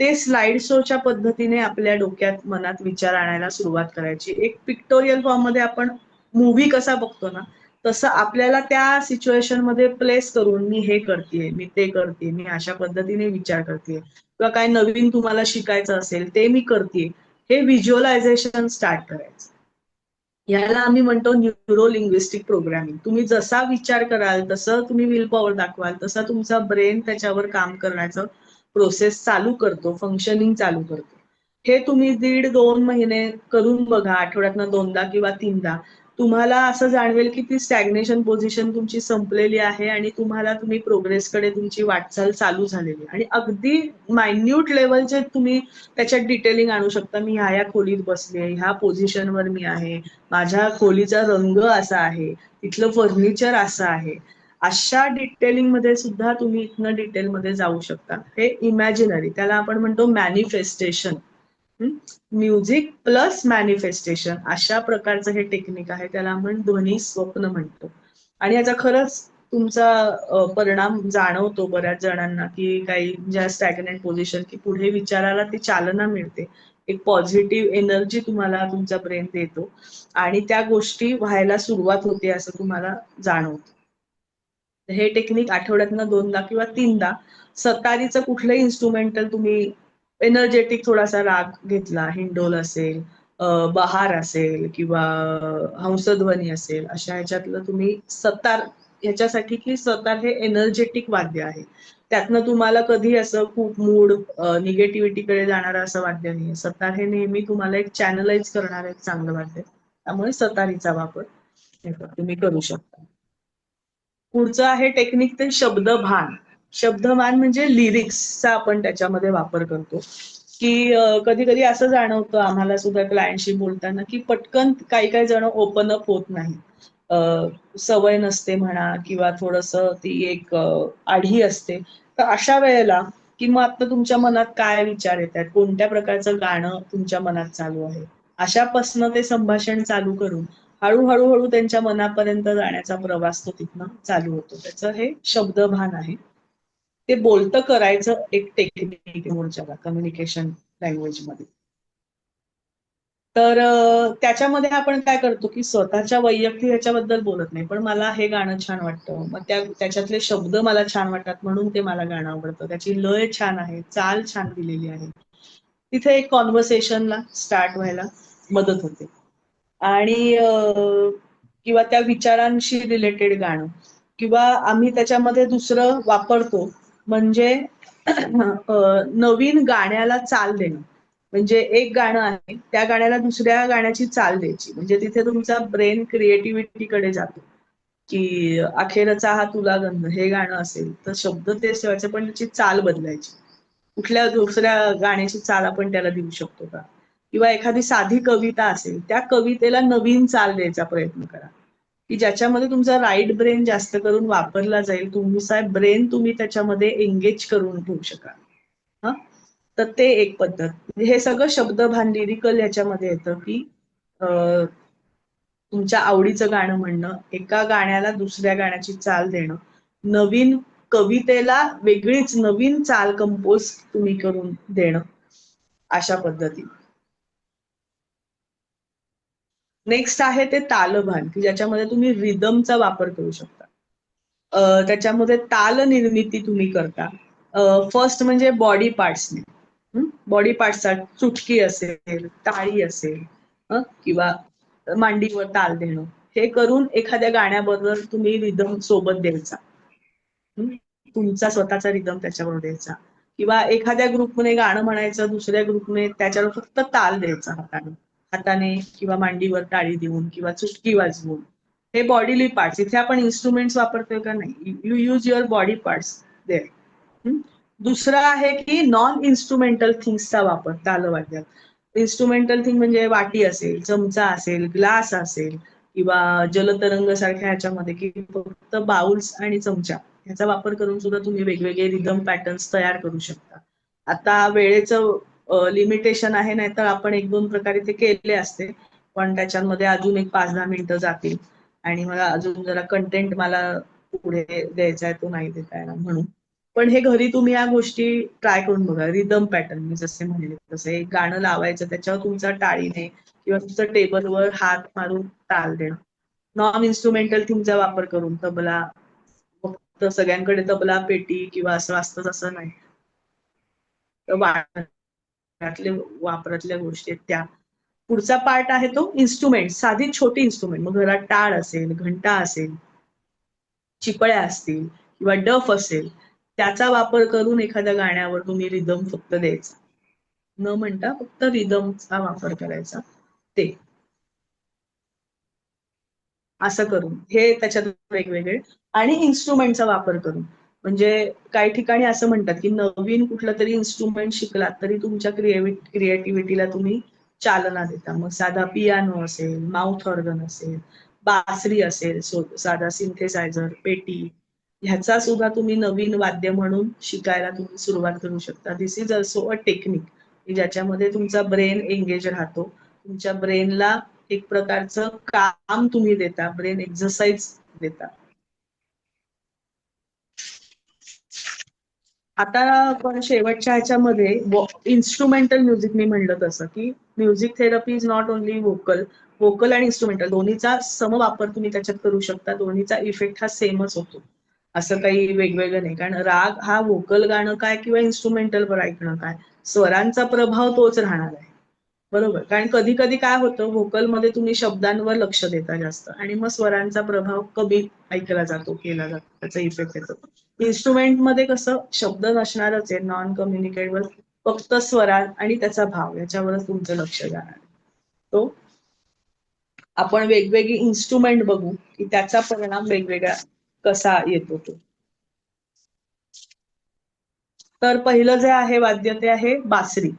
ते स्लाइड शोच्या पद्धतीने आपल्या डोक्यात मनात विचार आणायला सुरुवात करायची. एक पिक्टोरियल फॉर्म मध्ये आपण मूव्ही कसा बघतो ना तसं आपल्याला त्या सिच्युएशन मध्ये प्लेस करून मी हे करतेय, मी ते करते, मी अशा पद्धतीने विचार करते किंवा काय नवीन तुम्हाला शिकायचं असेल ते मी करते, हे व्हिज्युअलायझेशन स्टार्ट करायचं. याला आम्ही म्हणतो न्यूरो लिंग्विस्टिक प्रोग्रामिंग. तुम्ही जसा विचार कराल तसं तुम्ही विल पॉवर दाखवाल तसा तुमचा ब्रेन त्याच्यावर काम करण्याचं प्रोसेस चालू करतो, फंक्शनिंग चालू करतो. हे तुम्ही 1.5-2 महिने करून बघा, आठवड्यातनं 2दा किंवा 3दा. तुम्हाला असं जाणवेल की ती स्टॅग्नेशन पोझिशन तुमची संपलेली आहे आणि तुम्ही प्रोग्रेसकडे तुमची वाटचाल चालू झालेली आणि अगदी मायन्यूट लेवलचे तुम्ही त्याच्यात डिटेलिंग आणू शकता. मी ह्या खोलीत बसले, ह्या पोझिशनवर मी आहे, माझ्या खोलीचा रंग असा आहे, तिथलं फर्निचर असं आहे. अशा डिटेलिंग मध्ये सुद्धा तुम्ही इथनं डिटेलमध्ये जाऊ शकता. हे इमॅजिनरी, त्याला आपण म्हणतो मॅनिफेस्टेशन. म्युझिक प्लस मॅनिफेस्टेशन अशा प्रकारचं हे टेक्निक आहे, त्याला आपण ध्वनी स्वप्न म्हणतो. आणि याचा खरंच तुमचा परिणाम जाणवतो बऱ्याच जणांना, की काही ज्या स्टॅग्नंट पोझिशन की पुढे विचाराला ती चालना मिळते, एक पॉझिटिव्ह एनर्जी तुम्हाला तुमचा ब्रेन देतो आणि त्या गोष्टी व्हायला सुरुवात होते असं तुम्हाला जाणवतं. हे टेक्निक आठवड्यातनं 2दा किंवा 3दा सतारीचं कुठलंही इन्स्ट्रुमेंटल तुम्ही एनर्जेटिक थोडासा राग घेतला, हिंडोल असेल, बहार असेल किंवा हंसध्वनी असेल, अशा ह्याच्यातलं तुम्ही सतार, ह्याच्यासाठी की सतार हे एनर्जेटिक वाद्य आहे. त्यातनं तुम्हाला कधी असं खूप मूड निगेटिव्हिटीकडे जाणारं असं वाद्य नाही. सतार हे नेहमी तुम्हाला एक चॅनलाइज करणारं एक चांगलं वाद्य आहे. त्यामुळे सतारीचा वापर तुम्ही करू शकता. पुढचं आहे टेक्निक ते शब्दभान. शब्दभान म्हणजे लिरिक्सचा आपण त्याच्यामध्ये वापर करतो, की कधी कधी असं जाणवतं आम्हाला सुद्धा क्लायंटशी बोलताना, की पटकन काही काही जण ओपन अप होत नाही. सवय नसते म्हणा किंवा थोडंसं ती एक आढी असते. तर अशा वेळेला की मग आता तुमच्या मनात काय विचार येत आहेत, कोणत्या प्रकारचं गाणं तुमच्या मनात चालू आहे, अशापासनं ते संभाषण चालू करून हळूहळू त्यांच्या मनापर्यंत जाण्याचा प्रवास तो तिथनं चालू होतो. त्याचं हे शब्दभान आहे. ते बोलतं करायचं एक टेक्निक बोलच्याला कम्युनिकेशन लँग्वेजमध्ये. तर त्याच्यामध्ये आपण काय करतो, की स्वतःच्या वैयक्तिक ह्याच्याबद्दल बोलत नाही, पण मला हे गाणं छान वाटतं, मग त्याच्यातले शब्द मला छान वाटतात म्हणून ते मला गाणं आवडतं, त्याची लय छान आहे, चाल छान दिलेली आहे. तिथे एक कॉन्व्हर्सेशनला स्टार्ट व्हायला मदत होते. आणि किंवा त्या विचारांशी रिलेटेड गाणं किंवा आम्ही त्याच्यामध्ये दुसरं वापरतो म्हणजे नवीन गाण्याला चाल देणं. म्हणजे एक गाणं आहे, त्या गाण्याला दुसऱ्या गाण्याची चाल द्यायची, म्हणजे तिथे तुमचा ब्रेन क्रिएटिव्हिटीकडे जातो, की अखेरचा हा तुला गंध हे गाणं असेल तर शब्द तेच ठेवायचे पण त्याची चाल बदलायची. कुठल्या दुसऱ्या गाण्याची चाल आपण त्याला देऊ शकतो का? किंवा एखादी साधी कविता असेल, त्या कवितेला नवीन चाल द्यायचा प्रयत्न करा, की ज्याच्यामध्ये तुमचा राईट ब्रेन जास्त करून वापरला जाईल, तुमचा ब्रेन तुम्ही त्याच्यामध्ये एंगेज करून ठेवू शकाल. हा, तर ते एक पद्धत. हे सगळं शब्दभान लिरिकल ह्याच्यामध्ये येतं, की तुमच्या आवडीचं गाणं म्हणणं, एका गाण्याला दुसऱ्या गाण्याची चाल देणं, नवीन कवितेला वेगळीच नवीन चाल कंपोज तुम्ही करून देणं, अशा पद्धती. नेक्स्ट आहे ते तालभान, की ज्याच्यामध्ये तुम्ही रिदमचा वापर करू शकता. त्याच्यामध्ये ताल निर्मिती तुम्ही करता. फर्स्ट म्हणजे बॉडी पार्ट्सने, बॉडी पार्ट्सचा चुटकी असेल, टाळी असेल, किंवा मांडीवर ताल देणं, हे करून एखाद्या गाण्याबरोबर तुम्ही रिदम सोबत द्यायचा, तुमचा स्वतःचा रिदम त्याच्यावर द्यायचा. किंवा एखाद्या ग्रुपने गाणं म्हणायचं, दुसऱ्या ग्रुपने त्याच्यावर फक्त ताल द्यायचा हाताने किंवा मांडीवर टाळी देऊन किंवा चुटकी वाजवून. हे बॉडीली पार्ट्स. इथे आपण इन्स्ट्रुमेंट्स वापरतोय का नाही, you use your body parts there. दुसरं आहे की नॉन इन्स्ट्रुमेंटल थिंग्सचा वापर तालवाद्यात. इन्स्ट्रुमेंटल थिंग म्हणजे वाटी असेल, चमचा असेल, ग्लास असेल किंवा जलतरंग सारख्या ह्याच्यामध्ये की फक्त बाउल्स आणि चमचा ह्याचा वापर करून सुद्धा तुम्ही वेगवेगळे रिदम पॅटर्न्स तयार करू शकता. आता वेळेचं लिमिटेशन आहे, नाहीतर आपण 1-2 प्रकारे ते केले असते, पण त्याच्यामध्ये अजून एक 5-10 मिनिटं जातील आणि मला अजून जरा कंटेंट मला पुढे द्यायचा आहे, तो नाही देता येणार म्हणून. पण हे घरी तुम्ही या गोष्टी ट्राय करून बघा. रिदम पॅटर्न मी जसे म्हणले तसे एक गाणं लावायचं, त्याच्यावर तुमचा टाळीने किंवा तुमचं टेबलवर हात मारून ताल देणं. नॉन इन्स्ट्रुमेंटल थिंगचा वापर करून तबला, फक्त सगळ्यांकडे तबला पेटी किंवा असं असतं तसं नाही, वापरातल्या गोष्टी आहेत त्या. पुढचा पार्ट आहे तो इन्स्ट्रुमेंट, साधी छोटी इन्स्ट्रुमेंट, मग घरात टाळ असेल, घंटा असेल, चिपळ्या असतील किंवा डफ असेल, त्याचा वापर करून एखाद्या गाण्यावर तुम्ही रिदम फक्त द्यायचा, न म्हणता फक्त रिदमचा वापर करायचा. ते असं करून हे त्याच्यात वेगवेगळे. आणि इन्स्ट्रुमेंटचा वापर करून, म्हणजे काही ठिकाणी असं म्हणतात की नवीन कुठलं तरी इन्स्ट्रुमेंट शिकलात तरी तुमच्या क्रिएटिव्हिटीला तुम्ही चालना देता. मग साधा पियानो असेल, माउथ ऑर्गन असेल, बासरी असेल, साधा सिंथेसायझर, पेटी, ह्याचा सुद्धा तुम्ही नवीन वाद्य म्हणून शिकायला तुम्ही सुरुवात करू शकता. दिस इज ऑल्सो अ टेक्निक की ज्याच्यामध्ये तुमचा ब्रेन एंगेज राहतो. तुमच्या ब्रेनला एक प्रकारचं काम तुम्ही देता, ब्रेन एक्सरसाइज देता. आता पण शेवटच्या ह्याच्यामध्ये इन्स्ट्रुमेंटल म्युझिक मी म्हणलं तसं की music therapy is not only vocal आणि इन्स्ट्रुमेंटल दोन्हीचा समवापर तुम्ही त्याच्यात करू शकता. दोन्हीचा इफेक्ट हा सेमच होतो, असं काही वेगवेगळं नाही. कारण राग हा व्होकल गाणं काय किंवा इन्स्ट्रुमेंटलवर ऐकणं काय, स्वरांचा प्रभाव तोच राहणार आहे, बरोबर. कारण कधी कधी काय होतं, व्होकलमध्ये तुम्ही शब्दांवर लक्ष देता जास्त आणि मग स्वरांचा प्रभाव कमी ऐकला जातो, केला जातो, त्याचा इफेक्ट येतो. इन्स्ट्रुमेंटमध्ये कसं शब्द नसणारच आहे, नॉन कम्युनिकेबल, फक्त स्वरा आणि त्याचा भाव याच्यावरच तुमचं लक्ष जाणार आहे. तो आपण वेगवेगळी इन्स्ट्रुमेंट बघू की त्याचा परिणाम वेगवेगळा कसा येतो तो. तर पहिलं जे आहे वाद्य ते आहे बासरी.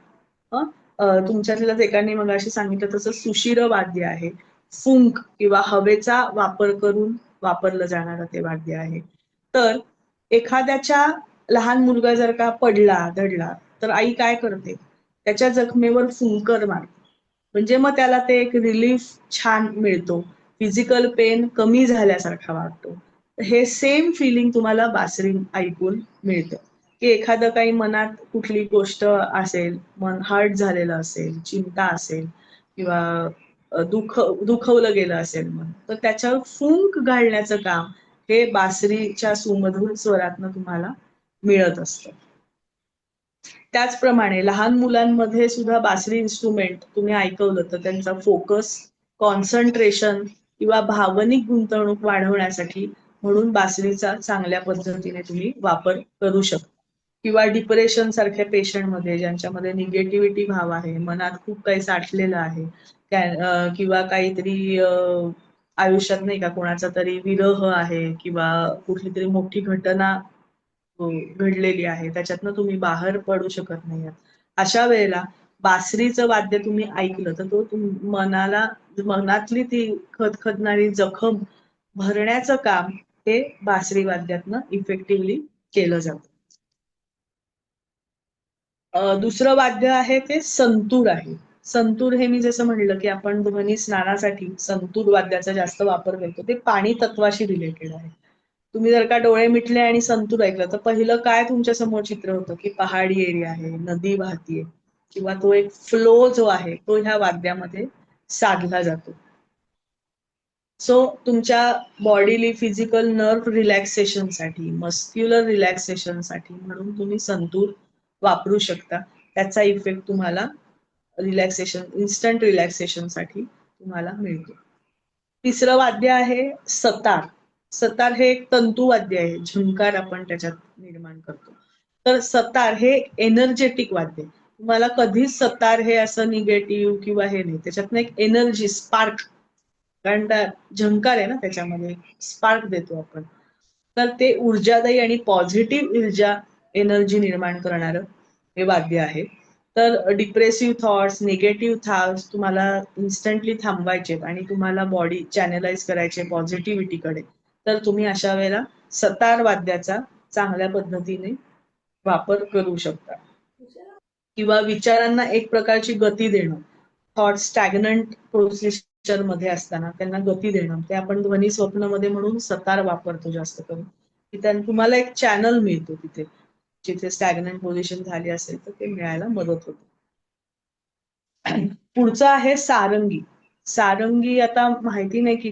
तुमच्यातल्याच एकाने मगाशी सांगितलं तसं सुशिर वाद्य आहे. फुंक किंवा हवेचा वापर करून वापरलं जाणारं ते वाद्य आहे. तर एखाद्याच्या लहान मुलगा जर का पडला धडला तर आई काय करते, त्याच्या जखमेवर फुंकर मारते, म्हणजे मग त्याला ते एक रिलीफ छान मिळतो, फिजिकल पेन कमी झाल्यासारखा वाटतो. हे सेम फिलिंग तुम्हाला बासरी ऐकून मिळतं की एखादं काही मनात कुठली गोष्ट असेल, मन हर्ट झालेलं असेल, चिंता असेल किंवा दुखवलं गेलं असेल मन, तर त्याच्यावर फुंक घालण्याचं काम हे बासरीच्या सुमधुर स्वरातनं तुम्हाला मिळत असतं. त्याचप्रमाणे लहान मुलांमध्ये सुद्धा बासरी इन्स्ट्रुमेंट तुम्ही ऐकवलं तर त्यांचा फोकस, कॉन्सन्ट्रेशन किंवा भावनिक गुंतवणूक वाढवण्यासाठी म्हणून बासरीचा चांगल्या पद्धतीने तुम्ही वापर करू शकता. किंवा डिप्रेशन सारख्या पेशंटमध्ये ज्यांच्यामध्ये निगेटिव्हिटी भाव आहे, मनात खूप काही साठलेलं आहे, किंवा काहीतरी आयुष्यात नाही का कोणाचा तरी विरह आहे किंवा कुठली तरी मोठी घटना घडलेली आहे, त्याच्यातनं तुम्ही बाहेर पडू शकत नाही, अशा वेळेला बासरीचं वाद्य तुम्ही ऐकलं तर तो मनातली ती खदखदणारी जखम भरण्याचं काम हे बासरी वाद्यातनं इफेक्टिव्हली केलं जातं. दुसरं वाद्य आहे ते संतूर आहे. संतूर हे मी जसं म्हणलं की आपण ध्वनी स्नानासाठी संतूर वाद्याचा जास्त वापर करतो, ते पाणी तत्वाशी रिलेटेड आहे. तुम्ही जर का डोळे मिटले आणि संतूर ऐकलं तर पहिलं काय तुमच्या समोर चित्र होतं की पहाडी एरिया आहे, नदी वाहतीये किंवा तो एक फ्लो जो आहे तो ह्या वाद्यामध्ये साधला जातो. सो तुमच्या बॉडीली फिजिकल नर्व रिलॅक्सेशनसाठी, मस्क्युलर रिलॅक्सेशनसाठी म्हणून तुम्ही संतूर वापरू शकता. त्याचा इफेक्ट तुम्हाला रिलॅक्सेशन, इन्स्टंट रिलॅक्सेशनसाठी तुम्हाला मिळतो. तिसरं वाद्य आहे सतार. सतार हे एक तंतुवाद्य आहे, झुंकार आपण त्याच्यात निर्माण करतो. तर सतार हे एनर्जेटिक वाद्य. तुम्हाला कधीच सतार हे असं निगेटिव्ह किंवा हे नाही, त्याच्यातनं एक एनर्जी, स्पार्क, कारण त्या झंकार आहे ना त्याच्यामध्ये, स्पार्क देतो आपण. तर ते ऊर्जादायी आणि पॉझिटिव्ह एनर्जी निर्माण करणारं हे वाद्य आहे. तर डिप्रेसिव्ह थॉट्स, निगेटिव्ह थॉट्स तुम्हाला इन्स्टंटली थांबवायचे आणि तुम्हाला बॉडी चॅनलाइज करायचे पॉझिटिव्हिटीकडे, तर तुम्ही अशा वेळेला सतार वाद्याचा चांगल्या पद्धतीने वापर करू शकता. किंवा विचारांना एक प्रकारची गती देणं, थॉट स्टॅग्नंट प्रोसिजर मध्ये असताना त्यांना गती देणं, ते आपण ध्वनी स्वप्नमध्ये म्हणून सतार वापरतो जास्त करून, की तुम्हाला एक चॅनल मिळतो तिथे, जिथे स्टॅग्नंट पोझिशन झाली असेल तर ते मिळायला मदत होते. पुढचं आहे सारंगी. सारंगी आता माहिती नाही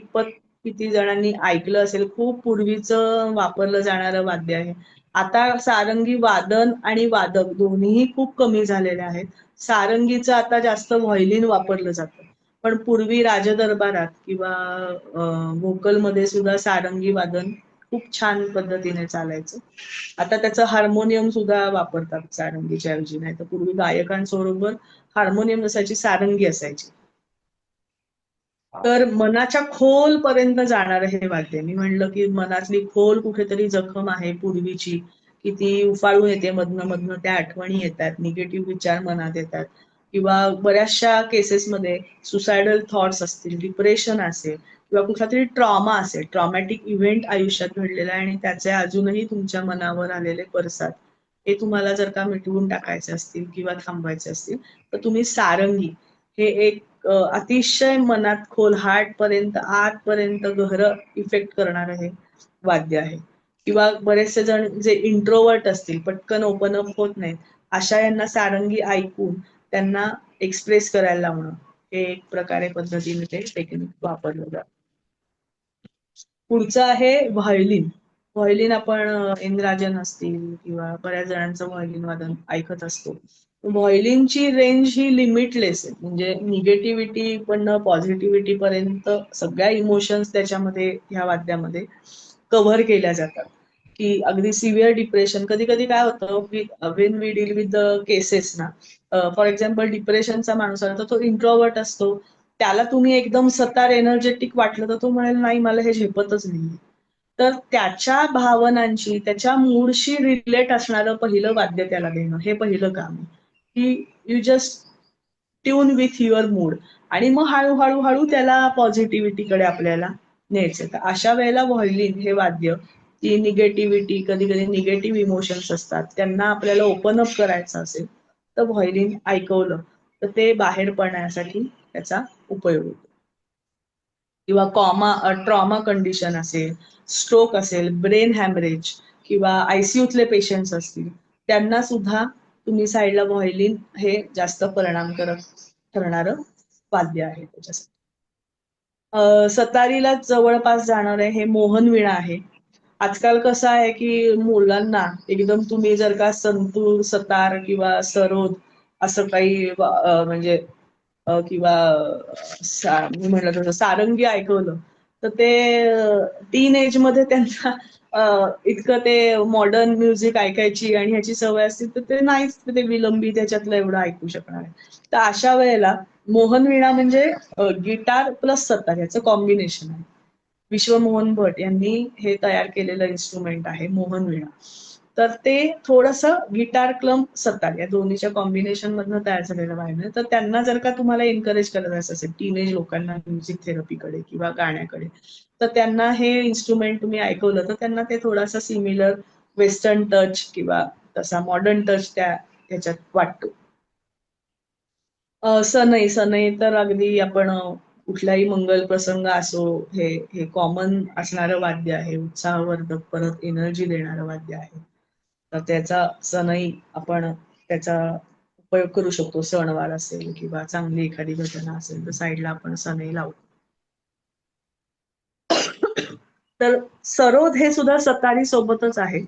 किती जणांनी ऐकलं असेल, खूप पूर्वीचं वापरलं जाणारं वाद्य आहे. आता सारंगी वादन आणि वादक दोन्हीही खूप कमी झालेले आहेत. सारंगीचं आता जास्त व्हायोलिन वापरलं जातं, पण पूर्वी राजदरबारात किंवा व्होकलमध्ये सुद्धा सारंगी वादन खूप छान पद्धतीने चालायचं. आता त्याचं हार्मोनियम सुद्धा वापरतात सारंगीच्या ऐवजी, नाही तर पूर्वी गायकांसोबत हार्मोनियम नसायची, सारंगी असायची. तर मनाच्या खोल पर्यंत जाणारं हे वाद्य. मी म्हणलं की मनातली खोल कुठेतरी जखम आहे पूर्वीची, की ती उफाळून येते, मधनं त्या आठवणी येतात, निगेटिव्ह विचार मनात येतात, किंवा बऱ्याचशा केसेसमध्ये सुसायडल थॉट्स असतील, डिप्रेशन असेल किंवा कुठला तरी ट्रॉमा असेल, ट्रॉमॅटिक इव्हेंट आयुष्यात घडलेला आहे आणि त्याचे अजूनही तुमच्या मनावर आलेले पडसाद हे तुम्हाला जर का मिटवून टाकायचे असतील किंवा थांबवायचे असतील तर तुम्ही सारंगी हे एक अतिशय मनात खोल हार्ट पर्यंत आतपर्यंत गहरं इफेक्ट करणारं हे वाद्य आहे. किंवा बरेचसे जण जे इंट्रोवर्ट असतील, पटकन ओपन अप होत नाहीत, अशा यांना सारंगी ऐकून त्यांना एक्सप्रेस करायला लावणं हे एक प्रकारे पद्धतीने ते टेक्निक वापरलं जातं. पुढचं आहे व्हायोलिन. व्हायोलिन आपण इंद्राजन असतील किंवा बऱ्याच जणांचं व्हायोलिन वादन ऐकत असतो. व्हायोलिनची रेंज ही लिमिटलेस आहे, म्हणजे निगेटिव्हिटी पण पॉझिटिव्हिटी पर्यंत सगळ्या इमोशन्स त्याच्यामध्ये ह्या वाद्यामध्ये कव्हर केल्या जातात. की अगदी सिव्हिअर डिप्रेशन कधी कधी काय होतं when we deal with the cases ना, फॉर एक्झाम्पल डिप्रेशनचा माणूस आला तर तो इंट्रोवर्ट असतो, त्याला तुम्ही एकदम सतार एनर्जेटिक वाटलं तर तो म्हणेल नाही मला हे झेपतच नाही. तर त्याच्या भावनांची त्याच्या मूडशी रिलेट असणारं पहिलं वाद्य त्याला देणं हे पहिलं काम आहे. की you just tune with your mood आणि मग हळूहळू हळू त्याला पॉझिटिव्हिटीकडे आपल्याला न्यायचं. तर अशा वेळेला व्हायोलिन हे वाद्य की निगेटिव्हिटी कधी कधी निगेटिव्ह इमोशन्स असतात त्यांना आपल्याला ओपन अप करायचं असेल तर व्हायोलिन ऐकवलं तर ते बाहेर पडण्यासाठी त्याचा उपयोग होतो. किंवा ट्रॉमा कंडिशन असेल, स्ट्रोक असेल, ब्रेन हॅमरेज किंवा आयसीयूतले पेशंट्स असतील त्यांना सुद्धा तुम्ही साईडला व्हायोलिन हे जास्त परिणामकारक ठरणारं वाद्य आहे त्याच्यासाठी. सतारीला जवळपास जाणार आहे हे मोहनवीणा आहे. आजकाल कसं आहे की मुलांना एकदम तुम्ही जर का संतूर सतार किंवा सरोद असं काही म्हणजे किंवा मी म्हटलं तसं सारंगी ऐकवलं तर ते टीन एज मध्ये त्यांना इतकं ते मॉडर्न म्युझिक ऐकायची आणि ह्याची सवय असते तर ते नाहीच ते विलंबी त्याच्यातलं एवढं ऐकू शकणार आहे. तर अशा वेळेला मोहनवीणा म्हणजे गिटार प्लस सतार याचं कॉम्बिनेशन आहे. विश्वमोहन भट यांनी हे तयार केलेलं इन्स्ट्रुमेंट आहे मोहनवीणा. तर ते थोडंसं गिटार क्लम सतार या दोन्हीच्या कॉम्बिनेशन मधनं तयार झालेलं वाद्य. तर त्यांना जर का तुम्हाला एनकरेज करायचं असेल टीनेज लोकांना म्युझिक थेरपीकडे किंवा गाण्याकडे तर त्यांना हे इन्स्ट्रुमेंट तुम्ही ऐकवलं तर त्यांना ते थोडासा सिमिलर वेस्टर्न टच किंवा तसा मॉडर्न टच त्याच्यात वाटतो. सनई सनई तर अगदी आपण कुठलाही मंगल प्रसंग असो हे हे कॉमन असणारं वाद्य आहे. उत्साहवर्धक परत एनर्जी देणारं वाद्य आहे. तर त्याचा सनई आपण त्याचा उपयोग करू शकतो. सणवार असेल किंवा चांगली एखादी घटना असेल तर साईडला आपण सनई लावतो. तर सरोद हे सुद्धा सतारी सोबतच आहे.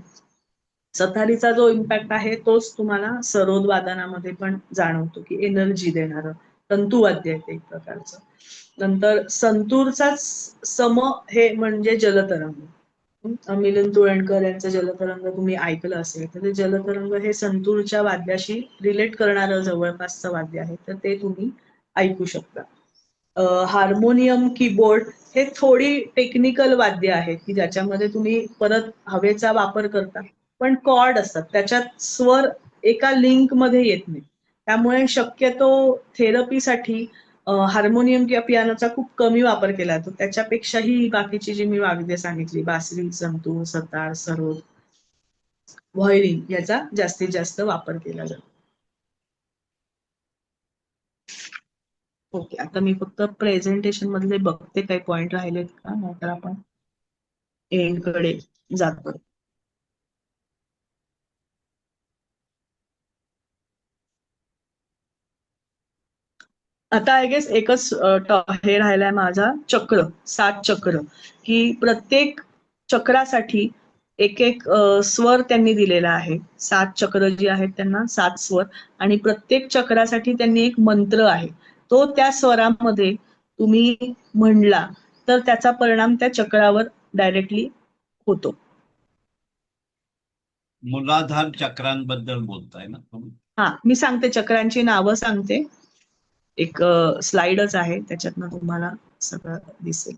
सतारीचा जो इम्पॅक्ट आहे तोच तुम्हाला सरोद वादनामध्ये पण जाणवतो की एनर्जी देणारं तंतुवाद्य आहे ते एक प्रकारचं. नंतर संतूरचाच सम हे म्हणजे जलतरंग. मिलिंद तुळणकर यांचं जलतरंग तुम्ही ऐकलं असेल तर ते जलतरंग हे संतूरच्या वाद्याशी रिलेट करणारं जवळपासचं वाद्य आहे तर ते तुम्ही ऐकू शकता. हार्मोनियम कीबोर्ड हे थोडी टेक्निकल वाद्य आहेत की ज्याच्यामध्ये तुम्ही परत हवेचा वापर करता पण कॉर्ड असतात त्याच्यात स्वर एका लिंक मध्ये येत नाही. त्यामुळे शक्यतो थेरपीसाठी हार्मोनियम किंवा पियानोचा खूप कमी वापर केला जातो. त्याच्यापेक्षाही बाकीची जी मी वाद्य सांगितली बासरी, संतूर, सतार, सरोद, व्हायोलिन याचा जास्तीत जास्त वापर केला जातो. ओके, आता मी फक्त प्रेझेंटेशन मधले बघते काही पॉइंट राहिलेत का, नाहीतर आपण एंड कडे जातो. आता आय गेस एकच हे राहिलाय माझा चक्र, 7 चक्र, की प्रत्येक चक्रासाठी एक एक स्वर त्यांनी दिलेला आहे. 7 चक्र जी आहेत त्यांना 7 स्वर आणि प्रत्येक चक्रासाठी त्यांनी एक मंत्र आहे. तो त्या स्वरामध्ये तुम्ही म्हणला तर त्याचा परिणाम त्या चक्रावर डायरेक्टली होतो. मूलाधार चक्रांबद्दल बोलताय ना तुम्ही? हा, मी सांगते चक्रांची नावं सांगते. एक स्लाइडच आहे त्याच्यातनं तुम्हाला सगळं दिसेल.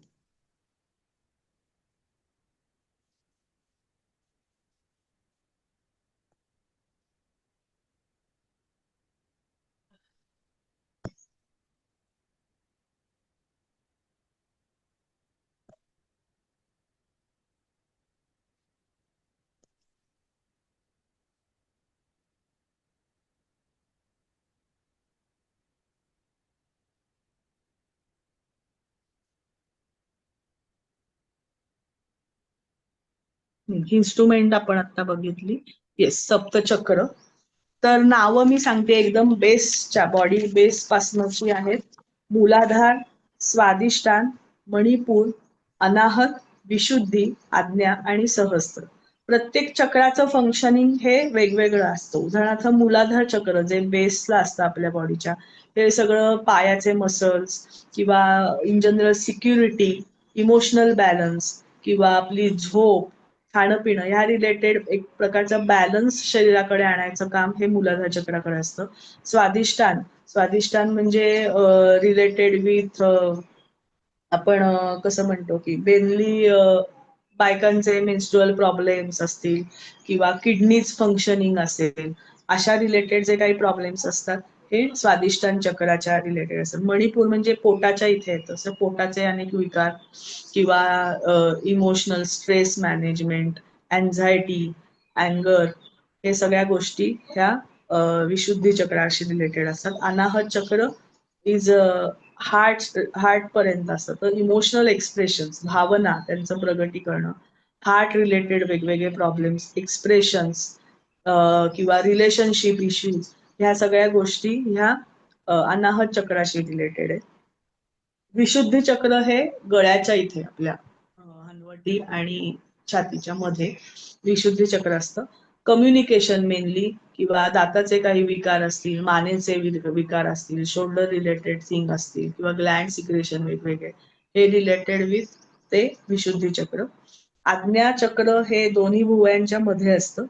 इन्स्ट्रुमेंट आपण आता बघितली. येस, सप्तचक्र. तर नावं मी सांगते एकदम बेसच्या, बॉडी बेस पासूनची आहेत. मूलाधार, स्वादिष्टान, मणिपूर, अनाहत, विशुद्धी, आज्ञा आणि सहस्त्र. प्रत्येक चक्राचं फंक्शनिंग हे वेगवेगळं असतं. उदाहरणार्थ मूलाधार चक्र जे बेसला असतं आपल्या बॉडीच्या, हे सगळं पायाचे मसल्स किंवा in general security, emotional balance किंवा आपली झोप, खाणं पिणं ह्या रिलेटेड एक प्रकारचा बॅलन्स शरीराकडे आणायचं काम हे मूलाधार चक्राकडे असतं. स्वादिष्टान, स्वादिष्टान म्हणजे रिलेटेड विथ आपण कसं म्हणतो की बेनली बायकांचे मेन्स्ट्रुअल प्रॉब्लेम्स असतील किंवा किडनीज फंक्शनिंग असेल, अशा रिलेटेड जे काही प्रॉब्लेम्स असतात हे स्वादिष्टान चक्राच्या रिलेटेड असतात. मणिपूर म्हणजे पोटाच्या इथे येतं, असं पोटाचे अनेक विकार किंवा इमोशनल स्ट्रेस मॅनेजमेंट, अँझायटी, अँगर, हे सगळ्या गोष्टी ह्या विशुद्धी चक्राशी रिलेटेड असतात. अनाहत चक्र इज हार्ट पर्यंत असतं, तर इमोशनल एक्सप्रेशन, भावना त्यांचं प्रगटीकरण, हार्ट रिलेटेड वेगवेगळे प्रॉब्लेम्स, एक्सप्रेशन्स किंवा रिलेशनशिप इश्यूज, ह्या सगळ्या गोष्टी ह्या अनाहत चक्राशी रिलेटेड आहे. विशुद्धी चक्र हे गळ्याच्या इथे आपल्या हनवटी आणि छातीच्या मध्ये विशुद्धी चक्र असतं. कम्युनिकेशन मेनली किंवा दाताचे काही विकार असतील, मानेचे विकार असतील, शोल्डर रिलेटेड थिंग असतील किंवा ग्लँड सिक्रेशन वेगवेगळे, हे रिलेटेड विथ ते विशुद्धी चक्र. आज्ञा चक्र हे दोन्ही भुवयांच्या मध्ये असतं.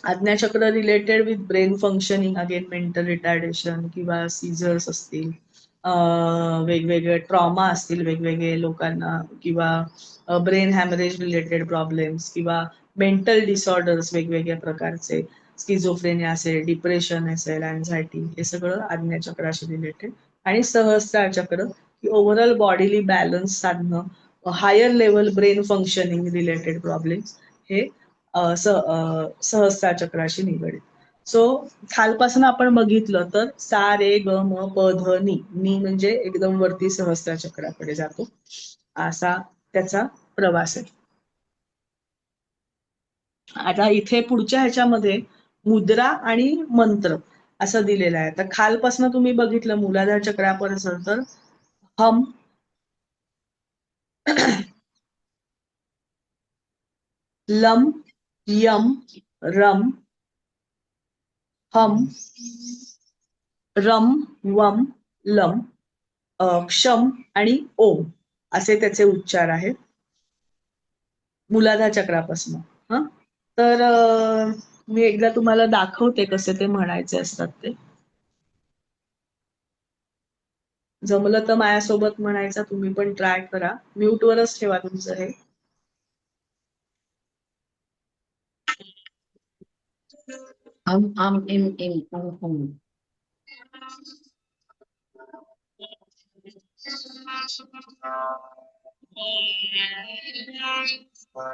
आज्ञा चक्र related with brain functioning, again mental retardation किंवा सीझर्स असतील, वेगवेगळे ट्रॉमा असतील वेगवेगळे लोकांना, किंवा ब्रेन हॅमरेज रिलेटेड प्रॉब्लेम्स किंवा मेंटल डिसऑर्डर्स वेगवेगळ्या प्रकारचे, स्किझोफ्रेनिया असेल, डिप्रेशन असेल, अँझायटी, हे सगळं आज्ञा चक्राशी रिलेटेड. आणि सहस्त्रार चक्र की ओव्हरऑल बॉडीली बॅलन्स साधणं, higher level brain functioning related problems, हे सहस्त्रार चक्राशी निगडीत. सो खालपासून आपण बघितलं तर सा रे ग म प ध नी, नी म्हणजे एकदम वरती सहस्त्रार चक्राकडे जातो, असा त्याचा प्रवास आहे. आता इथे पुढच्या ह्याच्यामध्ये मुद्रा आणि मंत्र असं दिलेलं आहे. तर खालपासून तुम्ही बघितलं मूलाधार चक्रापर्यंत तर हम, लम, यम, रम, हम, रम, वम, लम, क्षम आणि ओम असे त्याचे उच्चार आहेत मूलाधार चक्रापासून. हं, तर मी एकदा तुम्हाला दाखवते कसे ते म्हणायचे असतात ते. जमलं तर माझ्यासोबत म्हणायचा, तुम्ही पण ट्राय करा. म्यूट वरच ठेवा तुमचं हे. हम हम इम इम हम.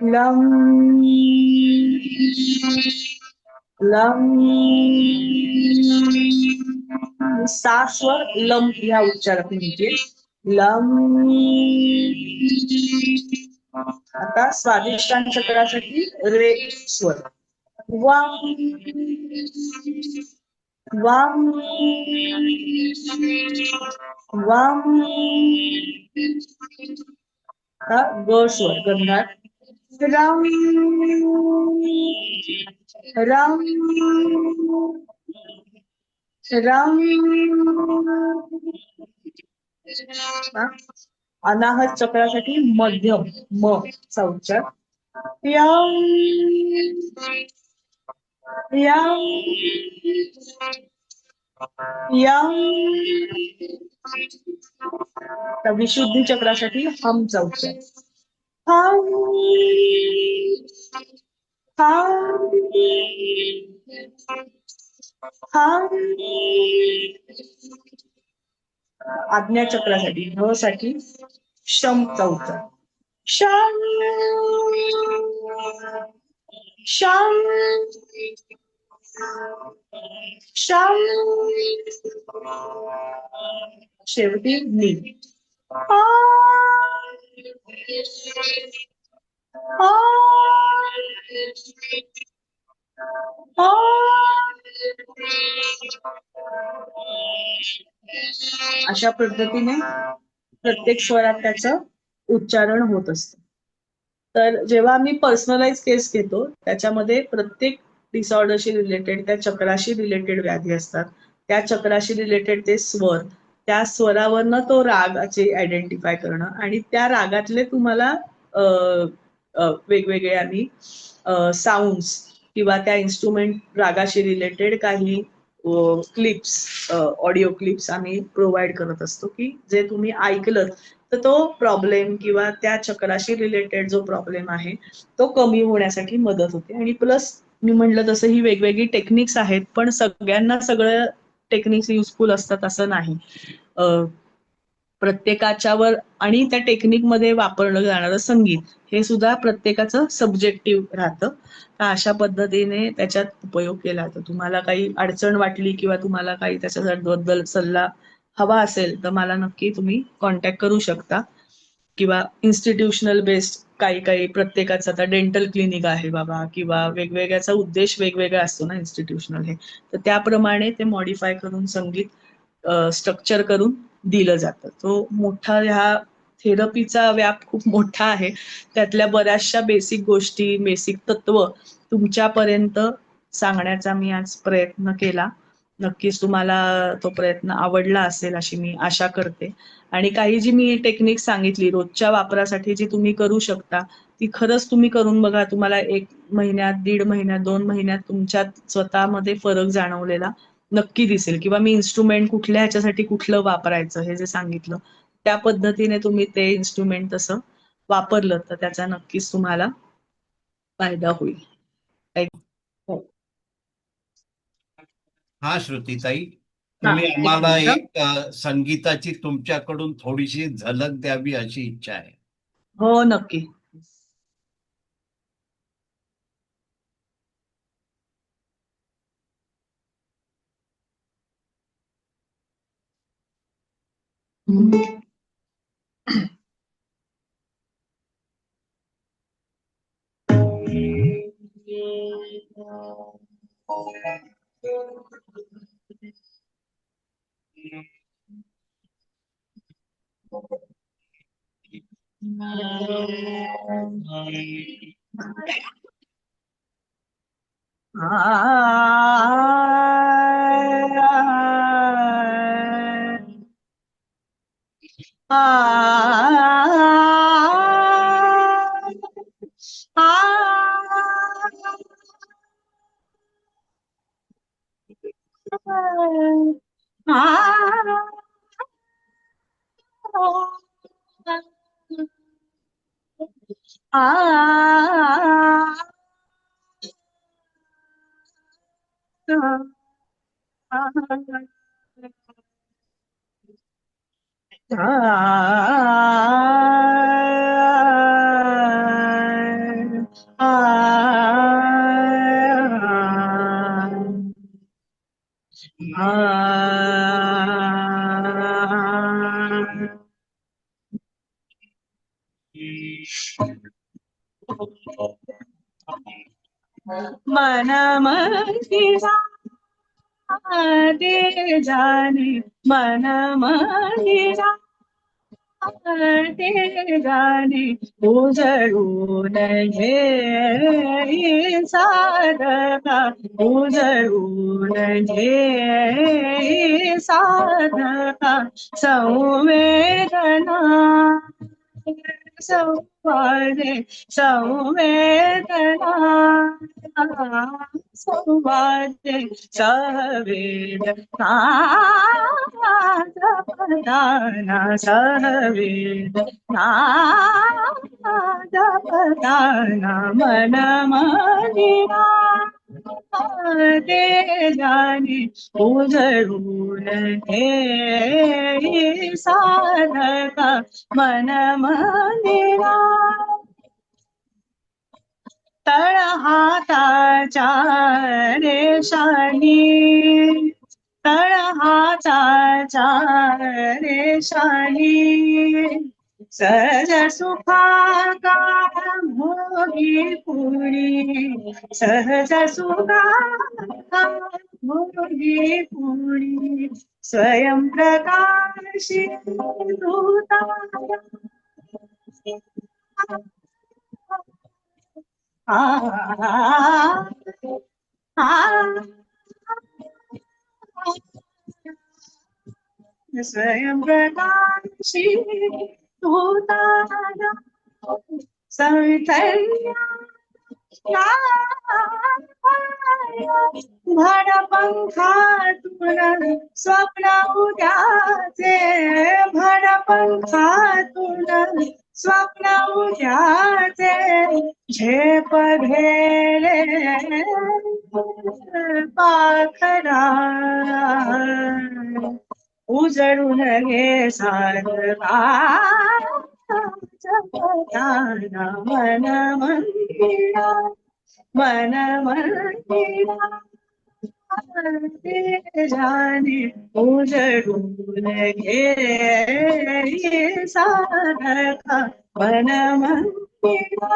लम, लम, सा स्वर लम या उच्चारात म्हणजे लम. आता स्वादिष्टान चक्रासाठी रे स्वर, वाम, वाम, वाम. आता ग स्वर गंधार, राम, राम, राम. अनाहत चक्रासाठी मध्यम म चा उच्चार, यम, यम, यम. तर विशुद्धी चक्रासाठी हम चा उच्चार, हम, हम, हम. आज्ञा चक्रासाठी ध साठी शम चा उच्चार, शम, शम, शम. शेवटी नी. अशा पद्धतीने प्रत्येक स्वरात त्याचं उच्चारण होत असतं. तर जेव्हा आम्ही पर्सनलाइज केस घेतो त्याच्यामध्ये प्रत्येक डिसऑर्डरशी रिलेटेड त्या चक्राशी रिलेटेड व्याधी असतात. त्या चक्राशी रिलेटेड ते स्वर, त्या स्वरावरनं तो रागाचे आयडेंटिफाय करणं आणि त्या रागातले तुम्हाला वेगवेगळे आम्ही साऊंड्स किंवा त्या इन्स्ट्रुमेंट रागाशी रिलेटेड काही क्लिप्स, ऑडिओ क्लिप्स आम्ही प्रोव्हाइड करत असतो की जे तुम्ही ऐकलं तर तो प्रॉब्लेम किंवा त्या चक्राशी रिलेटेड जो प्रॉब्लेम आहे तो कमी होण्यासाठी मदत होते. आणि प्लस मी म्हटलं तसं ही वेगवेगळी टेक्निक्स आहेत, पण सगळ्यांना सगळं टेक्निक्स युजफुल असतात असं नाही. प्रत्येकाच्यावर आणि त्या टेक्निकमध्ये वापरलं जाणारं संगीत हे सुद्धा प्रत्येकाचं सब्जेक्टिव्ह राहतं. तर अशा पद्धतीने त्याच्यात उपयोग केला जातो. तुम्हाला काही अडचण वाटली किंवा तुम्हाला काही त्याच्याबद्दल सल्ला हवा असेल तर मला नक्की तुम्ही कॉन्टॅक्ट करू शकता. किंवा इन्स्टिट्यूशनल बेस्ड काही काही प्रत्येकाचं आता डेंटल क्लिनिक आहे बाबा किंवा वेगवेगळ्याचा उद्देश वेगवेगळा असतो ना इन्स्टिट्यूशनल हे, तर त्याप्रमाणे ते मॉडिफाय करून संगीत स्ट्रक्चर करून दिलं जातं. तो मोठा ह्या थेरपीचा व्याप खूप मोठा आहे. त्यातल्या बऱ्याचशा बेसिक गोष्टी, बेसिक तत्व तुमच्यापर्यंत सांगण्याचा मी आज प्रयत्न केला. नक्कीच तुम्हाला तो प्रयत्न आवडला असेल अशी मी आशा करते. आणि काही जी मी टेक्निक सांगितली रोजच्या वापरासाठी जी तुम्ही करू शकता ती खरंच तुम्ही करून बघा. तुम्हाला 1 महिन्यात, 1.5 महिन्यात, 2 महिन्यात तुमच्यात स्वतःमध्ये फरक जाणवलेला नक्की दिसेल. किंवा मी इन्स्ट्रुमेंट कुठल्या ह्याच्यासाठी कुठलं वापरायचं हे जे सांगितलं त्या पद्धतीने तुम्ही ते इन्स्ट्रुमेंट तसं वापरलं तर त्याचा नक्कीच तुम्हाला फायदा होईल. हो. हा श्रुतीताई, हा, तुम्ही एक आम्हाला मिनिट. एक संगीताची तुमच्याकडून थोडीशी झलक द्यावी अशी इच्छा आहे. हो नक्की. मन मंदिरा दे जाने मन मंदिरा दे जाने उजळून घे साधका उजळून घे साधका संवेदना संवादे संवेदना संवादे सहवेदना जपदाना सहवेदना जपदाना मन मंदिरा दे जाने उजळून घे साधका मन मंदिरा तळ हाताच्या रेषानी तळ हाताच्या रेषानी सहज सुखाका भोगी पुरी, सहज सुखाका भोगी पुरी, स्वयं प्रकाशी दूता स्वयं प्रकाशी दूता सौंदर्य भर पंखातून स्वप्न उद्याचे, भर पंखातून स्वप्न उद्याचे, झेप घेले पाखरा उजळून घे सारखा जगताना मन मंदिरा, मन मंदिरा जाने उजळून घे सारखा मन मंदिरा.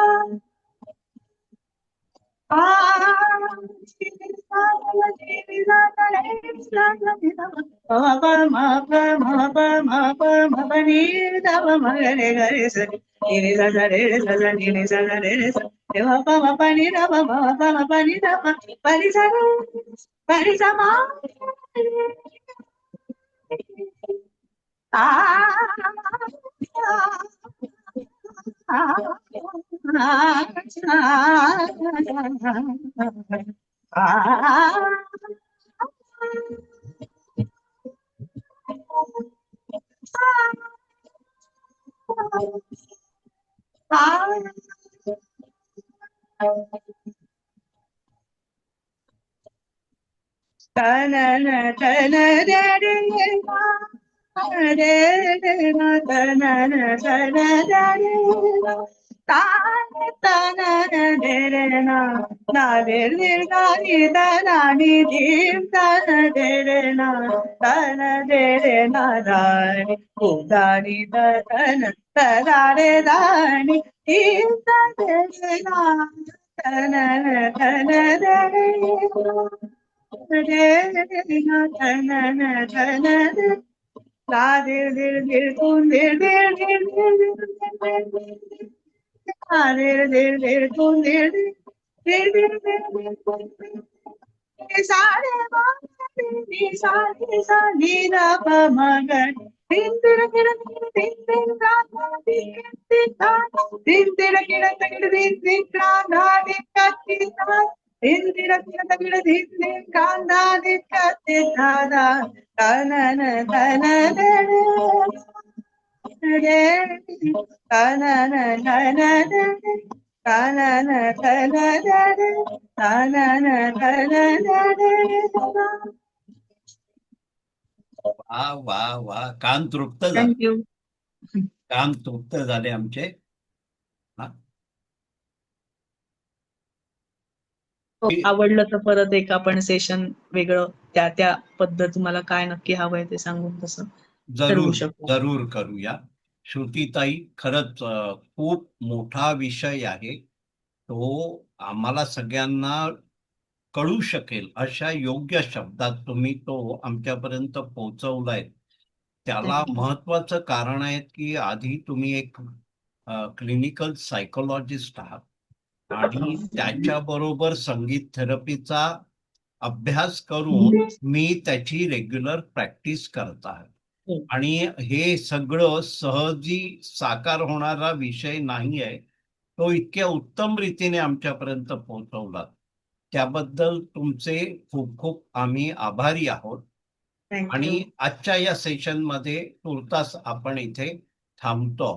तनन तन रे रे रे तनन तन रे तनन रे रे ना रे रे नी तनानी धीम तन रे रे ना तन रे रे ना दानी उदानी तन तदा रे दानी धीम तन रे ना तनन तन रे रे ना तनन तन रे ला दिल दिल दिल तुम दिल दिल दिल दिल दिल दिल दिल तुम दिल दिल दिल दिल सारे बानी सारे सानी रा मगन दिन दिन किरण दिन दिन राधा दिन दिन राधा दिन दिन किरण दिन दिन राधा दिन दिन दिन दिन किरण दिन दिन राधा दिन दिन राधा तनन तन रे तनन तन रे तनन तन रे तनन तन रे. वा वा वा, कान तृप्त झाले, थँक्यू. कान तृप्त झाले आमचे. आवडलं तर परत एक आपण सेशन वेगळं त्या त्या पद्धत मला काय नक्की हवंय ते सांगून तसं ठरवू जरूर शकू. जरूर करूया. श्रुतीताई, खरंच खूप मोठा विषय आहे तो. आम्हाला सगळ्यांना कळू शकेल अशा योग्य शब्दात तुम्ही तो आमच्यापर्यंत पोहोचवलाय. त्याला महत्वाचं कारण आहे की आधी तुम्ही एक क्लिनिकल सायकोलॉजिस्ट आहात आणि त्याच्याबरोबर संगीत थेरपीचा अभ्यास करून मी त्याची रेग्युलर प्रॅक्टिस करत आहे. आणि हे सगळं सहजी साकार होणारा विषय नाही आहे. तो इतक्या उत्तम रीतीने आमच्यापर्यंत पोहोचवला, त्याबद्दल तुमचे खूप खूप आम्ही आभारी आहोत. आणि आजच्या या सेशन मध्ये तुर्तास आपण इथे थांबतो.